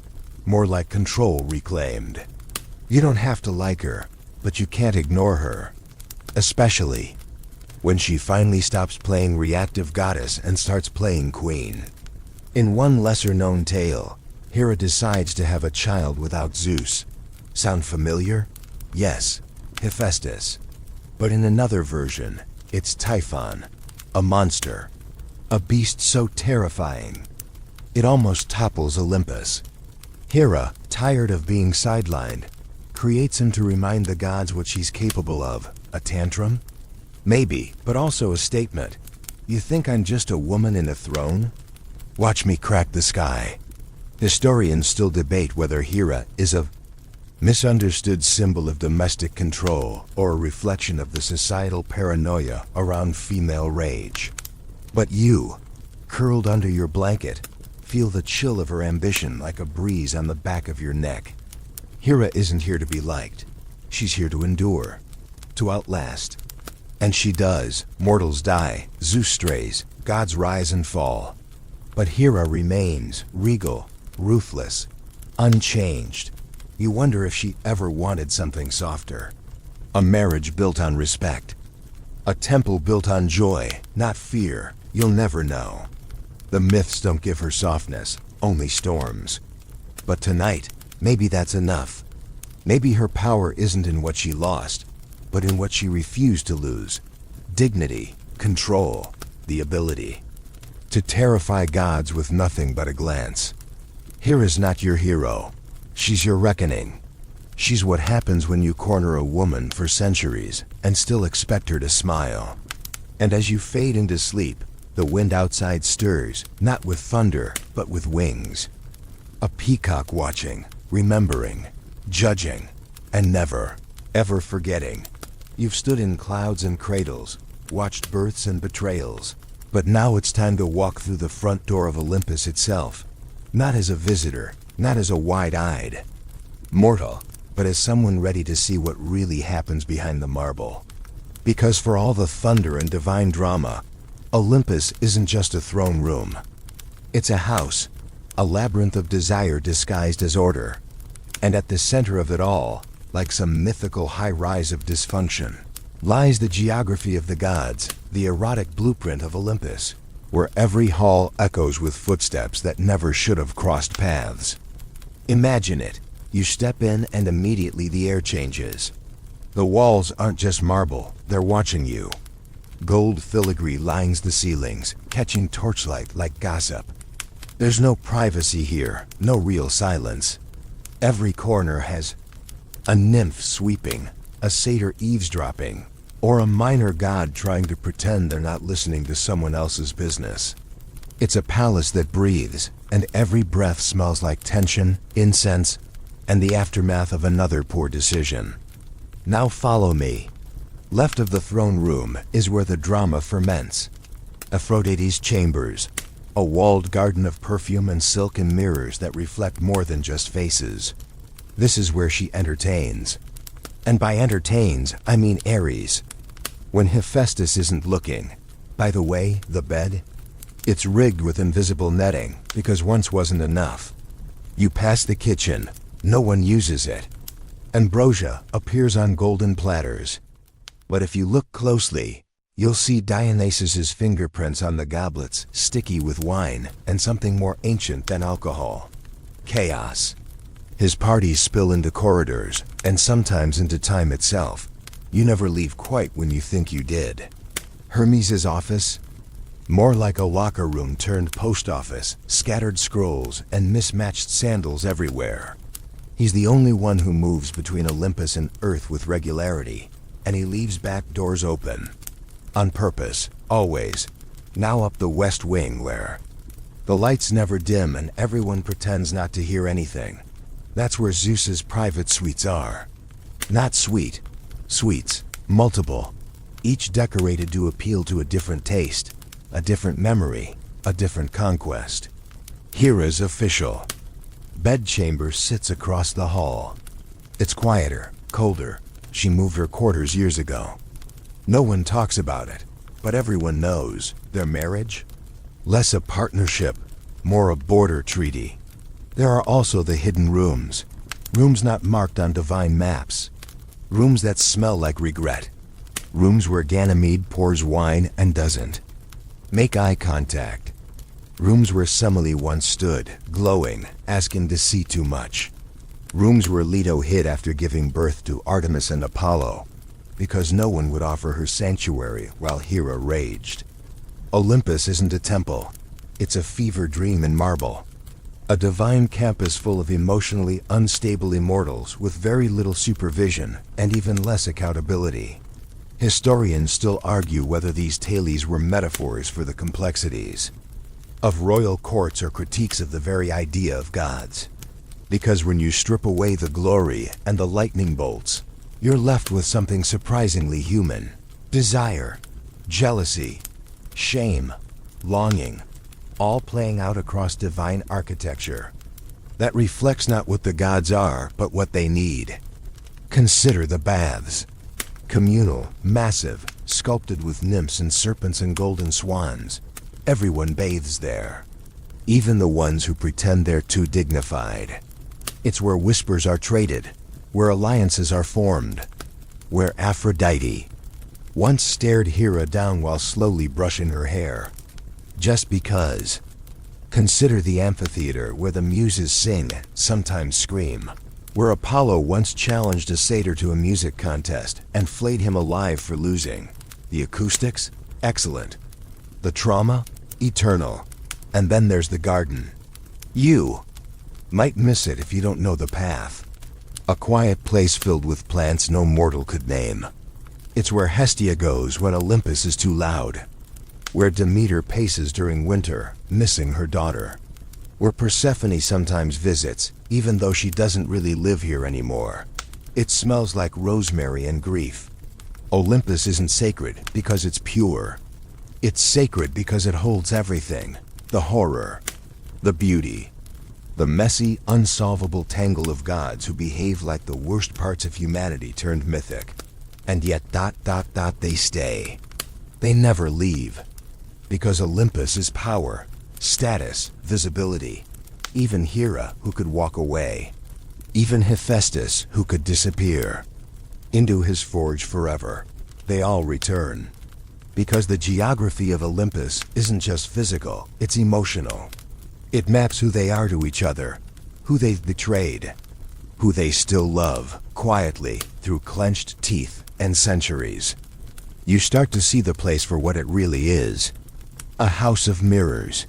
more like control reclaimed. You don't have to like her, but you can't ignore her. Especially when she finally stops playing reactive goddess and starts playing queen. In one lesser-known tale, Hera decides to have a child without Zeus. Sound familiar? Yes, Hephaestus. But in another version, it's Typhon, a monster. A beast so terrifying, it almost topples Olympus. Hera, tired of being sidelined, creates him to remind the gods what she's capable of. A tantrum? Maybe, but also a statement. You think I'm just a woman in a throne? Watch me crack the sky. Historians still debate whether Hera is a misunderstood symbol of domestic control or a reflection of the societal paranoia around female rage. But you, curled under your blanket, feel the chill of her ambition like a breeze on the back of your neck. Hera isn't here to be liked. She's here to endure, to outlast. And she does. Mortals die, Zeus strays, gods rise and fall. But Hera remains, regal, ruthless, unchanged. You wonder if she ever wanted something softer. A marriage built on respect. A temple built on joy, not fear. You'll never know. The myths don't give her softness, only storms. But tonight, maybe that's enough. Maybe her power isn't in what she lost, but in what she refused to lose. Dignity, control, the ability to terrify gods with nothing but a glance. Hera's not your hero. She's your reckoning. She's what happens when you corner a woman for centuries and still expect her to smile. And as you fade into sleep, the wind outside stirs, not with thunder, but with wings. A peacock watching, remembering, judging, and never, ever forgetting. You've stood in clouds and cradles, watched births and betrayals, but now it's time to walk through the front door of Olympus itself, not as a visitor, not as a wide-eyed mortal, but as someone ready to see what really happens behind the marble. Because for all the thunder and divine drama, Olympus isn't just a throne room. It's a house, a labyrinth of desire disguised as order. And at the center of it all, like some mythical high-rise of dysfunction, lies the geography of the gods, the erotic blueprint of Olympus, where every hall echoes with footsteps that never should have crossed paths. Imagine it. You step in and immediately the air changes. The walls aren't just marble, they're watching you. Gold filigree lines the ceilings, catching torchlight like gossip. There's no privacy here, no real silence. Every corner has a nymph sweeping, a satyr eavesdropping, or a minor god trying to pretend they're not listening to someone else's business. It's a palace that breathes, and every breath smells like tension, incense, and the aftermath of another poor decision. Now follow me. Left of the throne room is where the drama ferments. Aphrodite's chambers, a walled garden of perfume and silk and mirrors that reflect more than just faces. This is where she entertains. And by entertains, I mean Ares. When Hephaestus isn't looking. By the way, the bed? It's rigged with invisible netting, because once wasn't enough. You pass the kitchen, no one uses it. Ambrosia appears on golden platters. But if you look closely, you'll see Dionysus's fingerprints on the goblets, sticky with wine, and something more ancient than alcohol. Chaos. His parties spill into corridors, and sometimes into time itself. You never leave quite when you think you did. Hermes' office? More like a locker room turned post office, scattered scrolls, and mismatched sandals everywhere. He's the only one who moves between Olympus and Earth with regularity, and he leaves back doors open. On purpose, always. Now up the west wing where the lights never dim and everyone pretends not to hear anything. That's where Zeus's private suites are. Not suite, suites, multiple, each decorated to appeal to a different taste, a different memory, a different conquest. Hera's official bedchamber sits across the hall. It's quieter, colder. She moved her quarters years ago. No one talks about it, but everyone knows. Their marriage? Less a partnership, more a border treaty. There are also the hidden rooms. Rooms not marked on divine maps. Rooms that smell like regret. Rooms where Ganymede pours wine and doesn't make eye contact. Rooms where Semele once stood, glowing, asking to see too much. Rooms where Leto hid after giving birth to Artemis and Apollo, because no one would offer her sanctuary while Hera raged. Olympus isn't a temple. It's a fever dream in marble. A divine campus full of emotionally unstable immortals with very little supervision and even less accountability. Historians still argue whether these tales were metaphors for the complexities of royal courts or critiques of the very idea of gods. Because when you strip away the glory and the lightning bolts, you're left with something surprisingly human. Desire, jealousy, shame, longing, all playing out across divine architecture that reflects not what the gods are, but what they need. Consider the baths. Communal, massive, sculpted with nymphs and serpents and golden swans. Everyone bathes there, even the ones who pretend they're too dignified. It's where whispers are traded, where alliances are formed, where Aphrodite once stared Hera down while slowly brushing her hair. Just because. Consider the amphitheater where the muses sing, sometimes scream. where Apollo once challenged a satyr to a music contest and flayed him alive for losing. The acoustics? Excellent. The trauma? Eternal. And then there's the garden. You might miss it if you don't know the path. A quiet place filled with plants no mortal could name. It's where Hestia goes when Olympus is too loud. Where Demeter paces during winter, missing her daughter. Where Persephone sometimes visits, even though she doesn't really live here anymore. It smells like rosemary and grief. Olympus isn't sacred because it's pure. It's sacred because it holds everything. The horror, the beauty, the messy, unsolvable tangle of gods who behave like the worst parts of humanity turned mythic. And yet ... they stay. They never leave. Because Olympus is power, status, visibility. Even Hera, who could walk away. Even Hephaestus, who could disappear. Into his forge forever. They all return. Because the geography of Olympus isn't just physical, it's emotional. It maps who they are to each other, who they've betrayed, who they still love, quietly, through clenched teeth and centuries. You start to see the place for what it really is. A house of mirrors.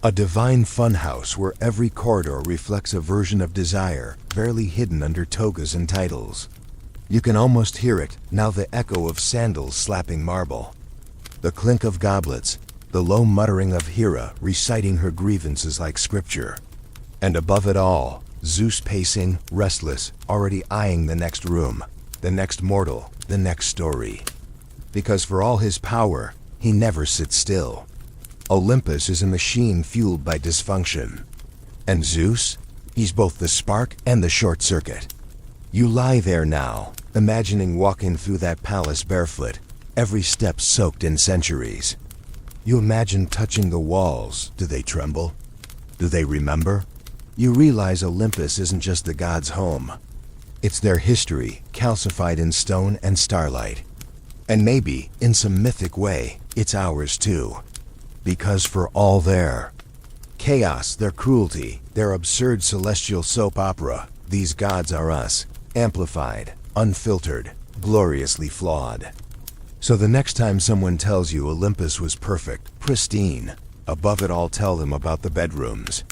A divine funhouse where every corridor reflects a version of desire, barely hidden under togas and titles. You can almost hear it, now the echo of sandals slapping marble. The clink of goblets, the low muttering of Hera reciting her grievances like scripture. And above it all, Zeus pacing, restless, already eyeing the next room, the next mortal, the next story. Because for all his power, he never sits still. Olympus is a machine fueled by dysfunction. And Zeus? He's both the spark and the short circuit. You lie there now, imagining walking through that palace barefoot, every step soaked in centuries. You imagine touching the walls. Do they tremble? Do they remember? You realize Olympus isn't just the gods' home. It's their history, calcified in stone and starlight. And maybe, in some mythic way, it's ours too. Because for all their chaos, their cruelty, their absurd celestial soap opera, these gods are us, amplified, unfiltered, gloriously flawed. So the next time someone tells you Olympus was perfect, pristine, above it all, tell them about the bedrooms.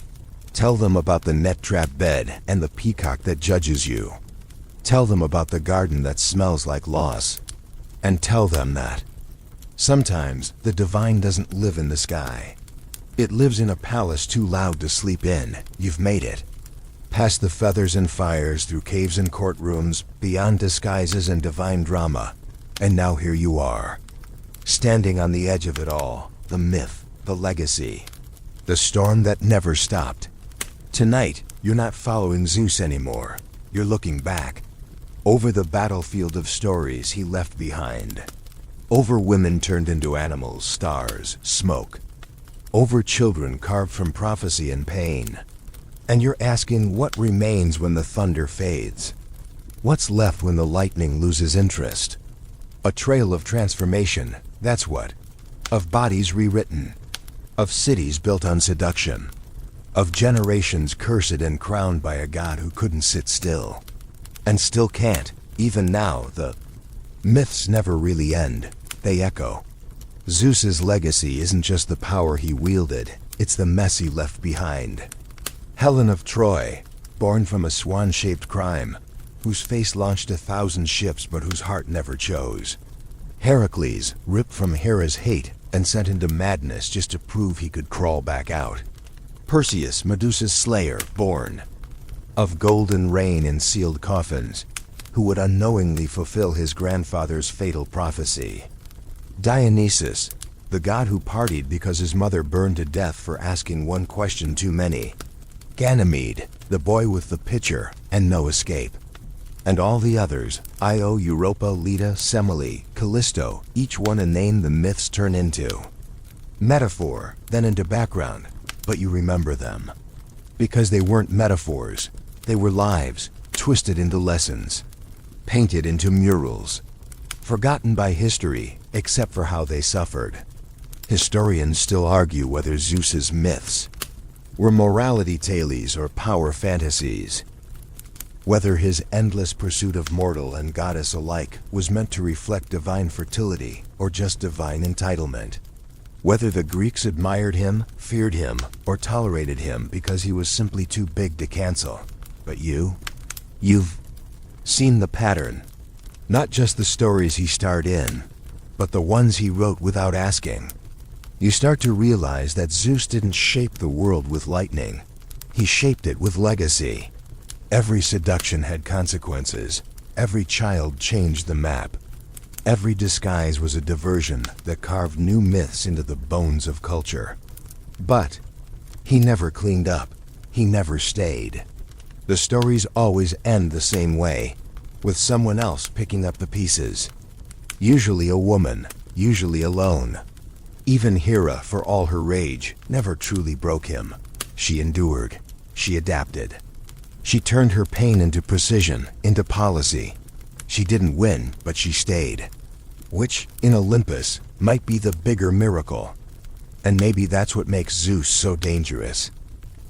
Tell them about the net trap bed and the peacock that judges you. Tell them about the garden that smells like loss. And tell them that sometimes the divine doesn't live in the sky. It lives in a palace too loud to sleep in. You've made it. Past the feathers and fires, through caves and courtrooms, beyond disguises and divine drama. And now here you are, standing on the edge of it all, the myth, the legacy, the storm that never stopped. Tonight, you're not following Zeus anymore. You're looking back, over the battlefield of stories he left behind. Over women turned into animals, stars, smoke. Over children carved from prophecy and pain. And you're asking what remains when the thunder fades. What's left when the lightning loses interest? A trail of transformation, that's what. Of bodies rewritten. Of cities built on seduction. Of generations cursed and crowned by a god who couldn't sit still. And still can't, even now. The myths never really end, they echo. Zeus's legacy isn't just the power he wielded, it's the mess he left behind. Helen of Troy, born from a swan-shaped crime, whose face launched 1,000 ships but whose heart never chose. Heracles, ripped from Hera's hate and sent into madness just to prove he could crawl back out. Perseus, Medusa's slayer, born of golden rain in sealed coffins, who would unknowingly fulfill his grandfather's fatal prophecy. Dionysus, the god who partied because his mother burned to death for asking one question too many. Ganymede, the boy with the pitcher and no escape. And all the others, Io, Europa, Leda, Semele, Callisto, each one a name the myths turn into metaphor, then into background, but you remember them. Because they weren't metaphors, they were lives, twisted into lessons, painted into murals, forgotten by history, except for how they suffered. Historians still argue whether Zeus's myths were morality tales or power fantasies. Whether his endless pursuit of mortal and goddess alike was meant to reflect divine fertility or just divine entitlement. Whether the Greeks admired him, feared him, or tolerated him because he was simply too big to cancel. But you've seen the pattern. Not just the stories he starred in, but the ones he wrote without asking. You start to realize that Zeus didn't shape the world with lightning. He shaped it with legacy. Every seduction had consequences. Every child changed the map. Every disguise was a diversion that carved new myths into the bones of culture. But he never cleaned up. He never stayed. The stories always end the same way, with someone else picking up the pieces. Usually a woman, usually alone. Even Hera, for all her rage, never truly broke him. She endured. She adapted. She turned her pain into precision, into policy. She didn't win, but she stayed. Which, in Olympus, might be the bigger miracle. And maybe that's what makes Zeus so dangerous.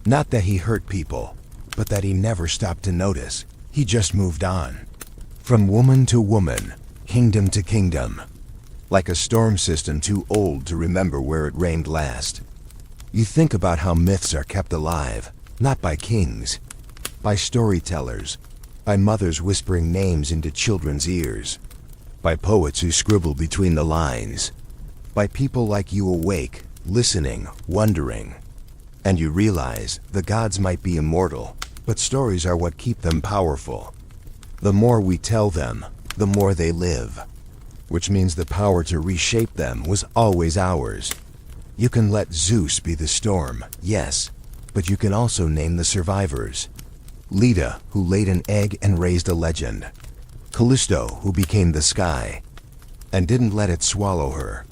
Not that he hurt people, but that he never stopped to notice. He just moved on. From woman to woman, kingdom to kingdom. Like a storm system too old to remember where it rained last. You think about how myths are kept alive, not by kings, by storytellers, by mothers whispering names into children's ears, by poets who scribble between the lines, by people like you awake, listening, wondering. And you realize the gods might be immortal, but stories are what keep them powerful. The more we tell them, the more they live. Which means the power to reshape them was always ours. You can let Zeus be the storm, yes, but you can also name the survivors. Leda, who laid an egg and raised a legend. Callisto, who became the sky, and didn't let it swallow her.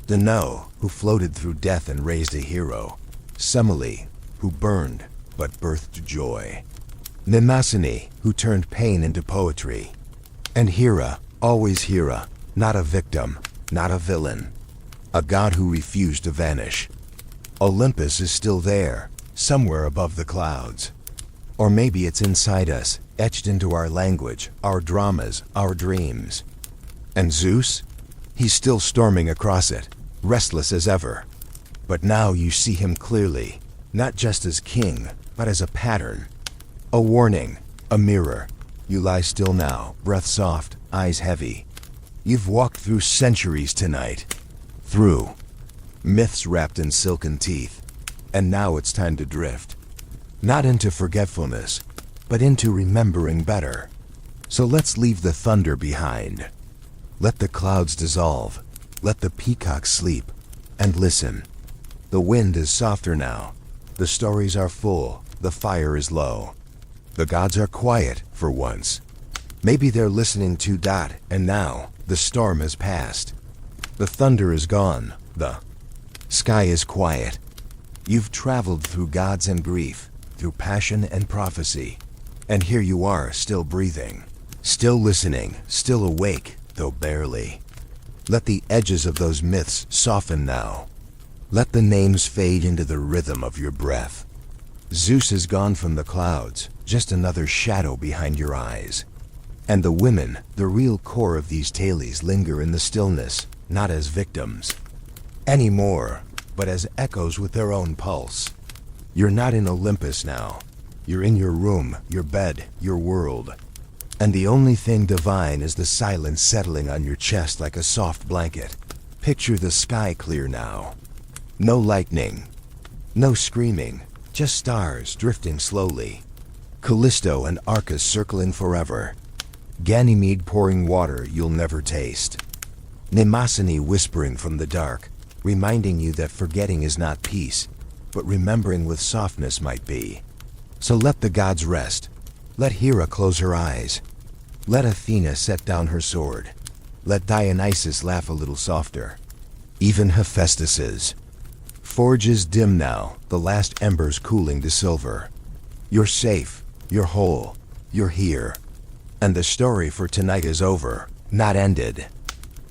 Danae, who floated through death and raised a hero. Semele, who burned, but birthed joy. Mnemosyne, who turned pain into poetry. And Hera, always Hera, not a victim, not a villain. A god who refused to vanish. Olympus is still there, somewhere above the clouds. Or maybe it's inside us, etched into our language, our dramas, our dreams. And Zeus? He's still storming across it, restless as ever. But now you see him clearly, not just as king, but as a pattern. A warning, a mirror. You lie still now, breath soft, eyes heavy. You've walked through centuries tonight. Through myths wrapped in silken teeth. And now it's time to drift. Not into forgetfulness, but into remembering better. So let's leave the thunder behind. Let the clouds dissolve. Let the peacocks sleep. And listen. The wind is softer now. The stories are full. The fire is low. The gods are quiet for once. Maybe they're listening to dot, and now the storm has passed. The thunder is gone. The sky is quiet. You've traveled through gods and grief, through passion and prophecy. And here you are, still breathing, still listening, still awake, though barely. Let the edges of those myths soften now. Let the names fade into the rhythm of your breath. Zeus is gone from the clouds, just another shadow behind your eyes. And the women, the real core of these tales, linger in the stillness, not as victims anymore, but as echoes with their own pulse. You're not in Olympus now. You're in your room, your bed, your world. And the only thing divine is the silence settling on your chest like a soft blanket. Picture the sky clear now. No lightning, no screaming, just stars drifting slowly. Callisto and Arcus circling forever. Ganymede pouring water you'll never taste. Mnemosyne whispering from the dark, reminding you that forgetting is not peace, but remembering with softness might be. So let the gods rest. Let Hera close her eyes. Let Athena set down her sword. Let Dionysus laugh a little softer. Even Hephaestus's. Forge is dim now, the last embers cooling to silver. You're safe, you're whole, you're here. And the story for tonight is over, not ended.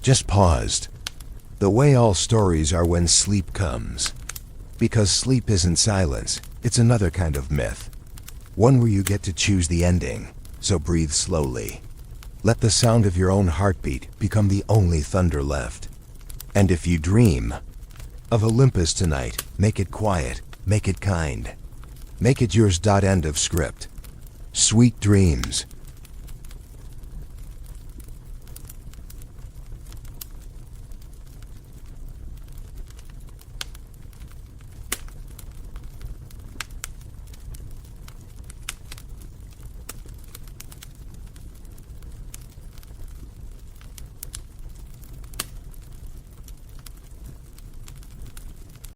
Just paused. The way all stories are when sleep comes. Because sleep isn't silence, it's another kind of myth. One where you get to choose the ending. so breathe slowly. Let the sound of your own heartbeat become the only thunder left. And if you dream of Olympus tonight, make it quiet, make it kind. Make it yours. End of script. Sweet dreams.